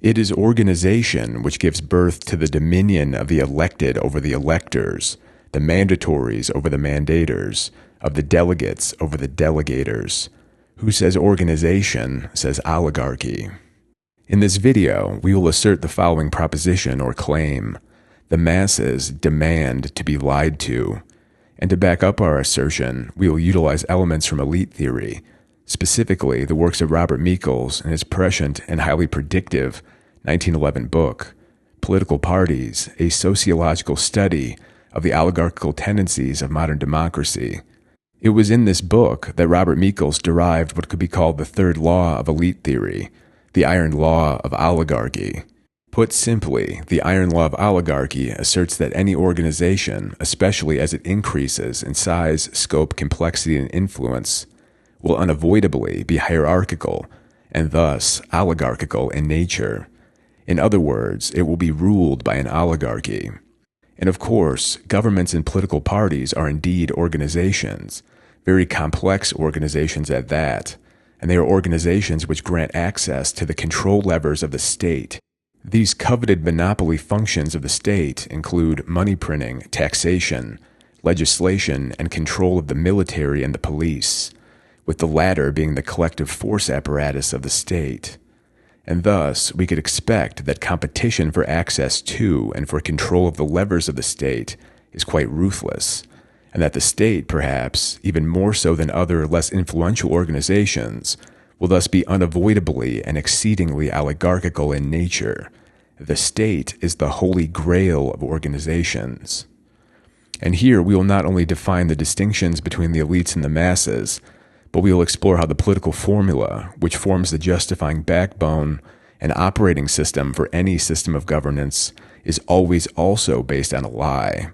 It is organization which gives birth to the dominion of the elected over the electors, the mandatories over the mandators, of the delegates over the delegators. Who says organization says oligarchy. In this video, we will assert the following proposition or claim. The masses demand to be lied to. And to back up our assertion, we will utilize elements from elite theory, specifically the works of Robert Michels in his prescient and highly predictive 1911 book, Political Parties, a Sociological Study of the Oligarchical Tendencies of Modern Democracy. It was in this book that Robert Michels derived what could be called the third law of elite theory, the Iron Law of Oligarchy. Put simply, the Iron Law of Oligarchy asserts that any organization, especially as it increases in size, scope, complexity, and influence, will unavoidably be hierarchical and thus oligarchical in nature. In other words, it will be ruled by an oligarchy. And of course, governments and political parties are indeed organizations, very complex organizations at that, and they are organizations which grant access to the control levers of the state. These coveted monopoly functions of the state include money printing, taxation, legislation, and control of the military and the police, with the latter being the collective force apparatus of the state. And thus, we could expect that competition for access to and for control of the levers of the state is quite ruthless, and that the state, perhaps, even more so than other less influential organizations, will thus be unavoidably and exceedingly oligarchical in nature. The state is the holy grail of organizations. And here we will not only define the distinctions between the elites and the masses, but we will explore how the political formula, which forms the justifying backbone and operating system for any system of governance, is always also based on a lie.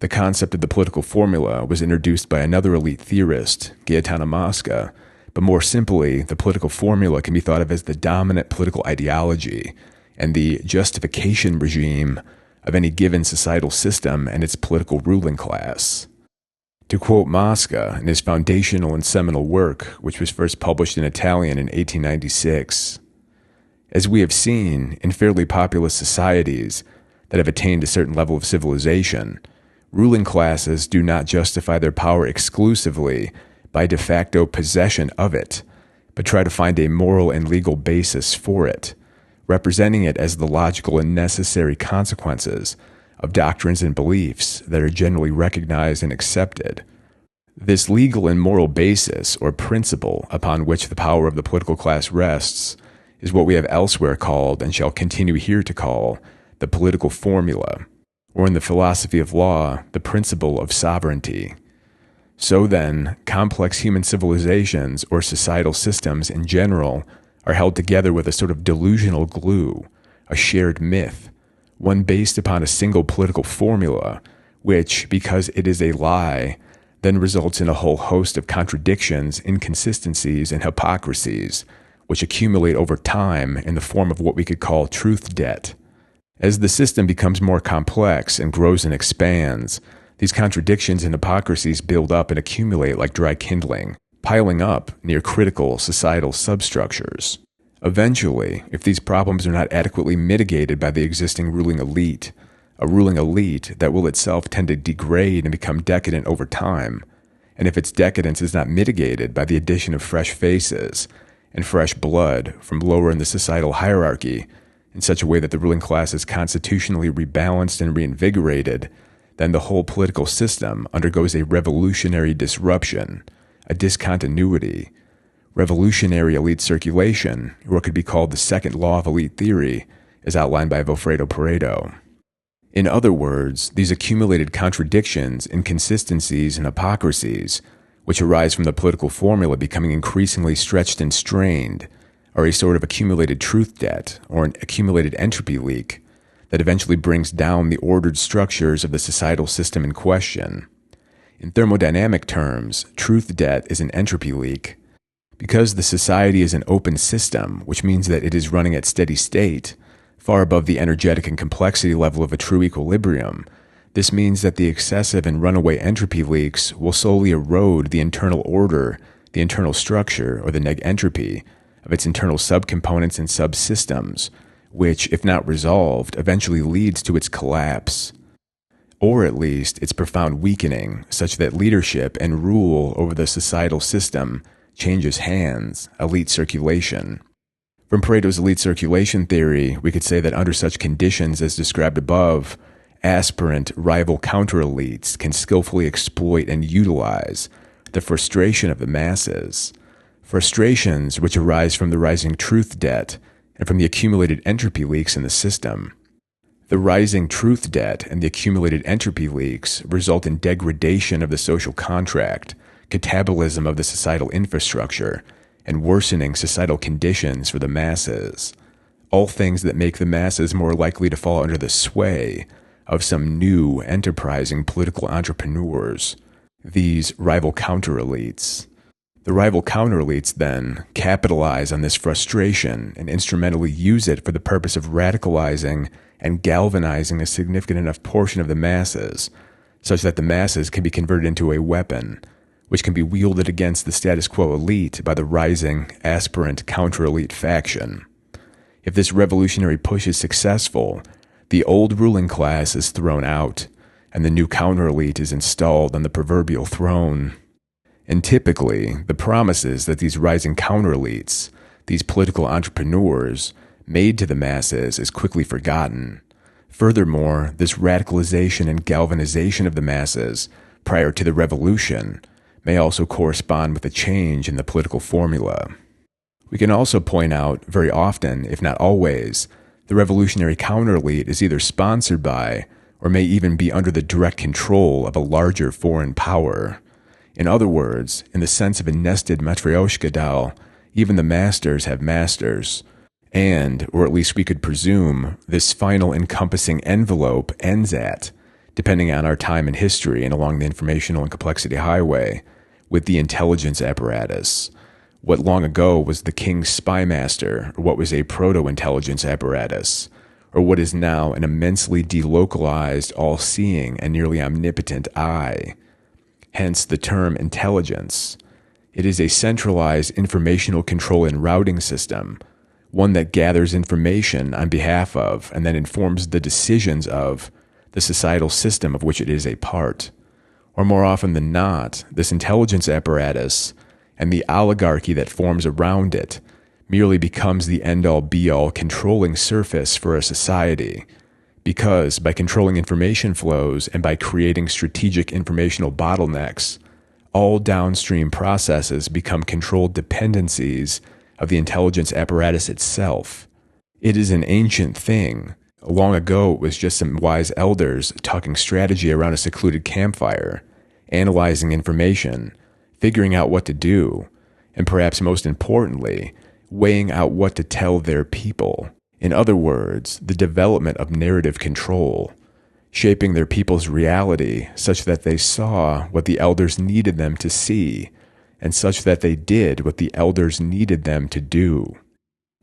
The concept of the political formula was introduced by another elite theorist, Gaetano Mosca, but more simply, the political formula can be thought of as the dominant political ideology and the justification regime of any given societal system and its political ruling class. To quote Mosca in his foundational and seminal work, which was first published in Italian in 1896, as we have seen in fairly populous societies that have attained a certain level of civilization, ruling classes do not justify their power exclusively by de facto possession of it, but try to find a moral and legal basis for it, representing it as the logical and necessary consequences of doctrines and beliefs that are generally recognized and accepted. This legal and moral basis, or principle, upon which the power of the political class rests, is what we have elsewhere called, and shall continue here to call, the political formula, or in the philosophy of law, the principle of sovereignty. So then, complex human civilizations or societal systems in general are held together with a sort of delusional glue, a shared myth, one based upon a single political formula, which, because it is a lie, then results in a whole host of contradictions, inconsistencies, and hypocrisies, which accumulate over time in the form of what we could call truth debt. As the system becomes more complex and grows and expands, these contradictions and hypocrisies build up and accumulate like dry kindling, piling up near critical societal substructures. Eventually, if these problems are not adequately mitigated by the existing ruling elite, a ruling elite that will itself tend to degrade and become decadent over time, and if its decadence is not mitigated by the addition of fresh faces and fresh blood from lower in the societal hierarchy in such a way that the ruling class is constitutionally rebalanced and reinvigorated, then the whole political system undergoes a revolutionary disruption, a discontinuity. Revolutionary elite circulation, or what could be called the second law of elite theory, as outlined by Vilfredo Pareto. In other words, these accumulated contradictions, inconsistencies, and hypocrisies, which arise from the political formula becoming increasingly stretched and strained, are a sort of accumulated truth debt, or an accumulated entropy leak, that eventually brings down the ordered structures of the societal system in question. In thermodynamic terms, truth debt is an entropy leak. Because the society is an open system, which means that it is running at steady state, far above the energetic and complexity level of a true equilibrium, this means that the excessive and runaway entropy leaks will slowly erode the internal order, the internal structure, or the neg entropy of its internal subcomponents and subsystems, which, if not resolved, eventually leads to its collapse, or at least its profound weakening, such that leadership and rule over the societal system changes hands, elite circulation. From Pareto's elite circulation theory, we could say that under such conditions as described above, aspirant rival counter-elites can skillfully exploit and utilize the frustration of the masses, frustrations which arise from the rising truth debt and from the accumulated entropy leaks in the system. The rising truth debt and the accumulated entropy leaks result in degradation of the social contract, catabolism of the societal infrastructure, and worsening societal conditions for the masses, all things that make the masses more likely to fall under the sway of some new, enterprising political entrepreneurs, these rival counter-elites. The rival counter-elites, then, capitalize on this frustration and instrumentally use it for the purpose of radicalizing and galvanizing a significant enough portion of the masses, such that the masses can be converted into a weapon, which can be wielded against the status quo elite by the rising, aspirant counter-elite faction. If this revolutionary push is successful, the old ruling class is thrown out, and the new counter-elite is installed on the proverbial throne. And typically, the promises that these rising counter-elites, these political entrepreneurs, made to the masses is quickly forgotten. Furthermore, this radicalization and galvanization of the masses prior to the revolution may also correspond with a change in the political formula. We can also point out, very often, if not always, the revolutionary counter-elite is either sponsored by, or may even be under the direct control of a larger foreign power. In other words, in the sense of a nested Matryoshka doll, even the masters have masters. And, or at least we could presume, this final encompassing envelope ends at, depending on our time in history and along the informational and complexity highway, with the intelligence apparatus. What long ago was the king's spy master, or what was a proto-intelligence apparatus, or what is now an immensely delocalized, all-seeing, and nearly omnipotent eye. Hence the term intelligence. It is a centralized informational control and routing system, one that gathers information on behalf of and then informs the decisions of the societal system of which it is a part. Or more often than not, this intelligence apparatus and the oligarchy that forms around it merely becomes the end-all be-all controlling surface for a society, because by controlling information flows and by creating strategic informational bottlenecks, all downstream processes become controlled dependencies of the intelligence apparatus itself. It is an ancient thing. Long ago, it was just some wise elders talking strategy around a secluded campfire, analyzing information, figuring out what to do, and perhaps most importantly, weighing out what to tell their people. In other words, the development of narrative control, shaping their people's reality such that they saw what the elders needed them to see, and such that they did what the elders needed them to do.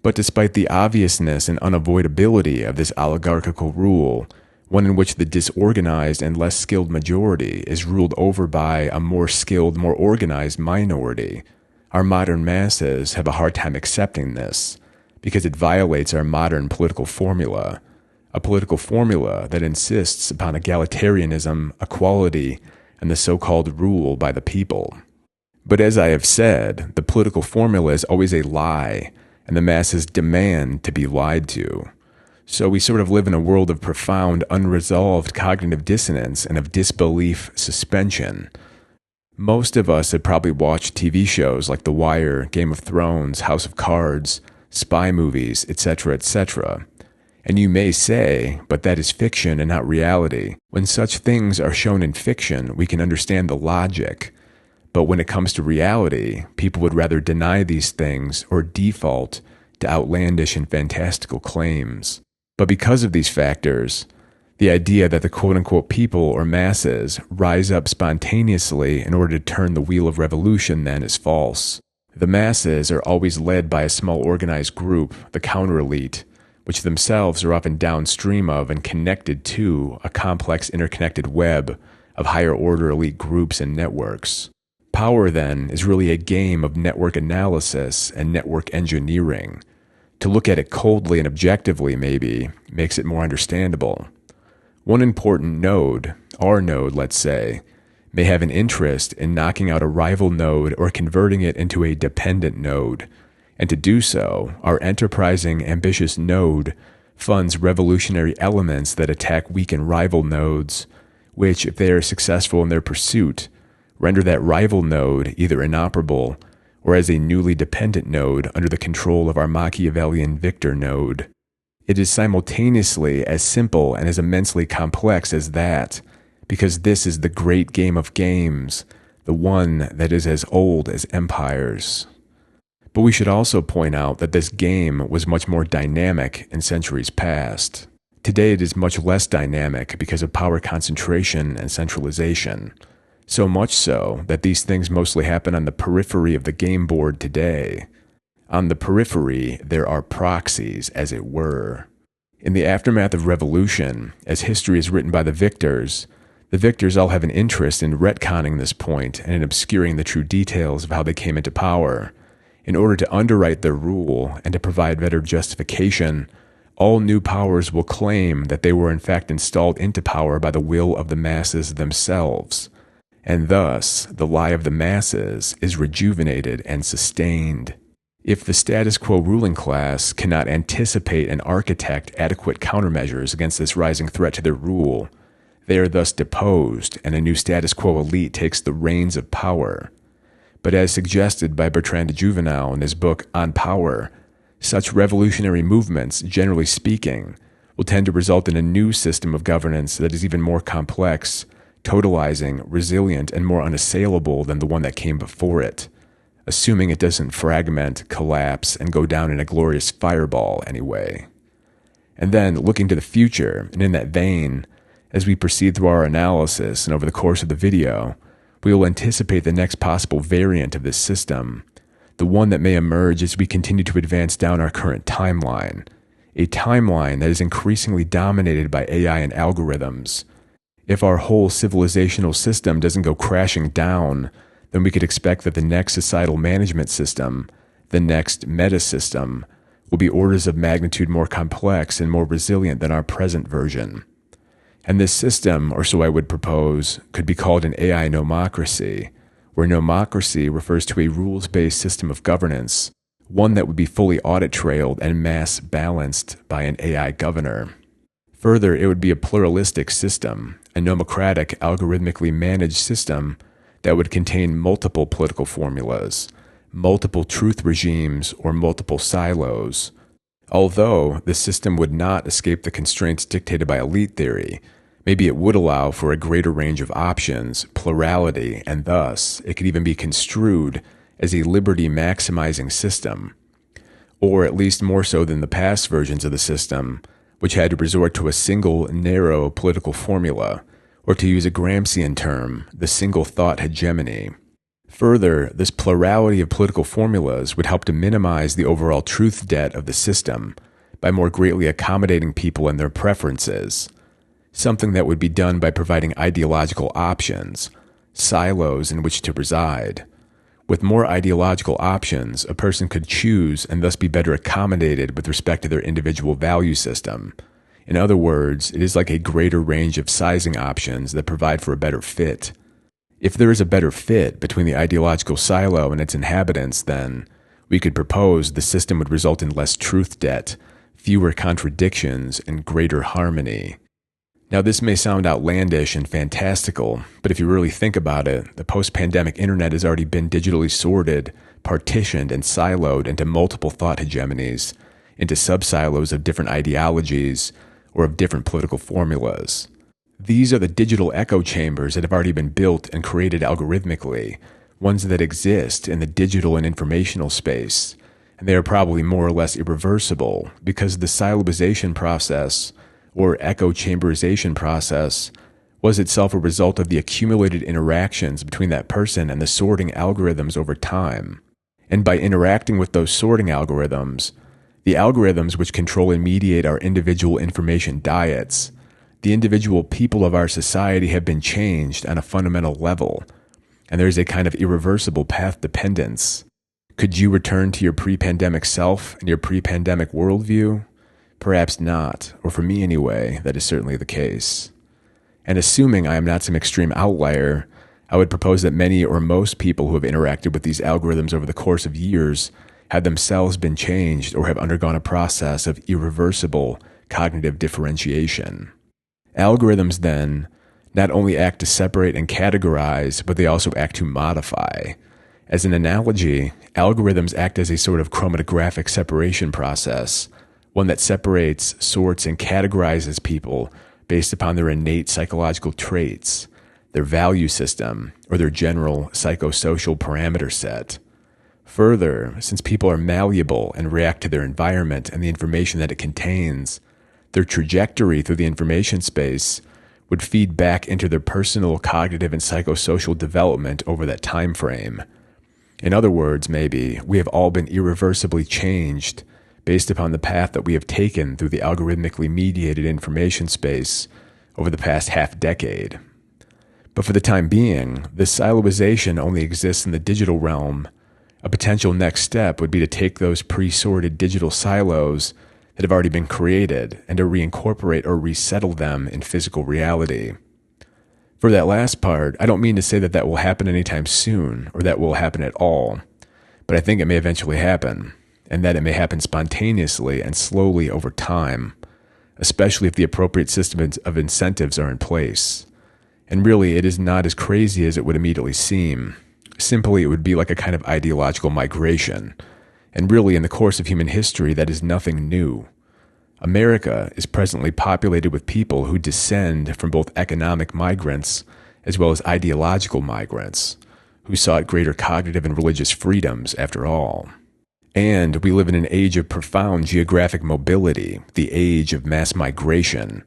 But despite the obviousness and unavoidability of this oligarchical rule, one in which the disorganized and less skilled majority is ruled over by a more skilled, more organized minority, our modern masses have a hard time accepting this, because it violates our modern political formula, a political formula that insists upon egalitarianism, equality, and the so-called rule by the people. But as I have said, the political formula is always a lie, and the masses demand to be lied to. So we sort of live in a world of profound, unresolved cognitive dissonance and of disbelief suspension. Most of us have probably watched TV shows like The Wire, Game of Thrones, House of Cards, spy movies, etc., etc. And you may say, but that is fiction and not reality. When such things are shown in fiction, we can understand the logic. But when it comes to reality, people would rather deny these things or default to outlandish and fantastical claims. But because of these factors, the idea that the quote-unquote people or masses rise up spontaneously in order to turn the wheel of revolution then is false. The masses are always led by a small organized group, the counter-elite, which themselves are often downstream of and connected to a complex interconnected web of higher-order elite groups and networks. Power, then, is really a game of network analysis and network engineering. To look at it coldly and objectively, maybe, makes it more understandable. One important node, our node, let's say, may have an interest in knocking out a rival node or converting it into a dependent node. And to do so, our enterprising, ambitious node funds revolutionary elements that attack weak and rival nodes, which, if they are successful in their pursuit, render that rival node either inoperable or as a newly dependent node under the control of our Machiavellian victor node. It is simultaneously as simple and as immensely complex as that, because this is the great game of games, the one that is as old as empires. But we should also point out that this game was much more dynamic in centuries past. Today it is much less dynamic because of power concentration and centralization. So much so that these things mostly happen on the periphery of the game board today. On the periphery, there are proxies, as it were. In the aftermath of revolution, as history is written by the victors all have an interest in retconning this point and in obscuring the true details of how they came into power. In order to underwrite their rule and to provide better justification, all new powers will claim that they were in fact installed into power by the will of the masses themselves. And thus, the lie of the masses is rejuvenated and sustained. If the status quo ruling class cannot anticipate and architect adequate countermeasures against this rising threat to their rule, they are thus deposed and a new status quo elite takes the reins of power. But as suggested by Bertrand de Juvenal in his book On Power, such revolutionary movements, generally speaking, will tend to result in a new system of governance that is even more complex, totalizing, resilient, and more unassailable than the one that came before it, assuming it doesn't fragment, collapse, and go down in a glorious fireball anyway. And then, looking to the future, and in that vein, as we proceed through our analysis and over the course of the video, we will anticipate the next possible variant of this system, the one that may emerge as we continue to advance down our current timeline, a timeline that is increasingly dominated by AI and algorithms. If our whole civilizational system doesn't go crashing down, then we could expect that the next societal management system, the next meta-system, will be orders of magnitude more complex and more resilient than our present version. And this system, or so I would propose, could be called an AI nomocracy, where nomocracy refers to a rules-based system of governance, one that would be fully audit-trailed and mass-balanced by an AI governor. Further, it would be a pluralistic system, a nomocratic, algorithmically managed system that would contain multiple political formulas, multiple truth regimes, or multiple silos. Although the system would not escape the constraints dictated by elite theory, maybe it would allow for a greater range of options, plurality, and thus it could even be construed as a liberty-maximizing system, or at least more so than the past versions of the system, which had to resort to a single, narrow political formula, or to use a Gramscian term, the single thought hegemony. Further, this plurality of political formulas would help to minimize the overall truth debt of the system by more greatly accommodating people and their preferences, something that would be done by providing ideological options, silos in which to reside. With more ideological options, a person could choose and thus be better accommodated with respect to their individual value system. In other words, it is like a greater range of sizing options that provide for a better fit. If there is a better fit between the ideological silo and its inhabitants, then we could propose the system would result in less truth debt, fewer contradictions, and greater harmony. Now, this may sound outlandish and fantastical, but if you really think about it, the post-pandemic internet has already been digitally sorted, partitioned, and siloed into multiple thought hegemonies, into sub-silos of different ideologies or of different political formulas. These are the digital echo chambers that have already been built and created algorithmically, ones that exist in the digital and informational space, and they are probably more or less irreversible because the silobization process, or echo chamberization process, was itself a result of the accumulated interactions between that person and the sorting algorithms over time. And by interacting with those sorting algorithms, the algorithms which control and mediate our individual information diets, the individual people of our society have been changed on a fundamental level, and there is a kind of irreversible path dependence. Could you return to your pre-pandemic self and your pre-pandemic worldview? Perhaps not, or for me anyway, that is certainly the case. And assuming I am not some extreme outlier, I would propose that many or most people who have interacted with these algorithms over the course of years have themselves been changed or have undergone a process of irreversible cognitive differentiation. Algorithms, then, not only act to separate and categorize, but they also act to modify. As an analogy, algorithms act as a sort of chromatographic separation process, one that separates, sorts, and categorizes people based upon their innate psychological traits, their value system, or their general psychosocial parameter set. Further, since people are malleable and react to their environment and the information that it contains, their trajectory through the information space would feed back into their personal cognitive and psychosocial development over that time frame. In other words, maybe, we have all been irreversibly changed based upon the path that we have taken through the algorithmically mediated information space over the past half-decade. But for the time being, this siloization only exists in the digital realm. A potential next step would be to take those pre-sorted digital silos that have already been created and to reincorporate or resettle them in physical reality. For that last part, I don't mean to say that that will happen anytime soon or that will happen at all, but I think it may eventually happen, and that it may happen spontaneously and slowly over time, especially if the appropriate systems of incentives are in place. And really, it is not as crazy as it would immediately seem. Simply, it would be like a kind of ideological migration. And really, in the course of human history, that is nothing new. America is presently populated with people who descend from both economic migrants as well as ideological migrants, who sought greater cognitive and religious freedoms, after all. And we live in an age of profound geographic mobility, the age of mass migration,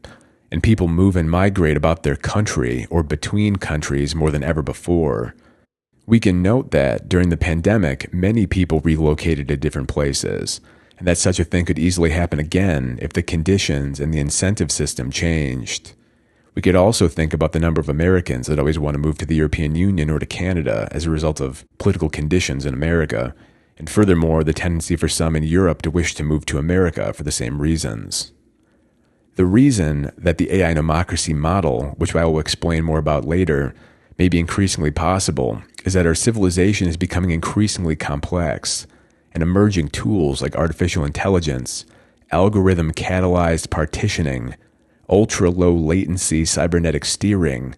and people move and migrate about their country or between countries more than ever before. We can note that during the pandemic, many people relocated to different places, and that such a thing could easily happen again if the conditions and the incentive system changed. We could also think about the number of Americans that always want to move to the European Union or to Canada as a result of political conditions in America, and furthermore, the tendency for some in Europe to wish to move to America for the same reasons. The reason that the AI Nomocracy model, which I will explain more about later, may be increasingly possible is that our civilization is becoming increasingly complex, and emerging tools like artificial intelligence, algorithm-catalyzed partitioning, ultra-low latency cybernetic steering,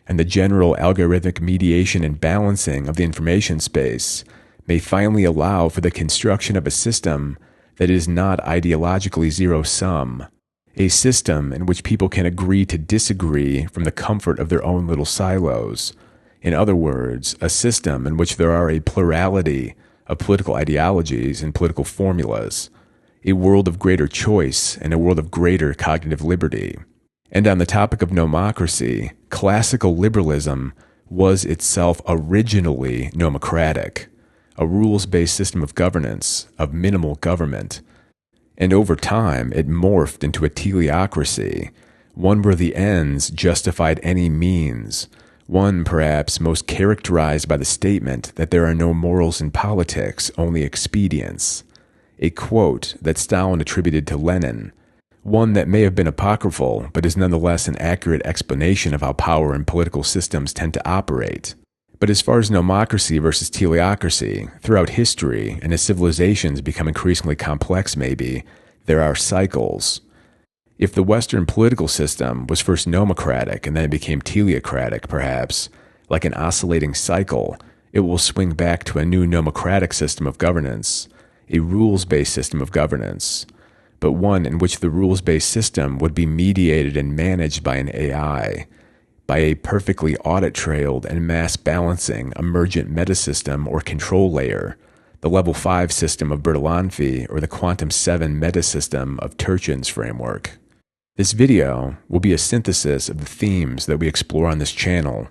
and the general algorithmic mediation and balancing of the information space may finally allow for the construction of a system that is not ideologically zero-sum, a system in which people can agree to disagree from the comfort of their own little silos. In other words, a system in which there are a plurality of political ideologies and political formulas, a world of greater choice and a world of greater cognitive liberty. And on the topic of nomocracy, classical liberalism was itself originally nomocratic, a rules-based system of governance, of minimal government. And over time, it morphed into a teleocracy, one where the ends justified any means, one perhaps most characterized by the statement that there are no morals in politics, only expedients, a quote that Stalin attributed to Lenin, one that may have been apocryphal, but is nonetheless an accurate explanation of how power and political systems tend to operate. But as far as nomocracy versus teleocracy, throughout history, and as civilizations become increasingly complex maybe, there are cycles. If the Western political system was first nomocratic and then it became teleocratic, perhaps, like an oscillating cycle, it will swing back to a new nomocratic system of governance, a rules-based system of governance, but one in which the rules-based system would be mediated and managed by an AI, by a perfectly audit-trailed and mass-balancing emergent metasystem or control layer, the Level 5 system of Bertalanffy or the Quantum 7 metasystem of Turchin's framework. This video will be a synthesis of the themes that we explore on this channel: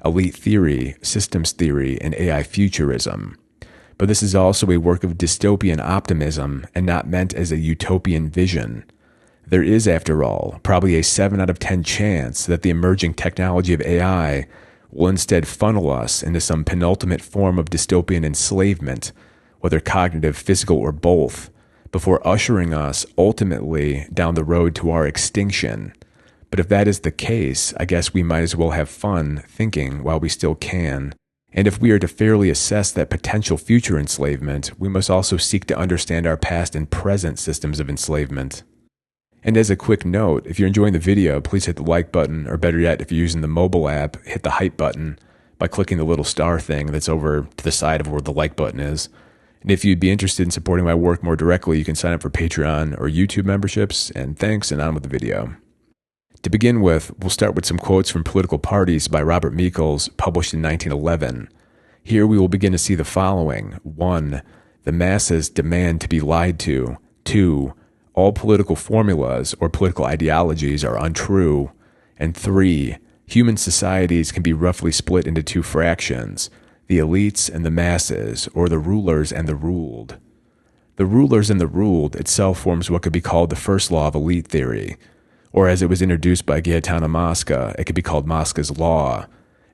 elite theory, systems theory, and AI futurism. But this is also a work of dystopian optimism and not meant as a utopian vision. There is, after all, probably a 7 out of 10 chance that the emerging technology of AI will instead funnel us into some penultimate form of dystopian enslavement, whether cognitive, physical, or both, before ushering us ultimately down the road to our extinction. But if that is the case, I guess we might as well have fun thinking while we still can. And if we are to fairly assess that potential future enslavement, we must also seek to understand our past and present systems of enslavement. And as a quick note, if you're enjoying the video, please hit the like button, or better yet, if you're using the mobile app, hit the hype button by clicking the little star thing that's over to the side of where the like button is. And if you'd be interested in supporting my work more directly, you can sign up for Patreon or YouTube memberships. And thanks, and on with the video. To begin with, we'll start with some quotes from Political Parties by Robert Michels, published in 1911. Here we will begin to see the following. 1. The masses demand to be lied to. 2. All political formulas or political ideologies are untrue. And 3. Human societies can be roughly split into two fractions, the elites and the masses, or the rulers and the ruled. The rulers and the ruled itself forms what could be called the first law of elite theory, or as it was introduced by Gaetano Mosca, it could be called Mosca's law,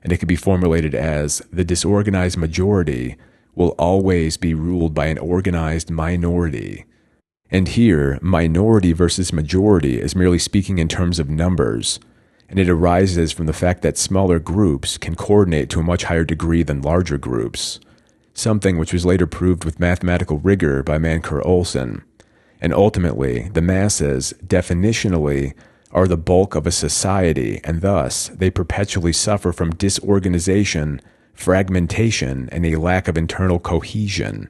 and it could be formulated as the disorganized majority will always be ruled by an organized minority. And here, minority versus majority is merely speaking in terms of numbers, and it arises from the fact that smaller groups can coordinate to a much higher degree than larger groups, something which was later proved with mathematical rigor by Mancur-Olson. And ultimately, the masses, definitionally, are the bulk of a society, and thus they perpetually suffer from disorganization, fragmentation, and a lack of internal cohesion.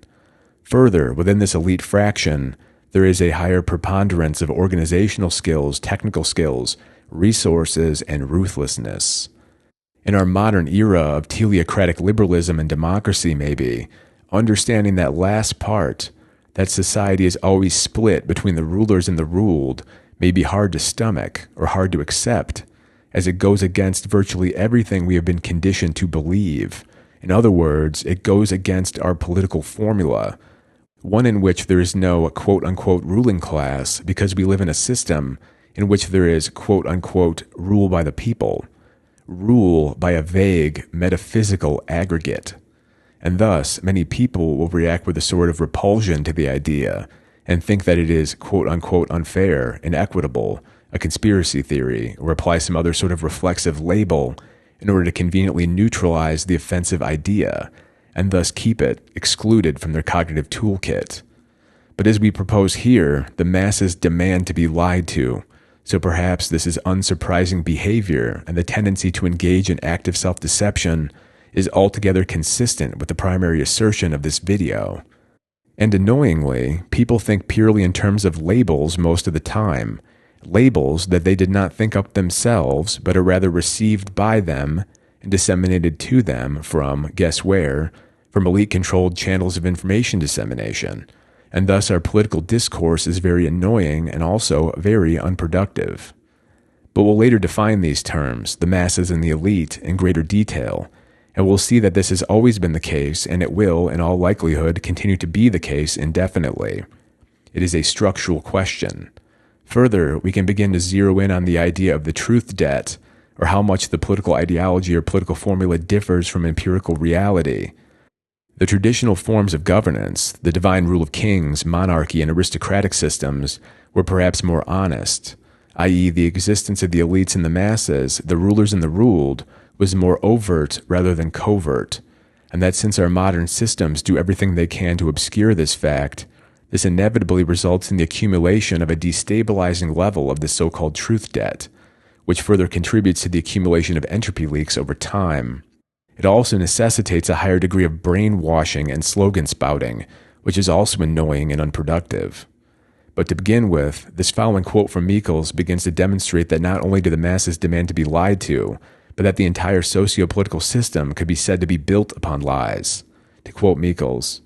Further, within this elite fraction, there is a higher preponderance of organizational skills, technical skills, resources, and ruthlessness. In our modern era of teleocratic liberalism and democracy, maybe, understanding that last part, that society is always split between the rulers and the ruled, may be hard to stomach or hard to accept, as it goes against virtually everything we have been conditioned to believe. In other words, it goes against our political formula, one in which there is no quote-unquote ruling class because we live in a system in which there is quote-unquote rule by the people, rule by a vague metaphysical aggregate. And thus, many people will react with a sort of repulsion to the idea and think that it is quote-unquote unfair, inequitable, a conspiracy theory, or apply some other sort of reflexive label in order to conveniently neutralize the offensive idea, and thus keep it excluded from their cognitive toolkit. But as we propose here, the masses demand to be lied to, so perhaps this is unsurprising behavior, and the tendency to engage in active self-deception is altogether consistent with the primary assertion of this video. And annoyingly, people think purely in terms of labels most of the time, labels that they did not think up themselves, but are rather received by them and disseminated to them from, guess where, from elite-controlled channels of information dissemination, and thus our political discourse is very annoying and also very unproductive. But we'll later define these terms, the masses and the elite, in greater detail, and we'll see that this has always been the case, and it will, in all likelihood, continue to be the case indefinitely. It is a structural question. Further, we can begin to zero in on the idea of the truth debt, or how much the political ideology or political formula differs from empirical reality. The traditional forms of governance, the divine rule of kings, monarchy, and aristocratic systems, were perhaps more honest, i.e., the existence of the elites and the masses, the rulers and the ruled, was more overt rather than covert, and that since our modern systems do everything they can to obscure this fact, this inevitably results in the accumulation of a destabilizing level of the so-called truth debt, which further contributes to the accumulation of entropy leaks over time. It also necessitates a higher degree of brainwashing and slogan spouting, which is also annoying and unproductive. But to begin with, this following quote from Michels begins to demonstrate that not only do the masses demand to be lied to, but that the entire socio-political system could be said to be built upon lies. To quote Michels,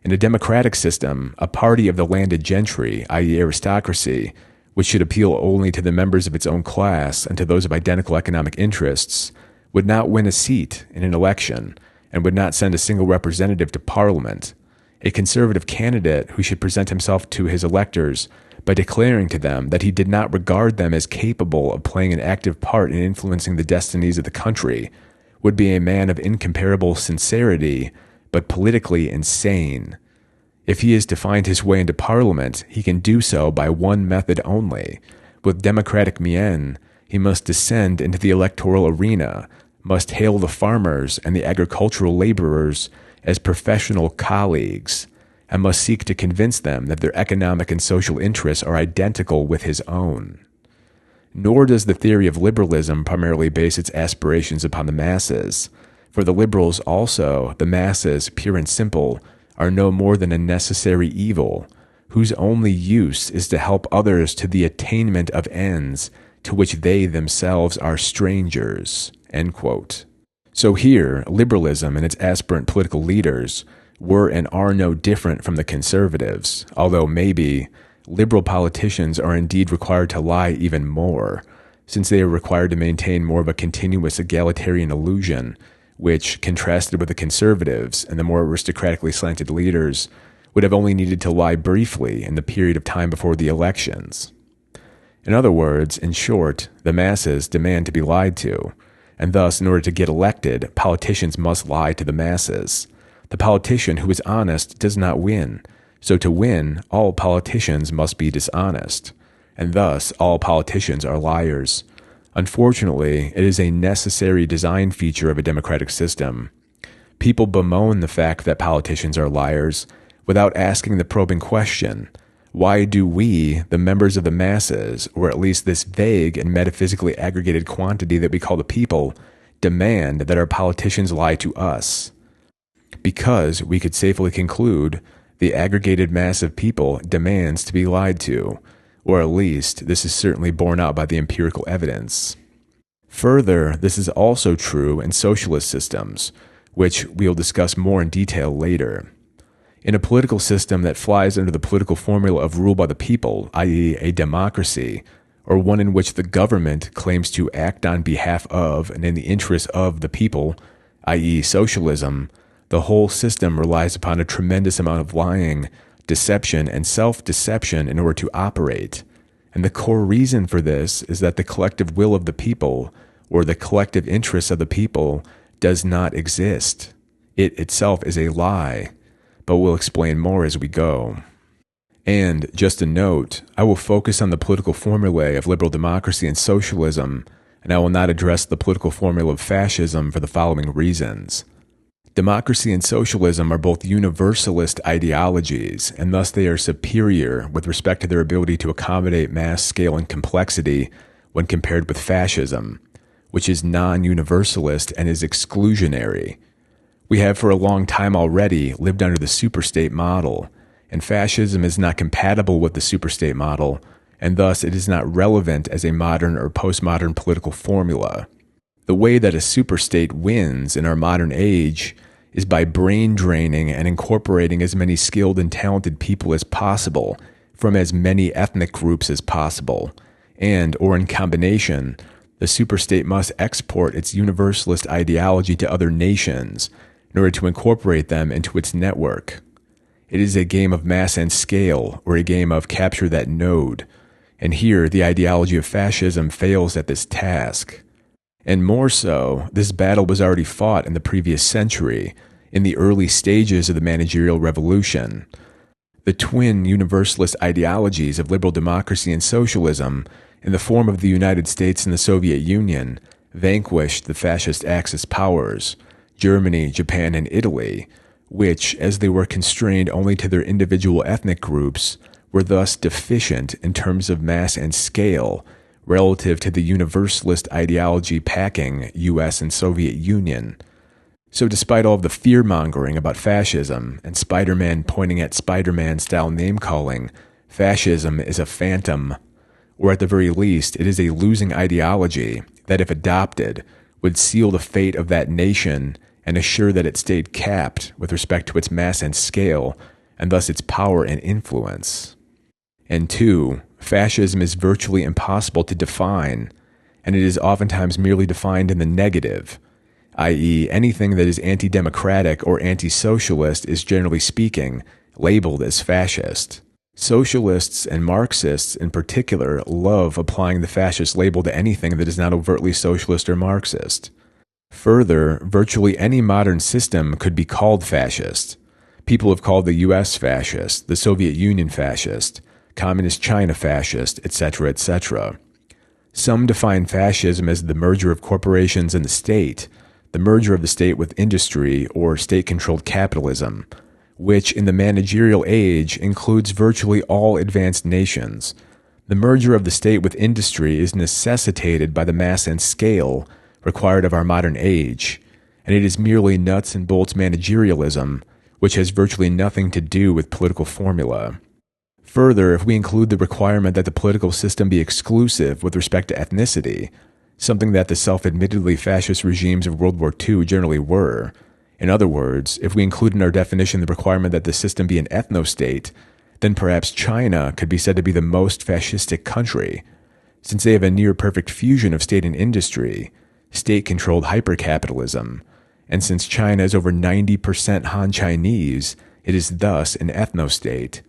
in a democratic system, a party of the landed gentry, i.e. aristocracy, which should appeal only to the members of its own class and to those of identical economic interests, would not win a seat in an election and would not send a single representative to Parliament. A conservative candidate who should present himself to his electors by declaring to them that he did not regard them as capable of playing an active part in influencing the destinies of the country would be a man of incomparable sincerity, but politically insane. If he is to find his way into parliament, he can do so by one method only. With democratic mien, he must descend into the electoral arena, must hail the farmers and the agricultural laborers as professional colleagues, and must seek to convince them that their economic and social interests are identical with his own. Nor does the theory of liberalism primarily base its aspirations upon the masses. For the liberals also, the masses, pure and simple, are no more than a necessary evil, whose only use is to help others to the attainment of ends to which they themselves are strangers." End quote. So here, liberalism and its aspirant political leaders were and are no different from the conservatives, although maybe liberal politicians are indeed required to lie even more, since they are required to maintain more of a continuous egalitarian illusion, which, contrasted with the conservatives and the more aristocratically slanted leaders, would have only needed to lie briefly in the period of time before the elections. In other words, in short, the masses demand to be lied to, and thus, in order to get elected, politicians must lie to the masses. The politician who is honest does not win, so to win, all politicians must be dishonest, and thus all politicians are liars. Unfortunately, it is a necessary design feature of a democratic system. People bemoan the fact that politicians are liars without asking the probing question: why do we, the members of the masses, or at least this vague and metaphysically aggregated quantity that we call the people, demand that our politicians lie to us? Because, we could safely conclude, the aggregated mass of people demands to be lied to, or at least this is certainly borne out by the empirical evidence. Further, this is also true in socialist systems, which we'll discuss more in detail later. In a political system that flies under the political formula of rule by the people, i.e. a democracy, or one in which the government claims to act on behalf of and in the interests of the people, i.e. socialism, the whole system relies upon a tremendous amount of lying, deception, and self-deception in order to operate. And the core reason for this is that the collective will of the people, or the collective interests of the people, does not exist. It itself is a lie, but we'll explain more as we go. And, just a note, I will focus on the political formulae of liberal democracy and socialism, and I will not address the political formula of fascism for the following reasons. Democracy and socialism are both universalist ideologies, and thus they are superior with respect to their ability to accommodate mass scale and complexity when compared with fascism, which is non-universalist and is exclusionary. We have for a long time already lived under the superstate model, and fascism is not compatible with the superstate model, and thus it is not relevant as a modern or postmodern political formula. The way that a superstate wins in our modern age is by brain draining and incorporating as many skilled and talented people as possible from as many ethnic groups as possible, and, or in combination, the superstate must export its universalist ideology to other nations in order to incorporate them into its network. It is a game of mass and scale, or a game of capture that node, and here the ideology of fascism fails at this task. And more so, this battle was already fought in the previous century, in the early stages of the managerial revolution. The twin universalist ideologies of liberal democracy and socialism, in the form of the United States and the Soviet Union, vanquished the fascist Axis powers, Germany, Japan, and Italy, which, as they were constrained only to their individual ethnic groups, were thus deficient in terms of mass and scale, relative to the universalist ideology packing US and Soviet Union. So despite all of the fear-mongering about fascism and Spider-Man pointing at Spider-Man style name-calling, fascism is a phantom, or at the very least, it is a losing ideology that, if adopted, would seal the fate of that nation and assure that it stayed capped with respect to its mass and scale, and thus its power and influence. And two, fascism is virtually impossible to define, and it is oftentimes merely defined in the negative, i.e. anything that is anti-democratic or anti-socialist is, generally speaking, labeled as fascist. Socialists and Marxists in particular love applying the fascist label to anything that is not overtly socialist or Marxist. Further, virtually any modern system could be called fascist, People have called the US fascist, the Soviet Union fascist, Communist China fascist, etc., etc. Some define fascism as the merger of corporations and the state, the merger of the state with industry or state-controlled capitalism, which in the managerial age includes virtually all advanced nations. The merger of the state with industry is necessitated by the mass and scale required of our modern age, and it is merely nuts and bolts managerialism, which has virtually nothing to do with political formula. Further, if we include the requirement that the political system be exclusive with respect to ethnicity, something that the self-admittedly fascist regimes of World War II generally were, in other words, if we include in our definition the requirement that the system be an ethno-state, then perhaps China could be said to be the most fascistic country, since they have a near-perfect fusion of state and industry, state-controlled hyper-capitalism, and since China is over 90% Han Chinese, it is thus an ethno-state.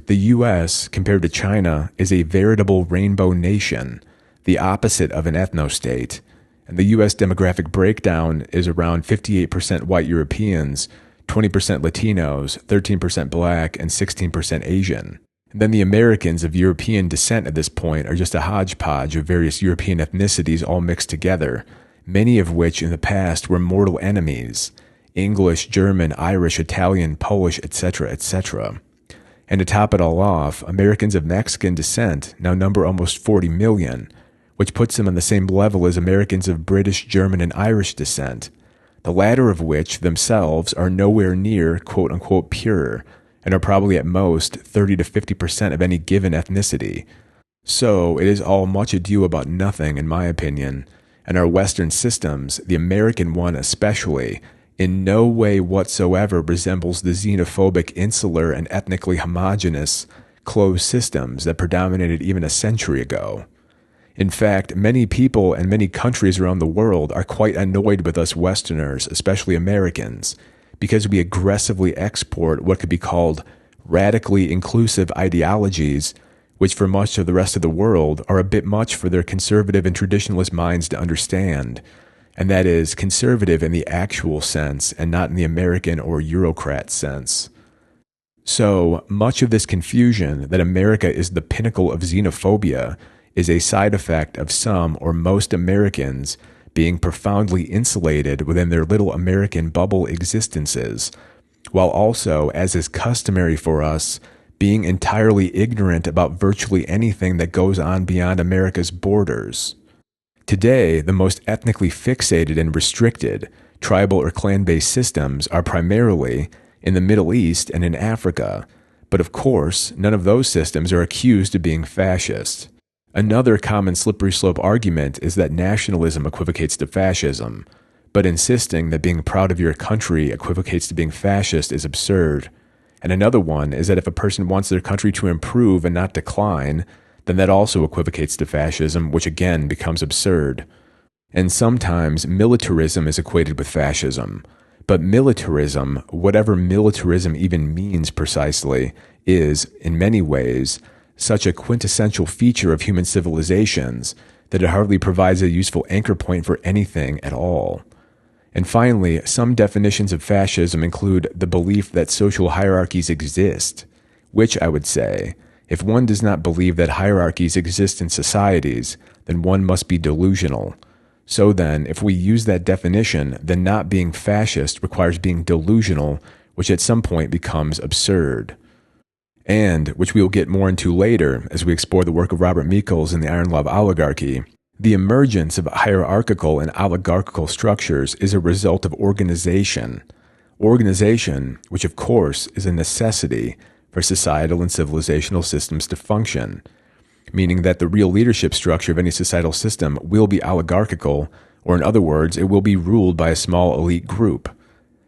The U.S., compared to China, is a veritable rainbow nation, the opposite of an ethno-state, and the U.S. demographic breakdown is around 58% white Europeans, 20% Latinos, 13% black, and 16% Asian. And then the Americans of European descent at this point are just a hodgepodge of various European ethnicities all mixed together, many of which in the past were mortal enemies: English, German, Irish, Italian, Polish, etc., etc. And to top it all off, Americans of Mexican descent now number almost 40 million, which puts them on the same level as Americans of British, German, and Irish descent, the latter of which themselves are nowhere near quote-unquote pure, and are probably at most 30 to 50% of any given ethnicity. So it is all much ado about nothing, in my opinion, and our Western systems, the American one especially, in no way whatsoever resembles the xenophobic, insular, and ethnically homogeneous, closed systems that predominated even a century ago. In fact, many people and many countries around the world are quite annoyed with us Westerners, especially Americans, because we aggressively export what could be called radically inclusive ideologies, which for much of the rest of the world are a bit much for their conservative and traditionalist minds to understand, and that is conservative in the actual sense and not in the American or Eurocrat sense. So, much of this confusion that America is the pinnacle of xenophobia is a side effect of some or most Americans being profoundly insulated within their little American bubble existences, while also, as is customary for us, being entirely ignorant about virtually anything that goes on beyond America's borders. Today, the most ethnically fixated and restricted, tribal or clan-based systems are primarily in the Middle East and in Africa, but of course, none of those systems are accused of being fascist. Another common slippery slope argument is that nationalism equivocates to fascism, but insisting that being proud of your country equivocates to being fascist is absurd. And another one is that if a person wants their country to improve and not decline, then that also equivocates to fascism, which again becomes absurd. And sometimes militarism is equated with fascism, but militarism, whatever militarism even means precisely, is, in many ways, such a quintessential feature of human civilizations that it hardly provides a useful anchor point for anything at all. And finally, some definitions of fascism include the belief that social hierarchies exist, which I would say, if one does not believe that hierarchies exist in societies, then one must be delusional. So then, if we use that definition, then not being fascist requires being delusional, which at some point becomes absurd. And, which we will get more into later as we explore the work of Robert Michels in the Iron Law of Oligarchy, the emergence of hierarchical and oligarchical structures is a result of organization. Organization, which of course is a necessity for societal and civilizational systems to function, meaning that the real leadership structure of any societal system will be oligarchical, or in other words, it will be ruled by a small elite group.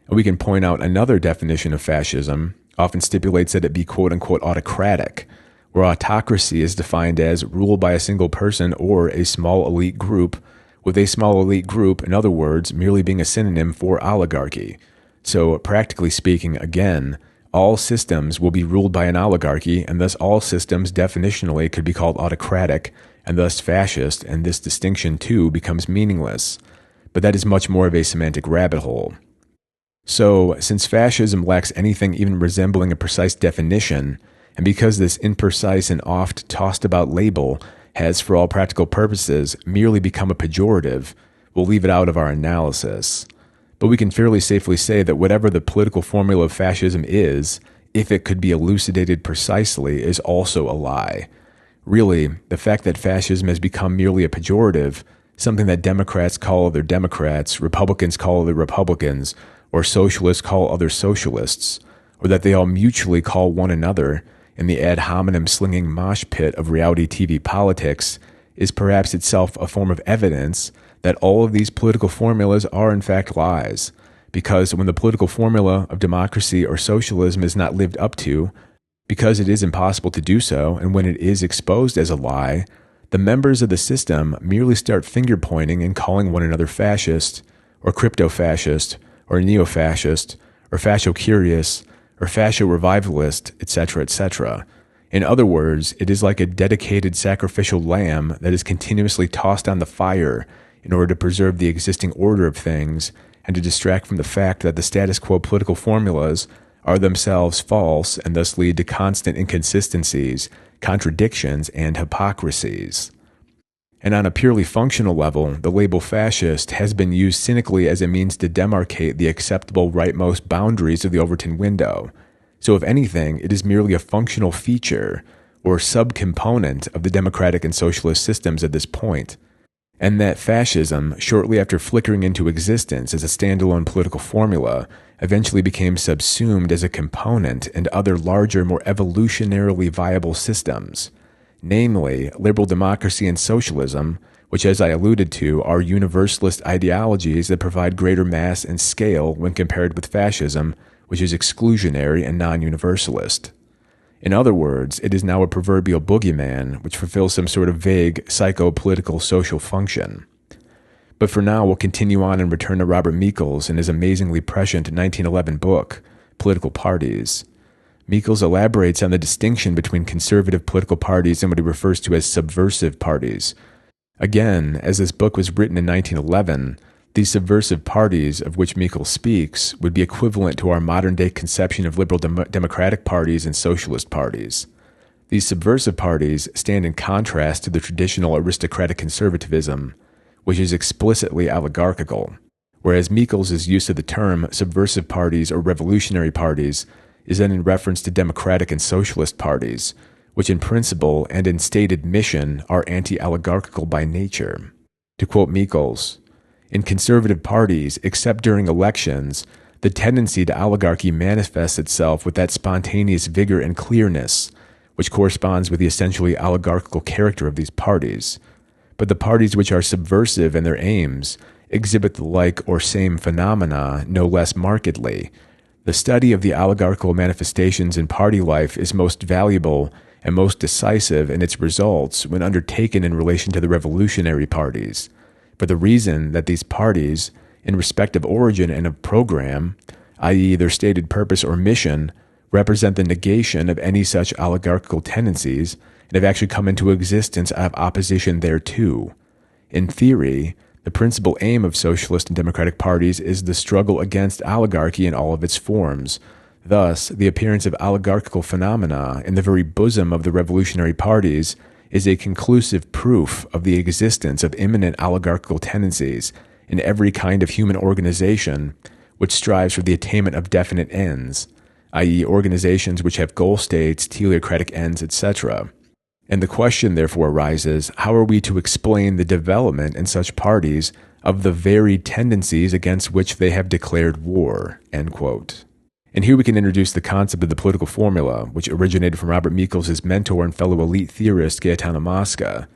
And we can point out another definition of fascism, often stipulates that it be quote-unquote autocratic, where autocracy is defined as rule by a single person or a small elite group, with a small elite group, in other words, merely being a synonym for oligarchy. So, practically speaking, again, all systems will be ruled by an oligarchy, and thus all systems definitionally could be called autocratic, and thus fascist, and this distinction too becomes meaningless. But that is much more of a semantic rabbit hole. So, since fascism lacks anything even resembling a precise definition, and because this imprecise and oft tossed about label has, for all practical purposes, merely become a pejorative, we'll leave it out of our analysis. But we can fairly safely say that whatever the political formula of fascism is, if it could be elucidated precisely, is also a lie. Really, the fact that fascism has become merely a pejorative, something that Democrats call other Democrats, Republicans call other Republicans, or socialists call other socialists, or that they all mutually call one another in the ad hominem slinging mosh pit of reality TV politics, is perhaps itself a form of evidence that all of these political formulas are in fact lies, because when the political formula of democracy or socialism is not lived up to, because it is impossible to do so, and when it is exposed as a lie, the members of the system merely start finger-pointing and calling one another fascist, or crypto-fascist, or neo-fascist, or fascio-curious, or fascio-revivalist, etc., etc. In other words, it is like a dedicated sacrificial lamb that is continuously tossed on the fire in order to preserve the existing order of things and to distract from the fact that the status quo political formulas are themselves false and thus lead to constant inconsistencies, contradictions, and hypocrisies. And on a purely functional level, the label fascist has been used cynically as a means to demarcate the acceptable rightmost boundaries of the Overton window. So if anything, it is merely a functional feature or subcomponent of the democratic and socialist systems at this point. And that fascism, shortly after flickering into existence as a standalone political formula, eventually became subsumed as a component in other larger, more evolutionarily viable systems, namely liberal democracy and socialism, which, as I alluded to, are universalist ideologies that provide greater mass and scale when compared with fascism, which is exclusionary and non-universalist. In other words, it is now a proverbial boogeyman, which fulfills some sort of vague psycho-political social function. But for now, we'll continue on and return to Robert Michels and his amazingly prescient 1911 book, Political Parties. Michels elaborates on the distinction between conservative political parties and what he refers to as subversive parties. Again, as this book was written in 1911, these subversive parties of which Michels speaks would be equivalent to our modern-day conception of liberal democratic parties and socialist parties. These subversive parties stand in contrast to the traditional aristocratic conservatism, which is explicitly oligarchical, whereas Michels' use of the term subversive parties or revolutionary parties is then in reference to democratic and socialist parties, which in principle and in stated mission are anti-oligarchical by nature. To quote Michels, "In conservative parties, except during elections, the tendency to oligarchy manifests itself with that spontaneous vigor and clearness, which corresponds with the essentially oligarchical character of these parties. But the parties which are subversive in their aims exhibit the like or same phenomena no less markedly. The study of the oligarchical manifestations in party life is most valuable and most decisive in its results when undertaken in relation to the revolutionary parties, for the reason that these parties, in respect of origin and of program, i.e. their stated purpose or mission, represent the negation of any such oligarchical tendencies and have actually come into existence out of opposition thereto. In theory, the principal aim of socialist and democratic parties is the struggle against oligarchy in all of its forms. Thus, the appearance of oligarchical phenomena in the very bosom of the revolutionary parties is a conclusive proof of the existence of imminent oligarchical tendencies in every kind of human organization which strives for the attainment of definite ends, i.e. organizations which have goal states, teleocratic ends, etc. And the question therefore arises, how are we to explain the development in such parties of the varied tendencies against which they have declared war?" End quote. And here we can introduce the concept of the political formula, which originated from Robert Michels' mentor and fellow elite theorist Gaetano Mosca.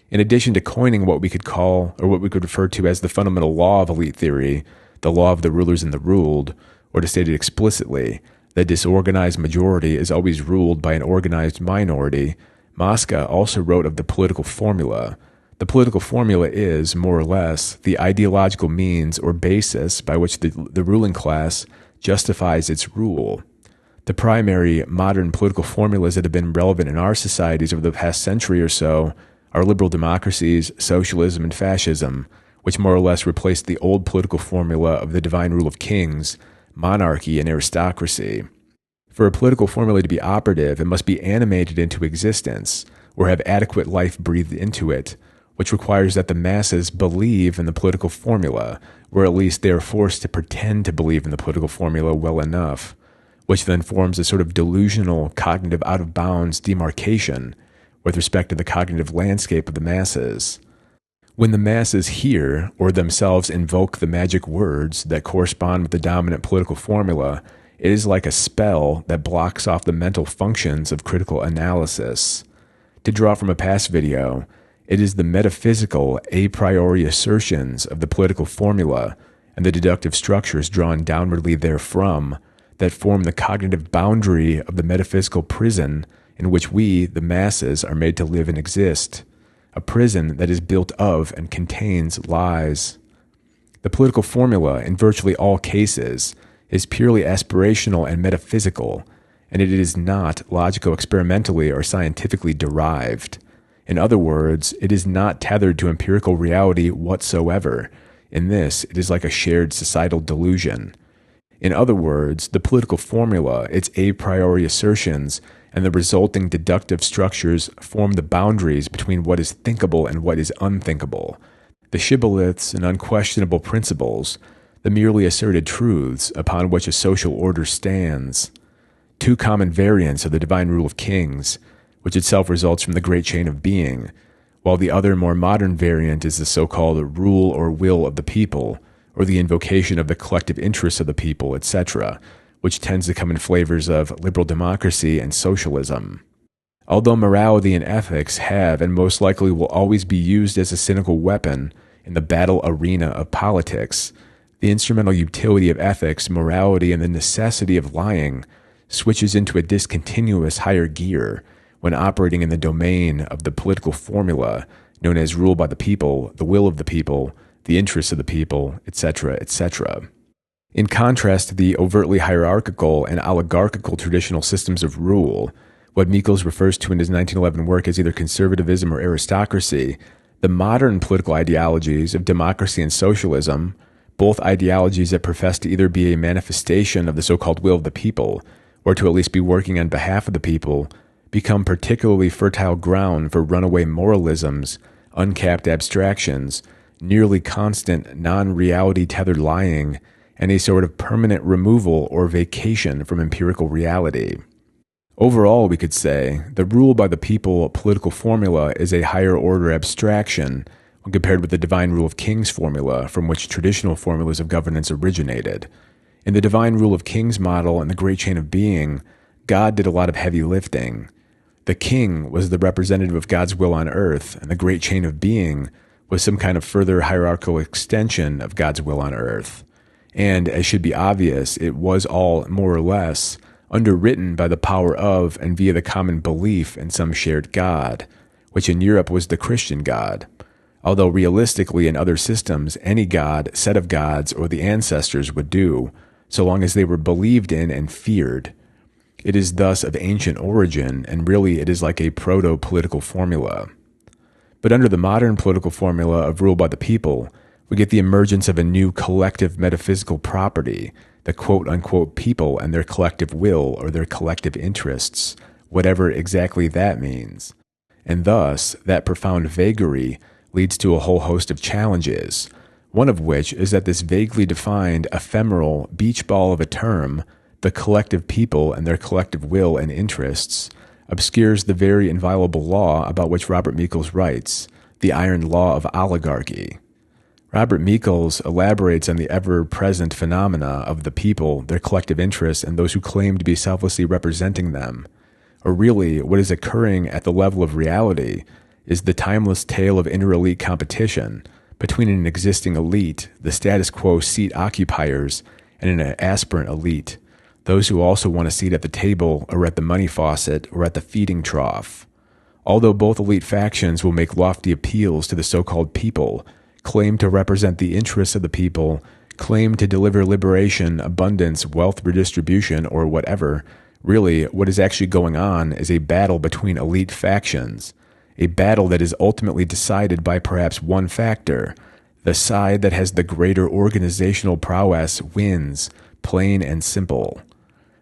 In addition to coining what we could call, or what we could refer to as the fundamental law of elite theory, the law of the rulers and the ruled, or to state it explicitly, the disorganized majority is always ruled by an organized minority, Mosca also wrote of the political formula. The political formula is, more or less, the ideological means or basis by which the ruling class justifies its rule. The primary modern political formulas that have been relevant in our societies over the past century or so are liberal democracies, socialism, and fascism, which more or less replaced the old political formula of the divine rule of kings monarchy, and aristocracy. For a political formula to be operative, it must be animated into existence, or have adequate life breathed into it, which requires that the masses believe in the political formula, or at least they are forced to pretend to believe in the political formula well enough, which then forms a sort of delusional cognitive out-of-bounds demarcation with respect to the cognitive landscape of the masses. When the masses hear or themselves invoke the magic words that correspond with the dominant political formula, it is like a spell that blocks off the mental functions of critical analysis. To draw from a past video, it is the metaphysical a priori assertions of the political formula and the deductive structures drawn downwardly therefrom that form the cognitive boundary of the metaphysical prison in which we, the masses, are made to live and exist, a prison that is built of and contains lies. The political formula, in virtually all cases, is purely aspirational and metaphysical, and it is not logico-experimentally or scientifically derived. In other words, it is not tethered to empirical reality whatsoever. In this, it is like a shared societal delusion. In other words, the political formula, its a priori assertions, and the resulting deductive structures form the boundaries between what is thinkable and what is unthinkable, the shibboleths and unquestionable principles, the merely asserted truths upon which a social order stands. Two common variants of the divine rule of kings, which itself results from the great chain of being, while the other more modern variant is the so-called rule or will of the people, or the invocation of the collective interests of the people, etc., which tends to come in flavors of liberal democracy and socialism. Although morality and ethics have and most likely will always be used as a cynical weapon in the battle arena of politics, the instrumental utility of ethics, morality, and the necessity of lying switches into a discontinuous higher gear when operating in the domain of the political formula known as rule by the people, the will of the people, the interests of the people, etc., etc. In contrast to the overtly hierarchical and oligarchical traditional systems of rule, what Michels refers to in his 1911 work as either conservatism or aristocracy, the modern political ideologies of democracy and socialism, both ideologies that profess to either be a manifestation of the so-called will of the people, or to at least be working on behalf of the people, become particularly fertile ground for runaway moralisms, uncapped abstractions, nearly constant non-reality tethered lying, and a sort of permanent removal or vacation from empirical reality. Overall, we could say, the rule by the people political formula is a higher order abstraction when compared with the divine rule of kings formula from which traditional formulas of governance originated. In the divine rule of kings model and the great chain of being, God did a lot of heavy lifting. The king was the representative of God's will on earth, and the great chain of being was some kind of further hierarchical extension of God's will on earth. And, as should be obvious, it was all, more or less, underwritten by the power of and via the common belief in some shared God, which in Europe was the Christian God. Although realistically in other systems, any god, set of gods, or the ancestors would do, so long as they were believed in and feared. It is thus of ancient origin, and really it is like a proto-political formula. But under the modern political formula of rule by the people, we get the emergence of a new collective metaphysical property, the quote-unquote people and their collective will or their collective interests, whatever exactly that means. And thus, that profound vagary leads to a whole host of challenges, one of which is that this vaguely defined, ephemeral beach ball of a term, the collective people and their collective will and interests, obscures the very inviolable law about which Robert Michels writes, the Iron Law of Oligarchy. Robert Michels elaborates on the ever-present phenomena of the people, their collective interests, and those who claim to be selflessly representing them. Or really, what is occurring at the level of reality is the timeless tale of inter-elite competition between an existing elite, the status quo seat occupiers, and an aspirant elite, those who also want a seat at the table or at the money faucet or at the feeding trough. Although both elite factions will make lofty appeals to the so-called people, claim to represent the interests of the people, claim to deliver liberation, abundance, wealth redistribution, or whatever, really what is actually going on is a battle between elite factions, a battle that is ultimately decided by perhaps one factor. The side that has the greater organizational prowess wins, plain and simple.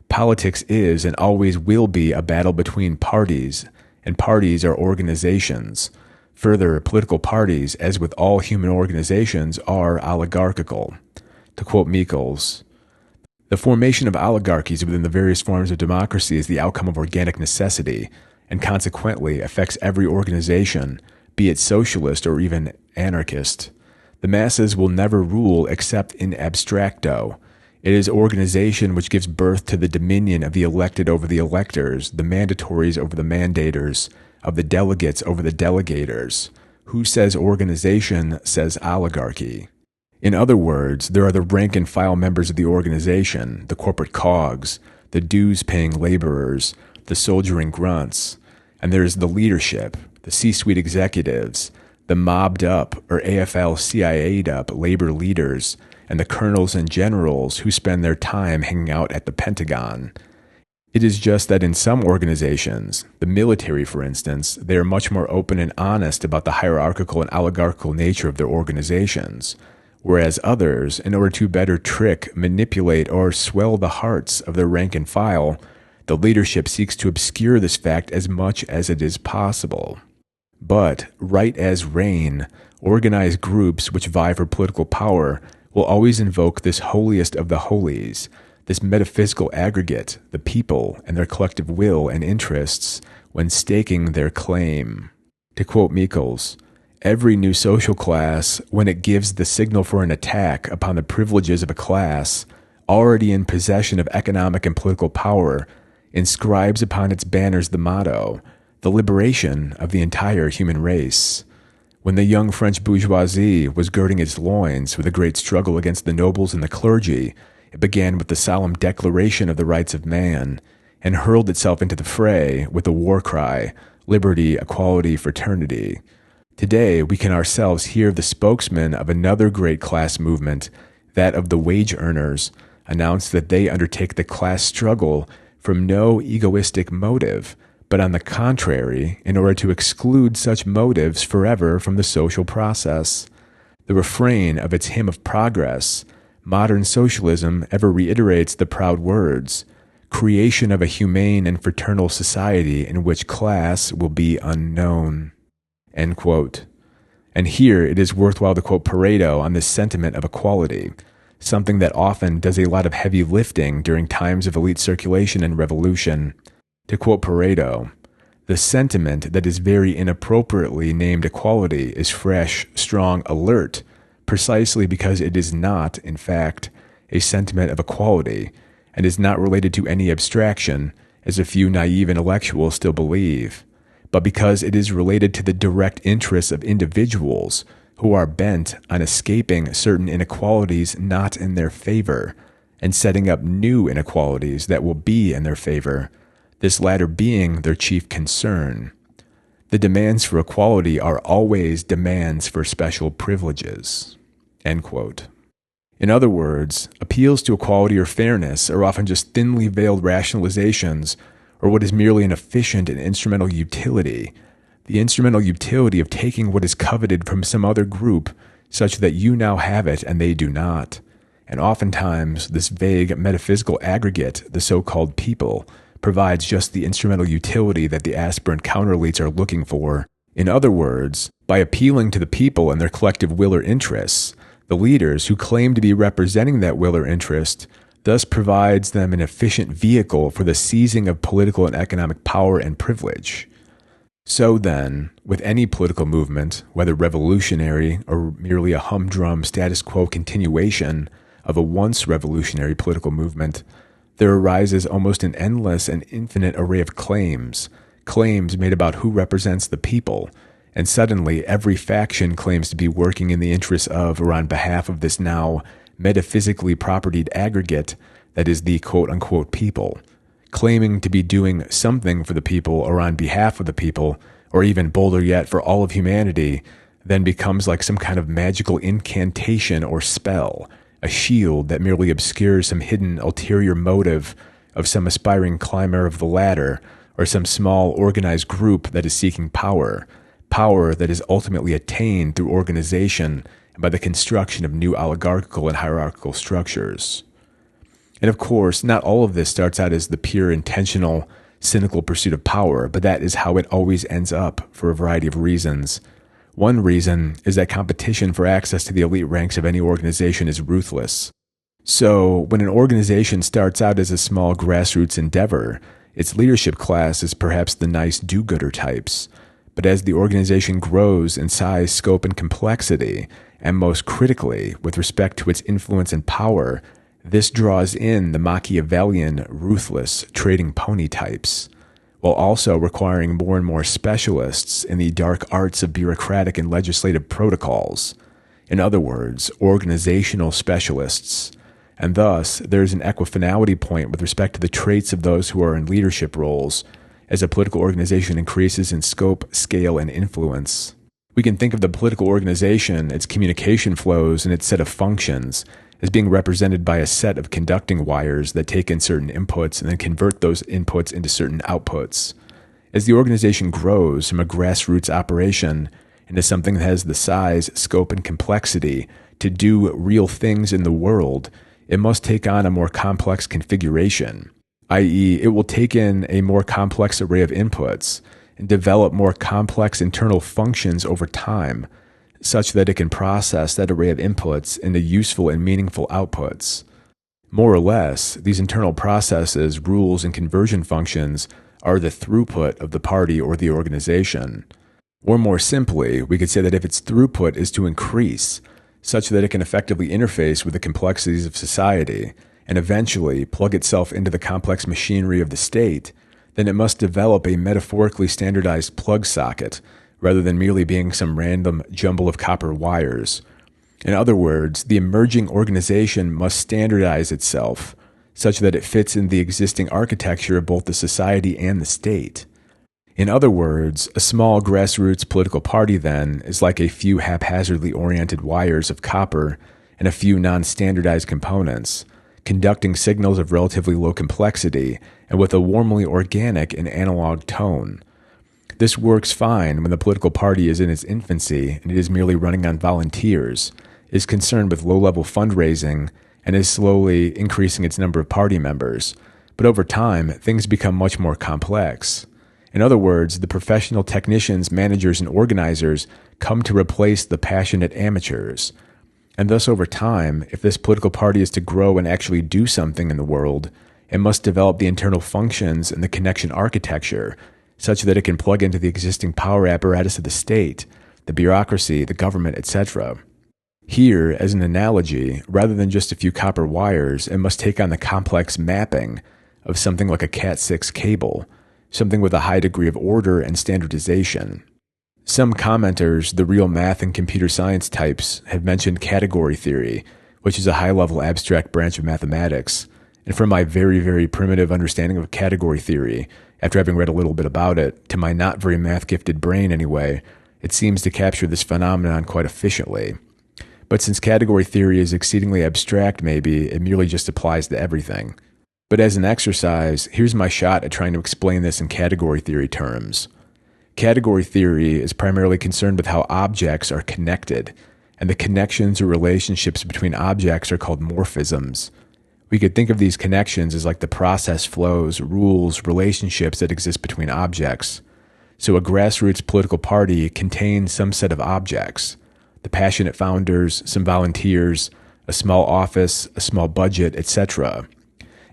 Politics is and always will be a battle between parties, and parties are organizations. Further, political parties, as with all human organizations, are oligarchical. To quote Michels, the formation of oligarchies within the various forms of democracy is the outcome of organic necessity, and consequently affects every organization, be it socialist or even anarchist. The masses will never rule except in abstracto. It is organization which gives birth to the dominion of the elected over the electors, the mandatories over the mandators, of the delegates over the delegators. Who says organization says oligarchy. In other words, there are the rank and file members of the organization, the corporate cogs, the dues-paying laborers, the soldiering grunts, and there is the leadership, the C-suite executives, the mobbed-up or AFL-CIA'd-up labor leaders, and the colonels and generals who spend their time hanging out at the Pentagon. It is just that in some organizations, the military for instance, they are much more open and honest about the hierarchical and oligarchical nature of their organizations, whereas others, in order to better trick, manipulate, or swell the hearts of their rank and file, the leadership seeks to obscure this fact as much as it is possible. But, right as rain, organized groups which vie for political power will always invoke this holiest of the holies, this metaphysical aggregate, the people, and their collective will and interests, when staking their claim. To quote Michels, every new social class, when it gives the signal for an attack upon the privileges of a class already in possession of economic and political power, inscribes upon its banners the motto, the liberation of the entire human race. When the young French bourgeoisie was girding its loins for the great struggle against the nobles and the clergy, it began with the solemn declaration of the rights of man, and hurled itself into the fray with the war cry, liberty, equality, fraternity. Today, we can ourselves hear the spokesman of another great class movement, that of the wage earners, announce that they undertake the class struggle from no egoistic motive, but on the contrary, in order to exclude such motives forever from the social process. The refrain of its hymn of progress, modern socialism ever reiterates the proud words, creation of a humane and fraternal society in which class will be unknown. End quote. And here it is worthwhile to quote Pareto on this sentiment of equality, something that often does a lot of heavy lifting during times of elite circulation and revolution. To quote Pareto, the sentiment that is very inappropriately named equality is fresh, strong, alert, precisely because it is not, in fact, a sentiment of equality, and is not related to any abstraction, as a few naive intellectuals still believe, but because it is related to the direct interests of individuals who are bent on escaping certain inequalities not in their favor, and setting up new inequalities that will be in their favor, this latter being their chief concern. The demands for equality are always demands for special privileges. End quote. In other words, appeals to equality or fairness are often just thinly veiled rationalizations, or what is merely an efficient and instrumental utility, the instrumental utility of taking what is coveted from some other group such that you now have it and they do not. And oftentimes, this vague metaphysical aggregate, the so-called people, provides just the instrumental utility that the aspirant counter-elites are looking for. In other words, by appealing to the people and their collective will or interests, the leaders who claim to be representing that will or interest thus provides them an efficient vehicle for the seizing of political and economic power and privilege. So then, with any political movement, whether revolutionary or merely a humdrum status quo continuation of a once revolutionary political movement, there arises almost an endless and infinite array of claims made about who represents the people, and suddenly every faction claims to be working in the interests of or on behalf of this now metaphysically propertied aggregate that is the quote-unquote people, claiming to be doing something for the people or on behalf of the people, or even bolder yet, for all of humanity, then becomes like some kind of magical incantation or spell, a shield that merely obscures some hidden ulterior motive of some aspiring climber of the ladder, or some small organized group that is seeking power that is ultimately attained through organization and by the construction of new oligarchical and hierarchical structures. And of course, not all of this starts out as the pure, intentional, cynical pursuit of power, but that is how it always ends up for a variety of reasons. One reason is that competition for access to the elite ranks of any organization is ruthless. So, when an organization starts out as a small grassroots endeavor, its leadership class is perhaps the nice do-gooder types. But as the organization grows in size, scope, and complexity, and most critically, with respect to its influence and power, this draws in the Machiavellian, ruthless, trading pony types, while also requiring more and more specialists in the dark arts of bureaucratic and legislative protocols. In other words, organizational specialists. And thus, there is an equifinality point with respect to the traits of those who are in leadership roles as a political organization increases in scope, scale, and influence. We can think of the political organization, its communication flows, and its set of functions as being represented by a set of conducting wires that take in certain inputs and then convert those inputs into certain outputs. As the organization grows from a grassroots operation into something that has the size, scope, and complexity to do real things in the world, it must take on a more complex configuration, i.e., it will take in a more complex array of inputs and develop more complex internal functions over time, such that it can process that array of inputs into useful and meaningful outputs. More or less, these internal processes, rules, and conversion functions are the throughput of the party or the organization. Or more simply, we could say that if its throughput is to increase, such that it can effectively interface with the complexities of society and eventually plug itself into the complex machinery of the state, then it must develop a metaphorically standardized plug socket rather than merely being some random jumble of copper wires. In other words, the emerging organization must standardize itself such that it fits in the existing architecture of both the society and the state. In other words, a small grassroots political party, then, is like a few haphazardly oriented wires of copper and a few non-standardized components, conducting signals of relatively low complexity and with a warmly organic and analog tone. This works fine when the political party is in its infancy and it is merely running on volunteers, is concerned with low-level fundraising, and is slowly increasing its number of party members. But over time, things become much more complex. In other words, the professional technicians, managers, and organizers come to replace the passionate amateurs. And thus, over time, if this political party is to grow and actually do something in the world, it must develop the internal functions and the connection architecture such that it can plug into the existing power apparatus of the state, the bureaucracy, the government, etc. Here, as an analogy, rather than just a few copper wires, it must take on the complex mapping of something like a Cat6 cable, something with a high degree of order and standardization. Some commenters, the real math and computer science types, have mentioned category theory, which is a high-level abstract branch of mathematics. And from my very, very primitive understanding of category theory, after having read a little bit about it, to my not very math-gifted brain anyway, it seems to capture this phenomenon quite efficiently. But since category theory is exceedingly abstract, maybe, it merely just applies to everything. But as an exercise, here's my shot at trying to explain this in category theory terms. Category theory is primarily concerned with how objects are connected, and the connections or relationships between objects are called morphisms. We could think of these connections as like the process flows, rules, relationships that exist between objects. So a grassroots political party contains some set of objects: the passionate founders, some volunteers, a small office, a small budget, etc.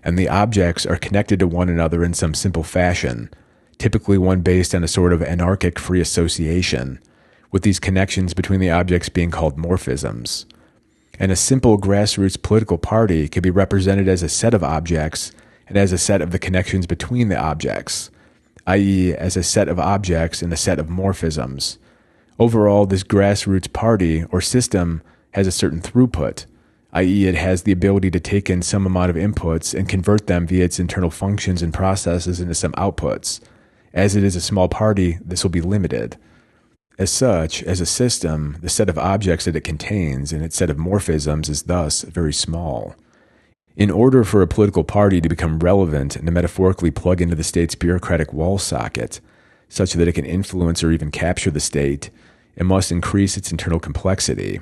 And the objects are connected to one another in some simple fashion, typically one based on a sort of anarchic free association, with these connections between the objects being called morphisms. And a simple grassroots political party can be represented as a set of objects and as a set of the connections between the objects, i.e., as a set of objects and a set of morphisms. Overall, this grassroots party or system has a certain throughput, i.e., it has the ability to take in some amount of inputs and convert them via its internal functions and processes into some outputs. As it is a small party, this will be limited. As such, as a system, the set of objects that it contains and its set of morphisms is thus very small. In order for a political party to become relevant and to metaphorically plug into the state's bureaucratic wall socket, such that it can influence or even capture the state, it must increase its internal complexity,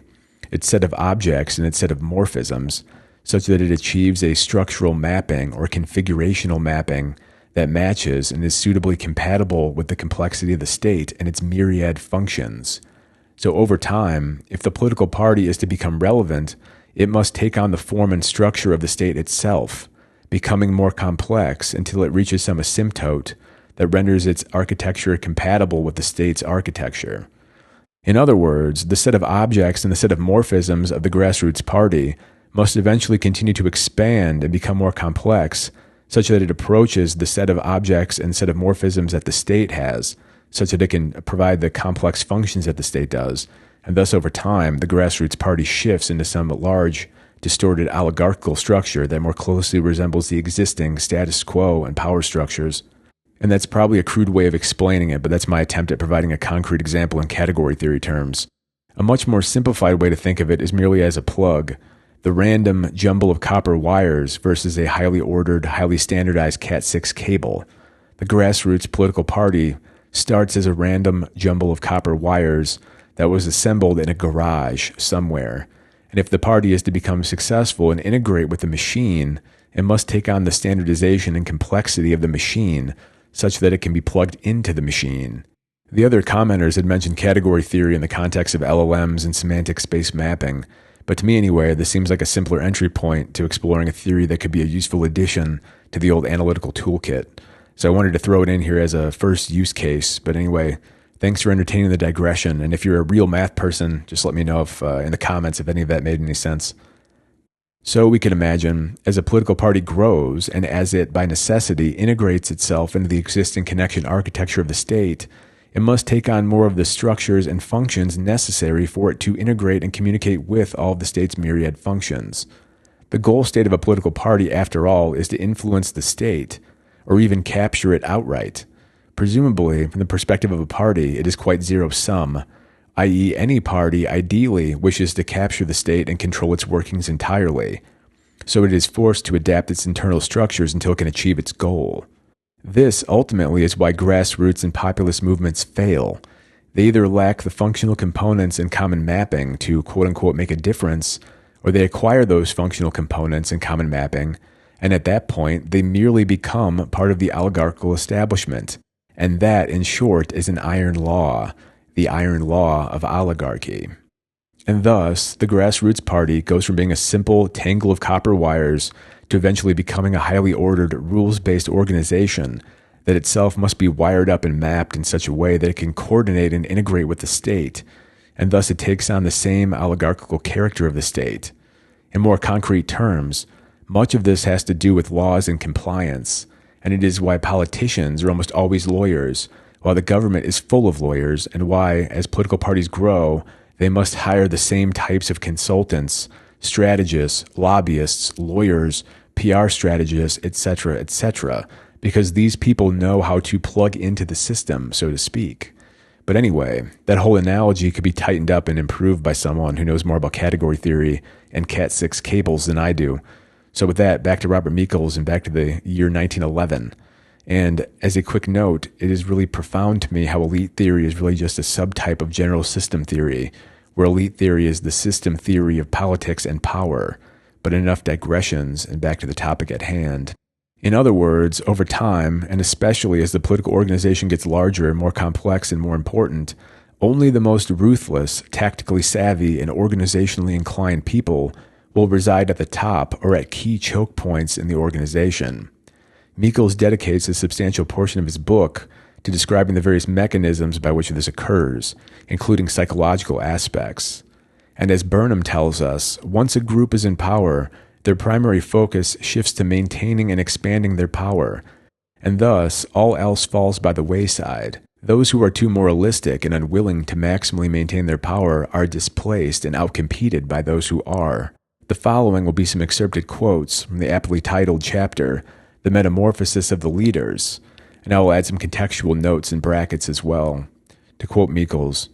its set of objects and its set of morphisms, such that it achieves a structural mapping or configurational mapping that matches and is suitably compatible with the complexity of the state and its myriad functions. So over time, if the political party is to become relevant, it must take on the form and structure of the state itself, becoming more complex until it reaches some asymptote that renders its architecture compatible with the state's architecture. In other words, the set of objects and the set of morphisms of the grassroots party must eventually continue to expand and become more complex, such that it approaches the set of objects and set of morphisms that the state has, such that it can provide the complex functions that the state does, and thus over time the grassroots party shifts into some large, distorted oligarchical structure that more closely resembles the existing status quo and power structures. And that's probably a crude way of explaining it, but that's my attempt at providing a concrete example in category theory terms. A much more simplified way to think of it is merely as a plug, the random jumble of copper wires versus a highly ordered, highly standardized Cat6 cable. The grassroots political party starts as a random jumble of copper wires that was assembled in a garage somewhere. And if the party is to become successful and integrate with the machine, it must take on the standardization and complexity of the machine such that it can be plugged into the machine. The other commenters had mentioned category theory in the context of LLMs and semantic space mapping, but to me anyway, this seems like a simpler entry point to exploring a theory that could be a useful addition to the old analytical toolkit. So I wanted to throw it in here as a first use case, but anyway, thanks for entertaining the digression, and if you're a real math person, just let me know if in the comments if any of that made any sense. So we can imagine, as a political party grows and as it, by necessity, integrates itself into the existing connection architecture of the state, it must take on more of the structures and functions necessary for it to integrate and communicate with all of the state's myriad functions. The goal state of a political party, after all, is to influence the state, or even capture it outright. Presumably, from the perspective of a party, it is quite zero-sum, i.e. any party ideally wishes to capture the state and control its workings entirely, so it is forced to adapt its internal structures until it can achieve its goal. This ultimately is why grassroots and populist movements fail. They either lack the functional components and common mapping to quote-unquote make a difference, or they acquire those functional components and common mapping, and at that point they merely become part of the oligarchical establishment. And that, in short, is an iron law, the Iron Law of Oligarchy. And thus, the grassroots party goes from being a simple tangle of copper wires to eventually becoming a highly ordered, rules-based organization that itself must be wired up and mapped in such a way that it can coordinate and integrate with the state, and thus it takes on the same oligarchical character of the state. In more concrete terms, much of this has to do with laws and compliance, and it is why politicians are almost always lawyers, while the government is full of lawyers, and why, as political parties grow, they must hire the same types of consultants, strategists, lobbyists, lawyers, PR strategists, etc., because these people know how to plug into the system, so to speak. But anyway, that whole analogy could be tightened up and improved by someone who knows more about category theory and Cat6 cables than I do. So with that, back to Robert Michels and back to the year 1911. And as a quick note, it is really profound to me how elite theory is really just a subtype of general system theory, where elite theory is the system theory of politics and power. But enough digressions, and back to the topic at hand. In other words, over time, and especially as the political organization gets larger, more complex, and more important, only the most ruthless, tactically savvy, and organizationally inclined people will reside at the top or at key choke points in the organization. Michels dedicates a substantial portion of his book to describing the various mechanisms by which this occurs, including psychological aspects. And as Burnham tells us, once a group is in power, their primary focus shifts to maintaining and expanding their power, and thus all else falls by the wayside. Those who are too moralistic and unwilling to maximally maintain their power are displaced and outcompeted by those who are. The following will be some excerpted quotes from the aptly titled chapter, The Metamorphosis of the Leaders, and I will add some contextual notes in brackets as well. To quote Michels,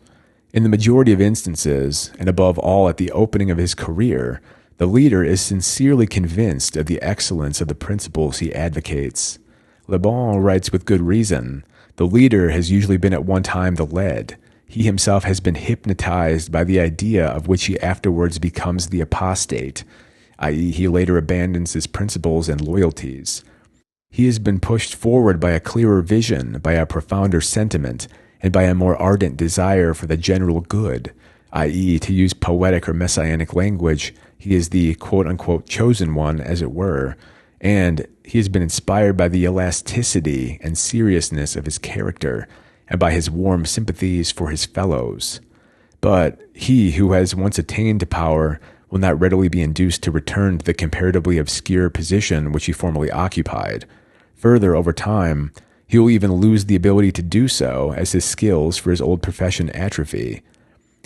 "In the majority of instances, and above all at the opening of his career, the leader is sincerely convinced of the excellence of the principles he advocates. Le Bon writes with good reason, the leader has usually been at one time the led. He himself has been hypnotized by the idea of which he afterwards becomes the apostate. i.e., he later abandons his principles and loyalties. He has been pushed forward by a clearer vision, by a profounder sentiment, and by a more ardent desire for the general good, i.e., to use poetic or messianic language, he is the quote-unquote chosen one, as it were, and he has been inspired by the elasticity and seriousness of his character, and by his warm sympathies for his fellows. But he who has once attained to power will not readily be induced to return to the comparatively obscure position which he formerly occupied. Further, over time, he will even lose the ability to do so as his skills for his old profession atrophy.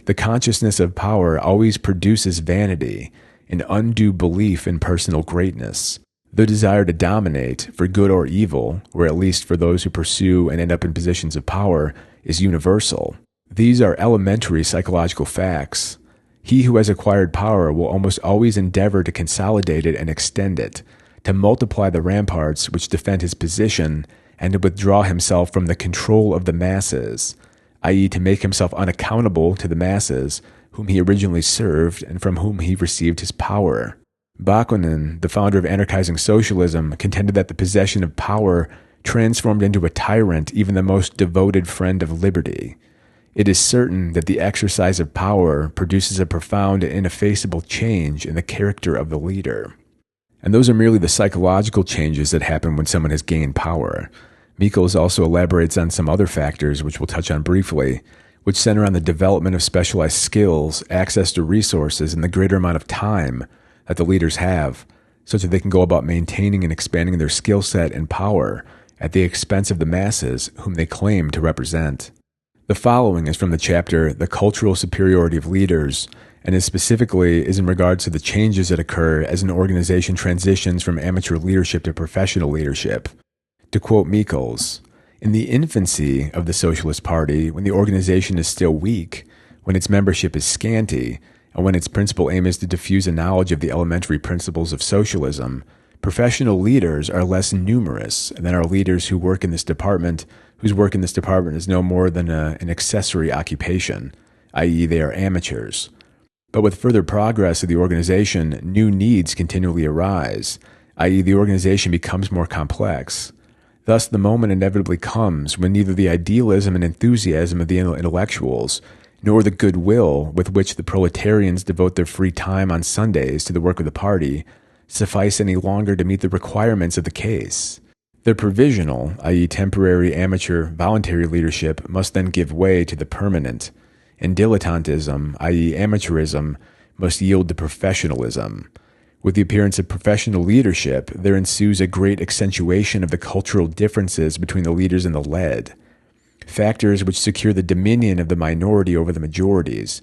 The consciousness of power always produces vanity, an undue belief in personal greatness. The desire to dominate, for good or evil, or at least for those who pursue and end up in positions of power, is universal. These are elementary psychological facts. He who has acquired power will almost always endeavor to consolidate it and extend it, to multiply the ramparts which defend his position, and to withdraw himself from the control of the masses, i.e., to make himself unaccountable to the masses whom he originally served and from whom he received his power. Bakunin, the founder of anarchizing socialism, contended that the possession of power transformed into a tyrant even the most devoted friend of liberty. It is certain that the exercise of power produces a profound and ineffaceable change in the character of the leader. And those are merely the psychological changes that happen when someone has gained power. Michels also elaborates on some other factors, which we'll touch on briefly, which center on the development of specialized skills, access to resources, and the greater amount of time that the leaders have, such that they can go about maintaining and expanding their skill set and power at the expense of the masses whom they claim to represent. The following is from the chapter, The Cultural Superiority of Leaders, and is in regards to the changes that occur as an organization transitions from amateur leadership to professional leadership. To quote Michels, "In the infancy of the Socialist Party, when the organization is still weak, when its membership is scanty, and when its principal aim is to diffuse a knowledge of the elementary principles of socialism, professional leaders are less numerous than are leaders whose work in this department is no more than an accessory occupation, i.e., they are amateurs. But with further progress of the organization, new needs continually arise, i.e., the organization becomes more complex. Thus, the moment inevitably comes when neither the idealism and enthusiasm of the intellectuals nor the goodwill with which the proletarians devote their free time on Sundays to the work of the party suffice any longer to meet the requirements of the case. The provisional, i.e., temporary amateur voluntary leadership must then give way to the permanent, and dilettantism, i.e., amateurism, must yield to professionalism. With the appearance of professional leadership, there ensues a great accentuation of the cultural differences between the leaders and the led. Factors which secure the dominion of the minority over the majorities,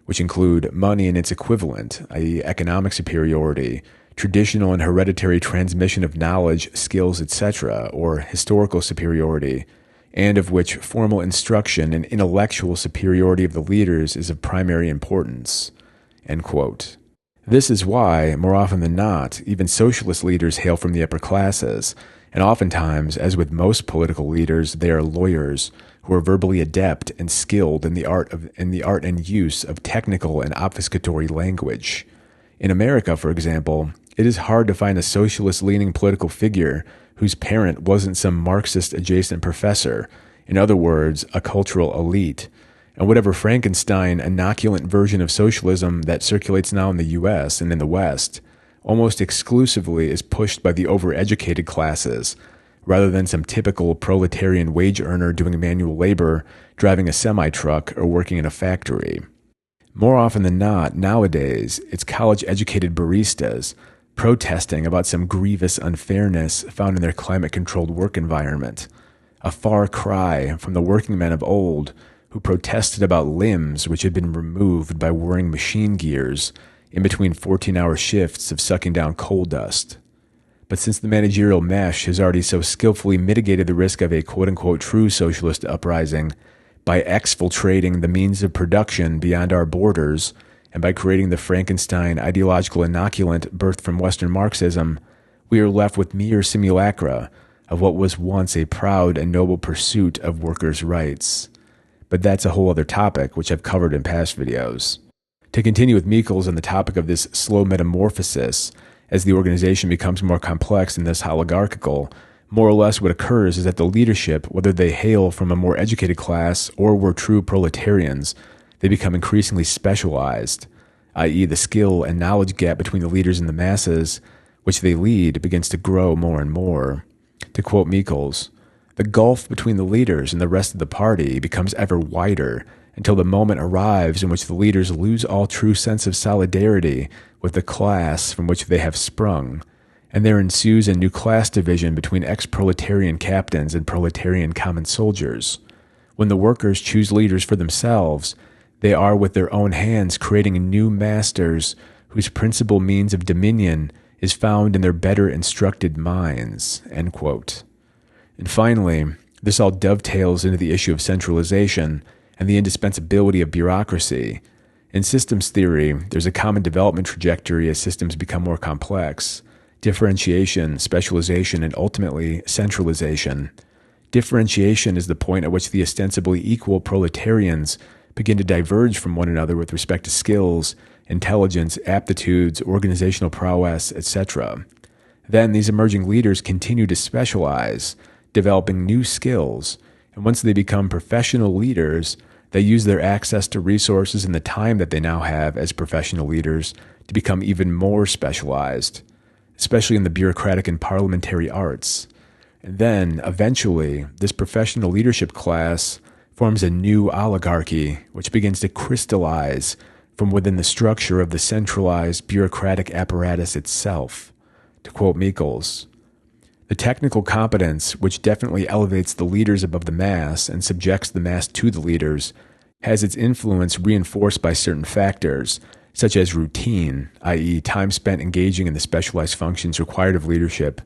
which include money and its equivalent, i.e., economic superiority, traditional and hereditary transmission of knowledge, skills, etc., or historical superiority, and of which formal instruction and intellectual superiority of the leaders is of primary importance." End quote. This is why, more often than not, even socialist leaders hail from the upper classes, and oftentimes, as with most political leaders, they are lawyers who are verbally adept and skilled in the art and use of technical and obfuscatory language. In America, for example, it is hard to find a socialist-leaning political figure whose parent wasn't some Marxist-adjacent professor, in other words, a cultural elite. And whatever Frankenstein inoculant version of socialism that circulates now in the U.S. and in the West almost exclusively is pushed by the overeducated classes, rather than some typical proletarian wage earner doing manual labor, driving a semi-truck, or working in a factory. More often than not, nowadays, it's college-educated baristas protesting about some grievous unfairness found in their climate-controlled work environment, a far cry from the working men of old who protested about limbs which had been removed by whirring machine gears in between 14-hour shifts of sucking down coal dust. But since the managerial mesh has already so skillfully mitigated the risk of a quote-unquote true socialist uprising by exfiltrating the means of production beyond our borders and by creating the Frankenstein ideological inoculant birthed from Western Marxism, we are left with mere simulacra of what was once a proud and noble pursuit of workers' rights. But that's a whole other topic which I've covered in past videos. To continue with Michels on the topic of this slow metamorphosis, as the organization becomes more complex and thus oligarchical, more or less what occurs is that the leadership, whether they hail from a more educated class or were true proletarians, they become increasingly specialized, i.e. the skill and knowledge gap between the leaders and the masses, which they lead, begins to grow more and more. To quote Michels, the gulf between the leaders and the rest of the party becomes ever wider until the moment arrives in which the leaders lose all true sense of solidarity with the class from which they have sprung, and there ensues a new class division between ex-proletarian captains and proletarian common soldiers. When the workers choose leaders for themselves, they are with their own hands creating new masters whose principal means of dominion is found in their better instructed minds." End quote. And finally, this all dovetails into the issue of centralization and the indispensability of bureaucracy. In systems theory, there's a common development trajectory as systems become more complex: differentiation, specialization, and ultimately centralization. Differentiation is the point at which the ostensibly equal proletarians begin to diverge from one another with respect to skills, intelligence, aptitudes, organizational prowess, etc. Then these emerging leaders continue to specialize, developing new skills, and once they become professional leaders, they use their access to resources and the time that they now have as professional leaders to become even more specialized, especially in the bureaucratic and parliamentary arts. And then, eventually, this professional leadership class forms a new oligarchy, which begins to crystallize from within the structure of the centralized bureaucratic apparatus itself. To quote Michels, "The technical competence, which definitely elevates the leaders above the mass and subjects the mass to the leaders, has its influence reinforced by certain factors, such as routine, i.e. time spent engaging in the specialized functions required of leadership,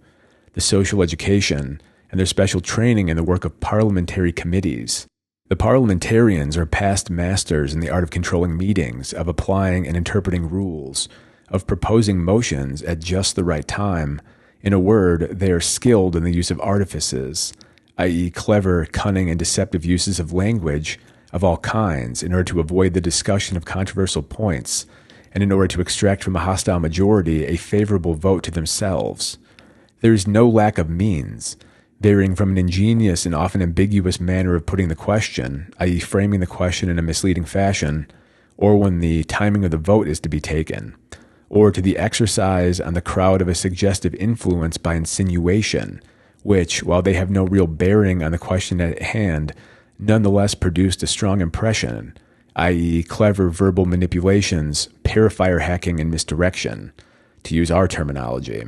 the social education, and their special training in the work of parliamentary committees. The parliamentarians are past masters in the art of controlling meetings, of applying and interpreting rules, of proposing motions at just the right time. In a word, they are skilled in the use of artifices, i.e. clever, cunning, and deceptive uses of language of all kinds in order to avoid the discussion of controversial points, and in order to extract from a hostile majority a favorable vote to themselves. There is no lack of means, varying from an ingenious and often ambiguous manner of putting the question, i.e. framing the question in a misleading fashion, or when the timing of the vote is to be taken, or to the exercise on the crowd of a suggestive influence by insinuation, which, while they have no real bearing on the question at hand, nonetheless produced a strong impression, i.e. clever verbal manipulations, parafire hacking, and misdirection, to use our terminology.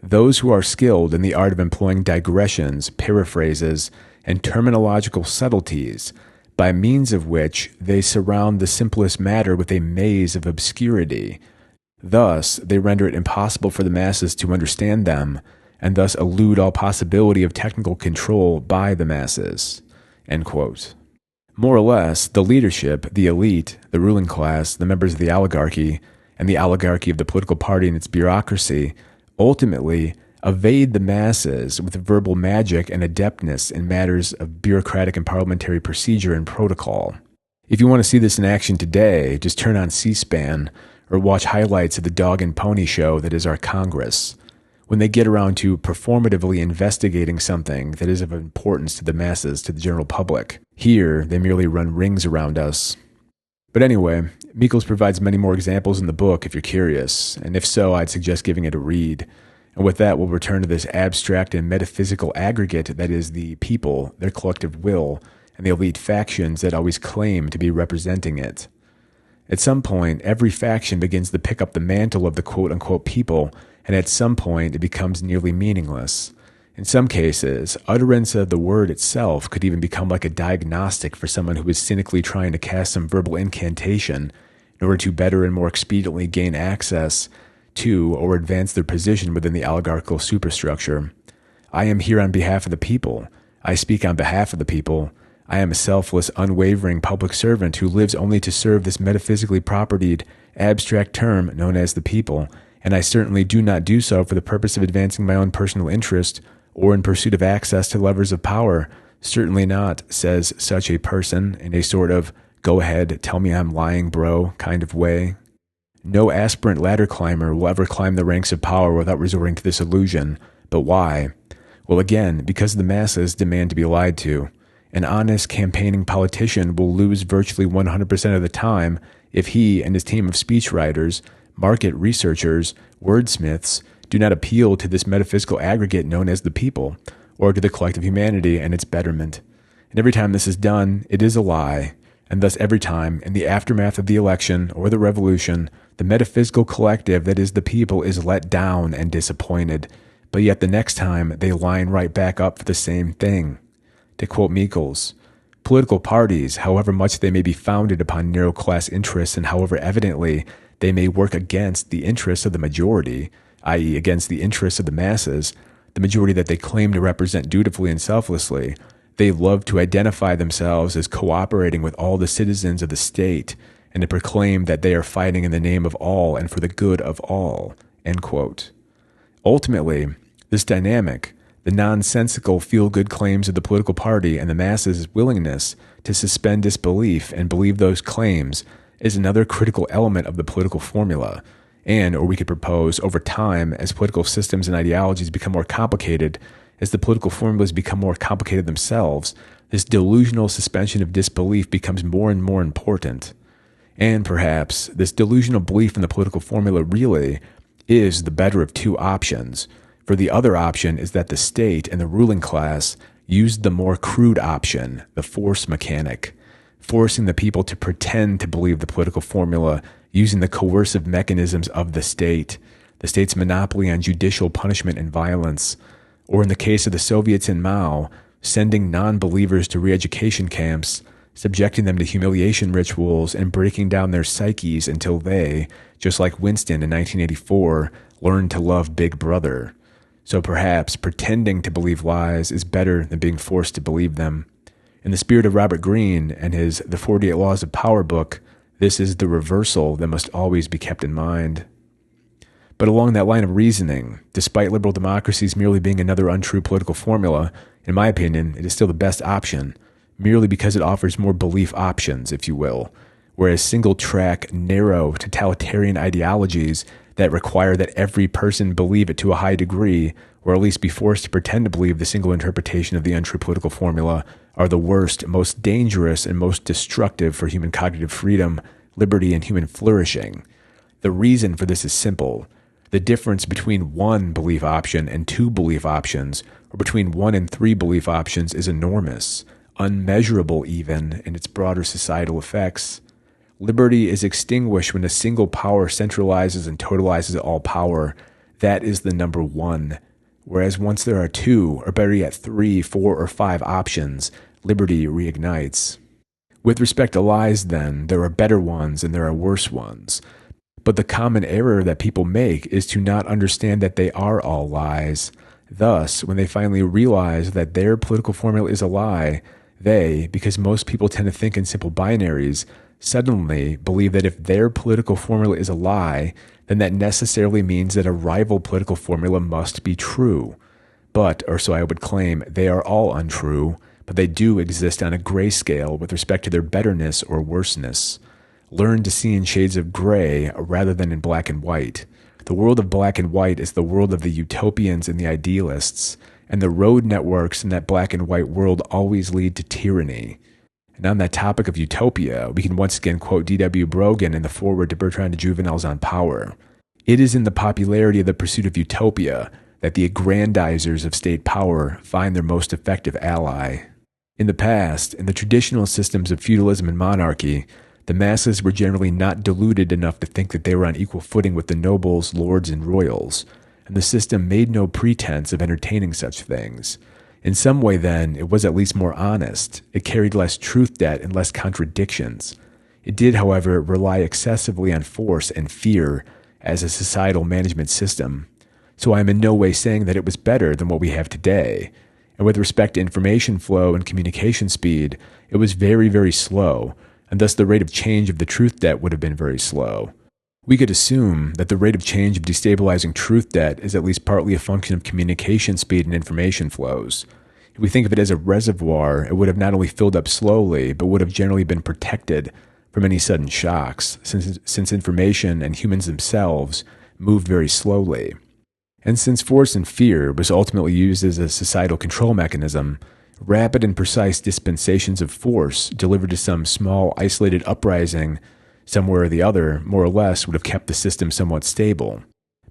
Those who are skilled in the art of employing digressions, paraphrases, and terminological subtleties, by means of which they surround the simplest matter with a maze of obscurity. Thus, they render it impossible for the masses to understand them, and thus elude all possibility of technical control by the masses." End quote. More or less, the leadership, the elite, the ruling class, the members of the oligarchy, and the oligarchy of the political party and its bureaucracy ultimately evade the masses with verbal magic and adeptness in matters of bureaucratic and parliamentary procedure and protocol. If you want to see this in action today, just turn on C-SPAN or watch highlights of the dog and pony show that is our Congress. When they get around to performatively investigating something that is of importance to the masses, to the general public. Here, they merely run rings around us. But anyway, Michels provides many more examples in the book if you're curious, and if so, I'd suggest giving it a read. And with that, we'll return to this abstract and metaphysical aggregate that is the people, their collective will, and the elite factions that always claim to be representing it. At some point, every faction begins to pick up the mantle of the quote-unquote people, and at some point it becomes nearly meaningless. In some cases, utterance of the word itself could even become like a diagnostic for someone who is cynically trying to cast some verbal incantation in order to better and more expediently gain access to or advance their position within the oligarchical superstructure. I am here on behalf of the people. I speak on behalf of the people. I am a selfless, unwavering public servant who lives only to serve this metaphysically propertied, abstract term known as the people, and I certainly do not do so for the purpose of advancing my own personal interest or in pursuit of access to levers of power. Certainly not, says such a person in a sort of go ahead, tell me I'm lying, bro kind of way. No aspirant ladder climber will ever climb the ranks of power without resorting to this illusion. But why? Well, again, because the masses demand to be lied to. An honest campaigning politician will lose virtually 100% of the time if he and his team of speechwriters, market researchers, wordsmiths do not appeal to this metaphysical aggregate known as the people, or to the collective humanity and its betterment. And every time this is done, it is a lie. And thus every time, in the aftermath of the election or the revolution, the metaphysical collective that is the people is let down and disappointed. But yet the next time, they line right back up for the same thing. To quote Michels, political parties, however much they may be founded upon narrow class interests and however evidently they may work against the interests of the majority, i.e. against the interests of the masses, the majority that they claim to represent dutifully and selflessly, they love to identify themselves as cooperating with all the citizens of the state and to proclaim that they are fighting in the name of all and for the good of all. End quote. Ultimately, this dynamic, the nonsensical feel-good claims of the political party and the masses' willingness to suspend disbelief and believe those claims, is another critical element of the political formula. And, or we could propose, over time, as political systems and ideologies become more complicated, as the political formulas become more complicated themselves, this delusional suspension of disbelief becomes more and more important. And perhaps this delusional belief in the political formula really is the better of two options. For the other option is that the state and the ruling class used the more crude option, the force mechanic, forcing the people to pretend to believe the political formula using the coercive mechanisms of the state's monopoly on judicial punishment and violence, or in the case of the Soviets and Mao, sending non-believers to re-education camps, subjecting them to humiliation rituals and breaking down their psyches until they, just like Winston in 1984, learned to love Big Brother. So perhaps pretending to believe lies is better than being forced to believe them. In the spirit of Robert Greene and his The 48 Laws of Power book, this is the reversal that must always be kept in mind. But along that line of reasoning, despite liberal democracies merely being another untrue political formula, in my opinion, it is still the best option, merely because it offers more belief options, if you will, whereas single-track, narrow, totalitarian ideologies that require that every person believe it to a high degree, or at least be forced to pretend to believe the single interpretation of the untrue political formula, are the worst, most dangerous, and most destructive for human cognitive freedom, liberty, and human flourishing. The reason for this is simple. The difference between one belief option and two belief options, or between one and three belief options, is enormous, unmeasurable even in its broader societal effects. Liberty is extinguished when a single power centralizes and totalizes all power. That is the number one. Whereas once there are two, or better yet 3, 4, or 5 options, liberty reignites. With respect to lies, then, there are better ones and there are worse ones. But the common error that people make is to not understand that they are all lies. Thus, when they finally realize that their political formula is a lie, they, because most people tend to think in simple binaries, suddenly believe that if their political formula is a lie, then that necessarily means that a rival political formula must be true. But, or so I would claim, they are all untrue, but they do exist on a grayscale with respect to their betterness or worseness. Learn to see in shades of gray rather than in black and white. The world of black and white is the world of the utopians and the idealists, and the road networks in that black and white world always lead to tyranny. And on that topic of utopia, we can once again quote D.W. Brogan in the foreword to Bertrand de Juvenel's On Power. It is in the popularity of the pursuit of utopia that the aggrandizers of state power find their most effective ally. In the past, in the traditional systems of feudalism and monarchy, the masses were generally not deluded enough to think that they were on equal footing with the nobles, lords, and royals, and the system made no pretense of entertaining such things. In some way, then, it was at least more honest. It carried less truth debt and less contradictions. It did, however, rely excessively on force and fear as a societal management system. So I am in no way saying that it was better than what we have today. And with respect to information flow and communication speed, it was very, very slow, and thus the rate of change of the truth debt would have been very slow. We could assume that the rate of change of destabilizing truth debt is at least partly a function of communication speed and information flows. If we think of it as a reservoir, it would have not only filled up slowly, but would have generally been protected from any sudden shocks, since information and humans themselves moved very slowly. And since force and fear was ultimately used as a societal control mechanism, rapid and precise dispensations of force delivered to some small isolated uprising somewhere or the other, more or less, would have kept the system somewhat stable.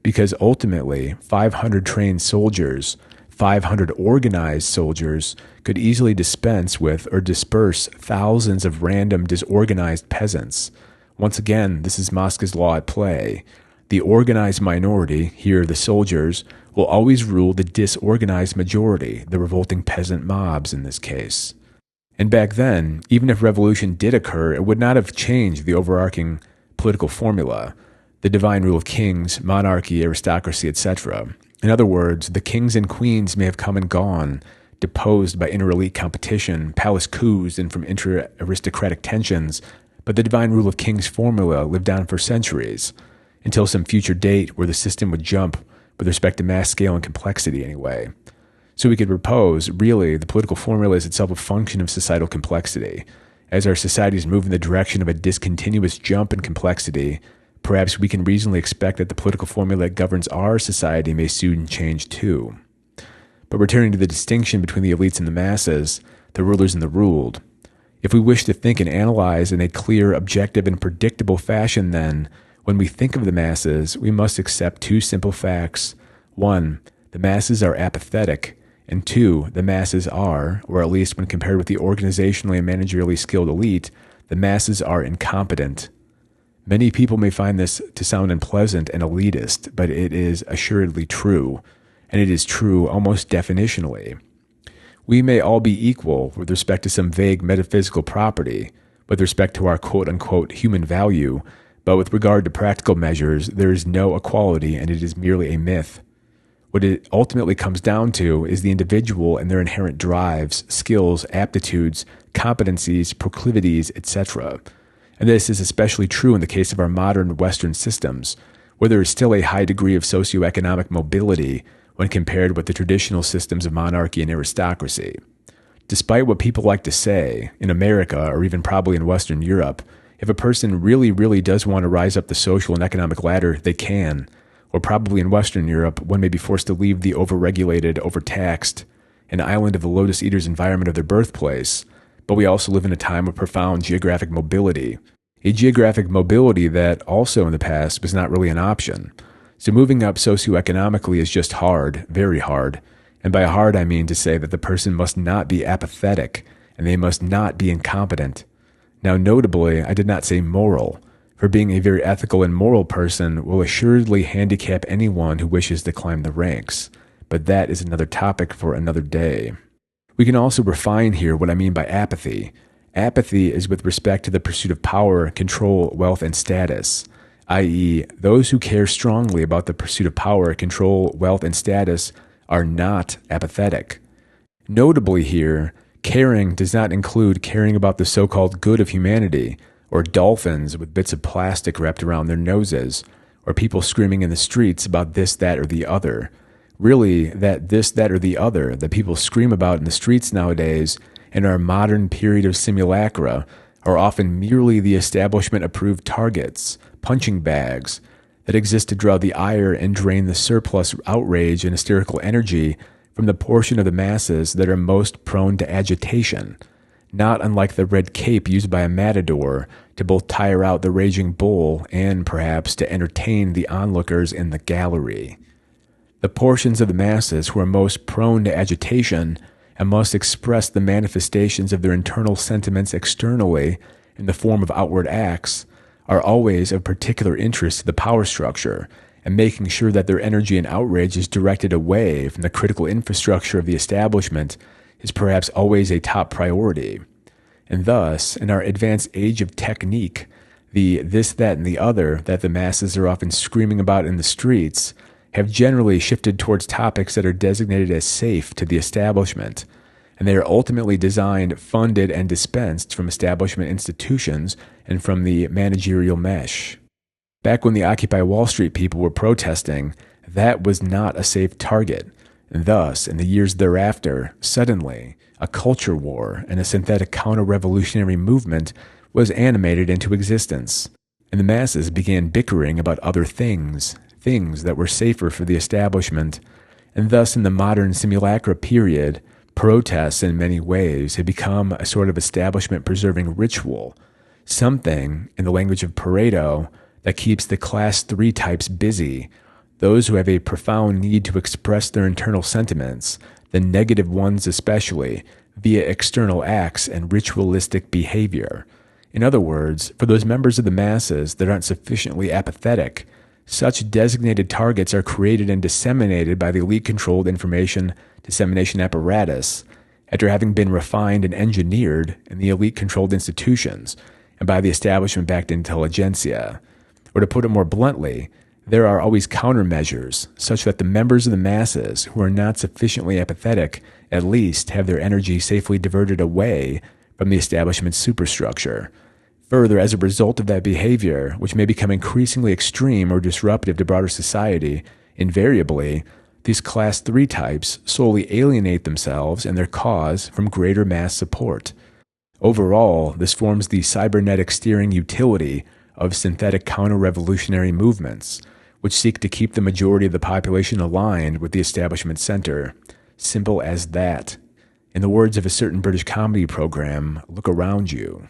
Because ultimately, 500 trained soldiers, 500 organized soldiers, could easily dispense with or disperse thousands of random disorganized peasants. Once again, this is Mosca's law at play. The organized minority, here the soldiers, will always rule the disorganized majority, the revolting peasant mobs in this case. And back then, even if revolution did occur, it would not have changed the overarching political formula, the divine rule of kings, monarchy, aristocracy, etc. In other words, the kings and queens may have come and gone, deposed by inter-elite competition, palace coups, and from inter-aristocratic tensions, but the divine rule of kings formula lived on for centuries, until some future date where the system would jump with respect to mass scale and complexity anyway. So we could propose, really, the political formula is itself a function of societal complexity. As our societies move in the direction of a discontinuous jump in complexity, perhaps we can reasonably expect that the political formula that governs our society may soon change too. But returning to the distinction between the elites and the masses, the rulers and the ruled, if we wish to think and analyze in a clear, objective, and predictable fashion, then, when we think of the masses, we must accept two simple facts. 1, the masses are apathetic, and 2, the masses are, or at least when compared with the organizationally and managerially skilled elite, the masses are incompetent. Many people may find this to sound unpleasant and elitist, but it is assuredly true, and it is true almost definitionally. We may all be equal with respect to some vague metaphysical property, with respect to our quote-unquote human value, but with regard to practical measures, there is no equality and it is merely a myth. What it ultimately comes down to is the individual and their inherent drives, skills, aptitudes, competencies, proclivities, etc. And this is especially true in the case of our modern Western systems, where there is still a high degree of socioeconomic mobility when compared with the traditional systems of monarchy and aristocracy. Despite what people like to say, in America, or even probably in Western Europe, if a person really does want to rise up the social and economic ladder, they can. Or probably in Western Europe, one may be forced to leave the overregulated, overtaxed, and island of the lotus eaters environment of their birthplace. But we also live in a time of profound geographic mobility. A geographic mobility that also in the past was not really an option. So moving up socioeconomically is just hard, very hard. And by hard I mean to say that the person must not be apathetic, and they must not be incompetent. Now notably, I did not say moral, for being a very ethical and moral person will assuredly handicap anyone who wishes to climb the ranks, but that is another topic for another day. We can also refine here what I mean by apathy. Apathy is with respect to the pursuit of power, control, wealth, and status, i.e., those who care strongly about the pursuit of power, control, wealth, and status are not apathetic. Notably here, caring does not include caring about the so-called good of humanity, or dolphins with bits of plastic wrapped around their noses, or people screaming in the streets about this, that, or the other. Really, that this, that, or the other that people scream about in the streets nowadays in our modern period of simulacra are often merely the establishment-approved targets, punching bags, that exist to draw the ire and drain the surplus outrage and hysterical energy from the portion of the masses that are most prone to agitation, not unlike the red cape used by a matador to both tire out the raging bull and, perhaps, to entertain the onlookers in the gallery. The portions of the masses who are most prone to agitation and must express the manifestations of their internal sentiments externally in the form of outward acts are always of particular interest to the power structure, and making sure that their energy and outrage is directed away from the critical infrastructure of the establishment is perhaps always a top priority. And thus, in our advanced age of technique, the this, that, and the other that the masses are often screaming about in the streets have generally shifted towards topics that are designated as safe to the establishment, and they are ultimately designed, funded, and dispensed from establishment institutions and from the managerial mesh. Back when the Occupy Wall Street people were protesting, that was not a safe target. And thus, in the years thereafter, suddenly, a culture war and a synthetic counter-revolutionary movement was animated into existence, and the masses began bickering about other things that were safer for the establishment, and thus in the modern simulacra period, protests in many ways had become a sort of establishment-preserving ritual, something, in the language of Pareto, that keeps the class 3 types busy, those who have a profound need to express their internal sentiments, the negative ones especially, via external acts and ritualistic behavior. In other words, for those members of the masses that aren't sufficiently apathetic, such designated targets are created and disseminated by the elite-controlled information dissemination apparatus after having been refined and engineered in the elite-controlled institutions and by the establishment-backed intelligentsia. Or to put it more bluntly, there are always countermeasures such that the members of the masses who are not sufficiently apathetic at least have their energy safely diverted away from the establishment's superstructure. Further, as a result of that behavior, which may become increasingly extreme or disruptive to broader society, invariably, these class 3 types solely alienate themselves and their cause from greater mass support. Overall, this forms the cybernetic steering utility of synthetic counter-revolutionary movements, which seek to keep the majority of the population aligned with the establishment center. Simple as that. In the words of a certain British comedy program, look around you.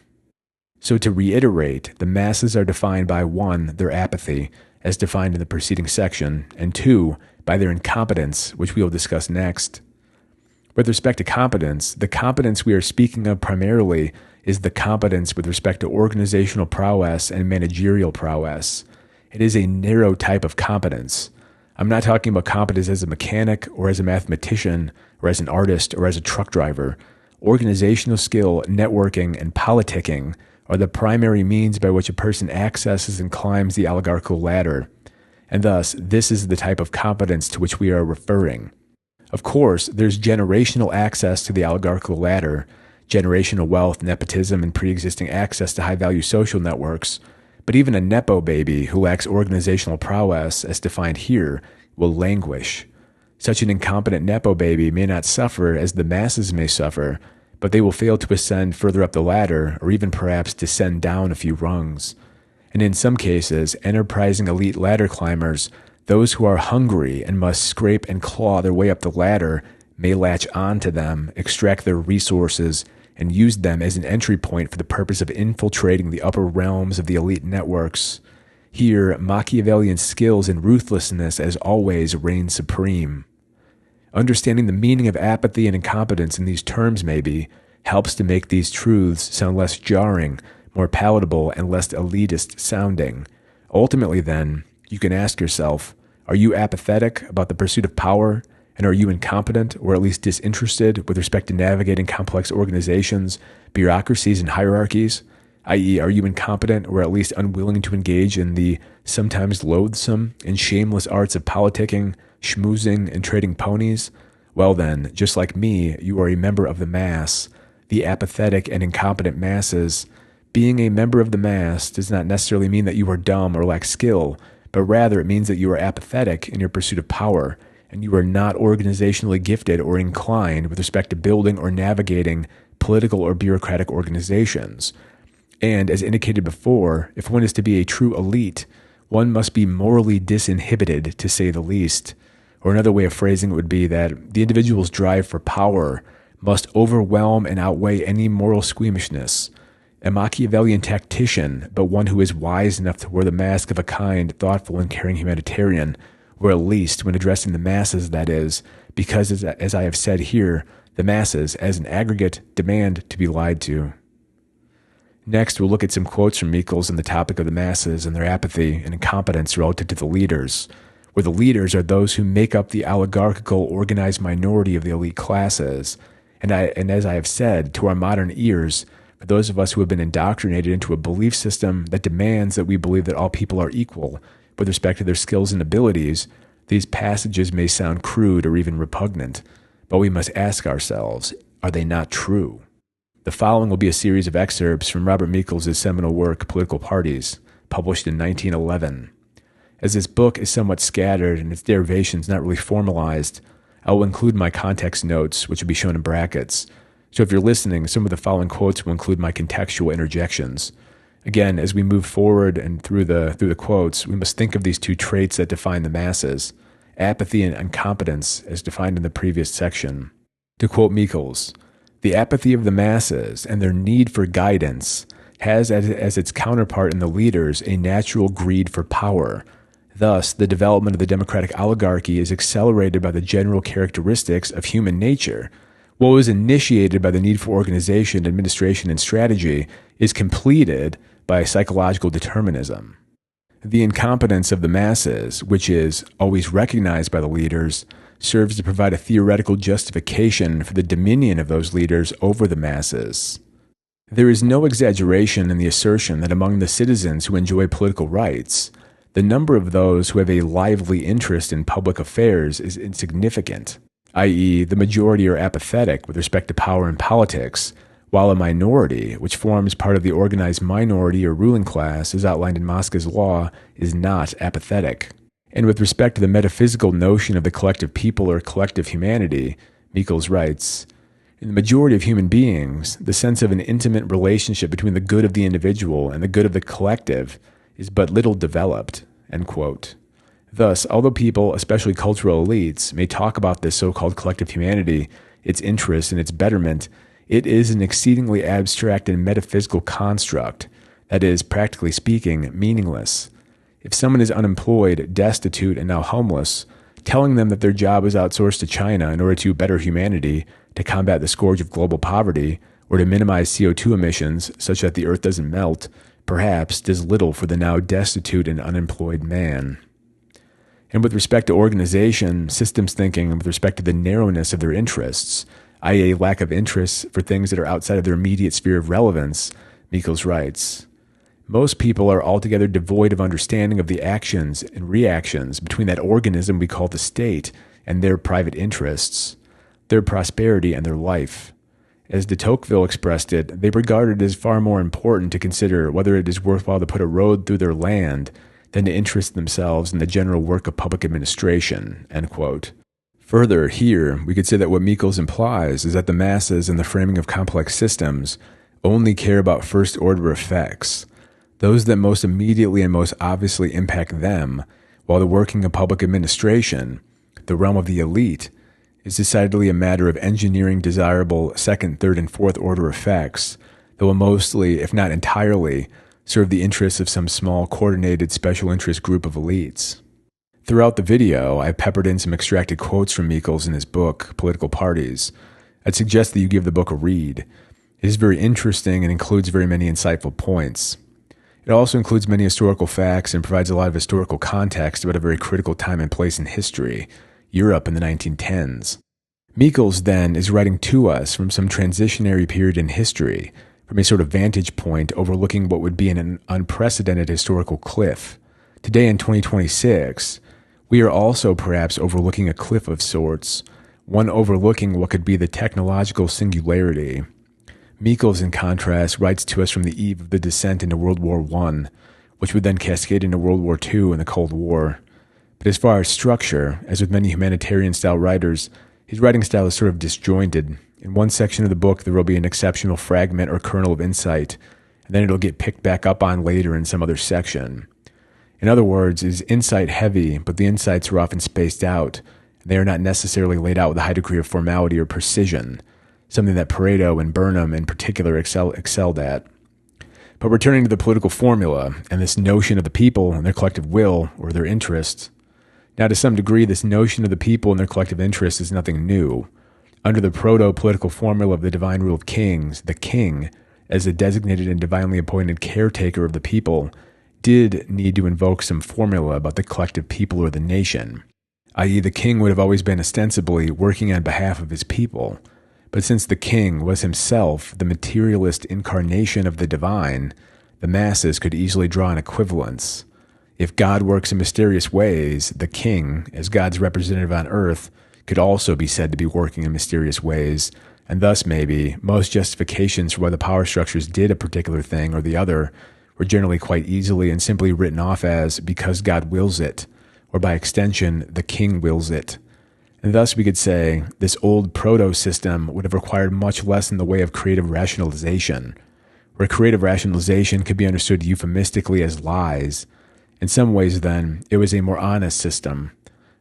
So to reiterate, the masses are defined by 1, their apathy, as defined in the preceding section, and 2, by their incompetence, which we will discuss next. With respect to competence, the competence we are speaking of primarily is the competence with respect to organizational prowess and managerial prowess. It is a narrow type of competence. I'm not talking about competence as a mechanic or as a mathematician or as an artist or as a truck driver. Organizational skill, networking, and politicking are the primary means by which a person accesses and climbs the oligarchical ladder. And thus, this is the type of competence to which we are referring. Of course, there's generational access to the oligarchical ladder, generational wealth, nepotism, and pre-existing access to high-value social networks. But even a nepo baby who lacks organizational prowess, as defined here, will languish. Such an incompetent nepo baby may not suffer as the masses may suffer, but they will fail to ascend further up the ladder or even perhaps descend down a few rungs. And in some cases, enterprising elite ladder climbers, those who are hungry and must scrape and claw their way up the ladder, may latch on to them, extract their resources, and use them as an entry point for the purpose of infiltrating the upper realms of the elite networks. Here, Machiavellian skills and ruthlessness, as always, reign supreme. Understanding the meaning of apathy and incompetence in these terms, maybe, helps to make these truths sound less jarring, more palatable, and less elitist sounding. Ultimately, then, you can ask yourself, are you apathetic about the pursuit of power? And are you incompetent or at least disinterested with respect to navigating complex organizations, bureaucracies, and hierarchies? I.e., are you incompetent or at least unwilling to engage in the sometimes loathsome and shameless arts of politicking, schmoozing, and trading ponies? Well then, just like me, you are a member of the mass, the apathetic and incompetent masses. Being a member of the mass does not necessarily mean that you are dumb or lack skill, but rather it means that you are apathetic in your pursuit of power, and you are not organizationally gifted or inclined with respect to building or navigating political or bureaucratic organizations. And as indicated before, if one is to be a true elite, one must be morally disinhibited, to say the least. Or another way of phrasing it would be that the individual's drive for power must overwhelm and outweigh any moral squeamishness. A Machiavellian tactician, but one who is wise enough to wear the mask of a kind, thoughtful, and caring humanitarian, or at least when addressing the masses, that is, because as I have said here, the masses, as an aggregate, demand to be lied to. Next, we'll look at some quotes from Michels on the topic of the masses and their apathy and incompetence relative to the leaders, where the leaders are those who make up the oligarchical organized minority of the elite classes. And as I have said, to our modern ears, for those of us who have been indoctrinated into a belief system that demands that we believe that all people are equal with respect to their skills and abilities, these passages may sound crude or even repugnant, but we must ask ourselves, are they not true? The following will be a series of excerpts from Robert Michels' seminal work, Political Parties, published in 1911. As this book is somewhat scattered and its derivations not really formalized, I will include my context notes, which will be shown in brackets. So if you're listening, some of the following quotes will include my contextual interjections. Again, as we move forward and through the quotes, we must think of these two traits that define the masses: apathy and incompetence, as defined in the previous section. To quote Michels, "The apathy of the masses and their need for guidance has as its counterpart in the leaders a natural greed for power. Thus, the development of the democratic oligarchy is accelerated by the general characteristics of human nature. What was initiated by the need for organization, administration, and strategy is completed by psychological determinism. The incompetence of the masses, which is always recognized by the leaders, serves to provide a theoretical justification for the dominion of those leaders over the masses. There is no exaggeration in the assertion that among the citizens who enjoy political rights, the number of those who have a lively interest in public affairs is insignificant, i.e., the majority are apathetic with respect to power and politics, while a minority, which forms part of the organized minority or ruling class as outlined in Mosca's law, is not apathetic. And with respect to the metaphysical notion of the collective people or collective humanity," Michels writes, "in the majority of human beings, the sense of an intimate relationship between the good of the individual and the good of the collective is but little developed." End quote. Thus, although people, especially cultural elites, may talk about this so-called collective humanity, its interest, and its betterment, it is an exceedingly abstract and metaphysical construct that is, practically speaking, meaningless. If someone is unemployed, destitute, and now homeless, telling them that their job is outsourced to China in order to better humanity, to combat the scourge of global poverty, or to minimize CO2 emissions such that the earth doesn't melt, perhaps does little for the now destitute and unemployed man. And with respect to organization, systems thinking, and with respect to the narrowness of their interests, i.e. lack of interest for things that are outside of their immediate sphere of relevance, Michels writes, "Most people are altogether devoid of understanding of the actions and reactions between that organism we call the state and their private interests, their prosperity and their life. As de Tocqueville expressed it, they regard it as far more important to consider whether it is worthwhile to put a road through their land than to interest themselves in the general work of public administration." End quote. Further, here, we could say that what Michels implies is that the masses in the framing of complex systems only care about first-order effects, those that most immediately and most obviously impact them, while the working of public administration, the realm of the elite, is decidedly a matter of engineering desirable second, third, and fourth-order effects that will mostly, if not entirely, serve the interests of some small, coordinated, special interest group of elites. Throughout the video, I peppered in some extracted quotes from Michels in his book, Political Parties. I'd suggest that you give the book a read. It is very interesting and includes very many insightful points. It also includes many historical facts and provides a lot of historical context about a very critical time and place in history, Europe in the 1910s. Michels, then, is writing to us from some transitionary period in history, from a sort of vantage point overlooking what would be an unprecedented historical cliff. Today in 2026, we are also perhaps overlooking a cliff of sorts, one overlooking what could be the technological singularity. Michels, in contrast, writes to us from the eve of the descent into World War I, which would then cascade into World War II and the Cold War. But as far as structure, as with many humanitarian-style writers, his writing style is sort of disjointed. In one section of the book, there will be an exceptional fragment or kernel of insight, and then it'll get picked back up on later in some other section. In other words, it is insight heavy, but the insights are often spaced out, and they are not necessarily laid out with a high degree of formality or precision, something that Pareto and Burnham in particular excelled at. But returning to the political formula and this notion of the people and their collective will or their interests, now to some degree this notion of the people and their collective interests is nothing new. Under the proto-political formula of the divine rule of kings, the king, as the designated and divinely appointed caretaker of the people, did need to invoke some formula about the collective people or the nation, i.e. the king would have always been ostensibly working on behalf of his people. But since the king was himself the materialist incarnation of the divine, the masses could easily draw an equivalence. If God works in mysterious ways, the king, as God's representative on earth, could also be said to be working in mysterious ways, and thus maybe most justifications for why the power structures did a particular thing or the other were generally quite easily and simply written off as because God wills it, or by extension, the king wills it. And thus we could say this old proto-system would have required much less in the way of creative rationalization, where creative rationalization could be understood euphemistically as lies. In some ways, then, it was a more honest system.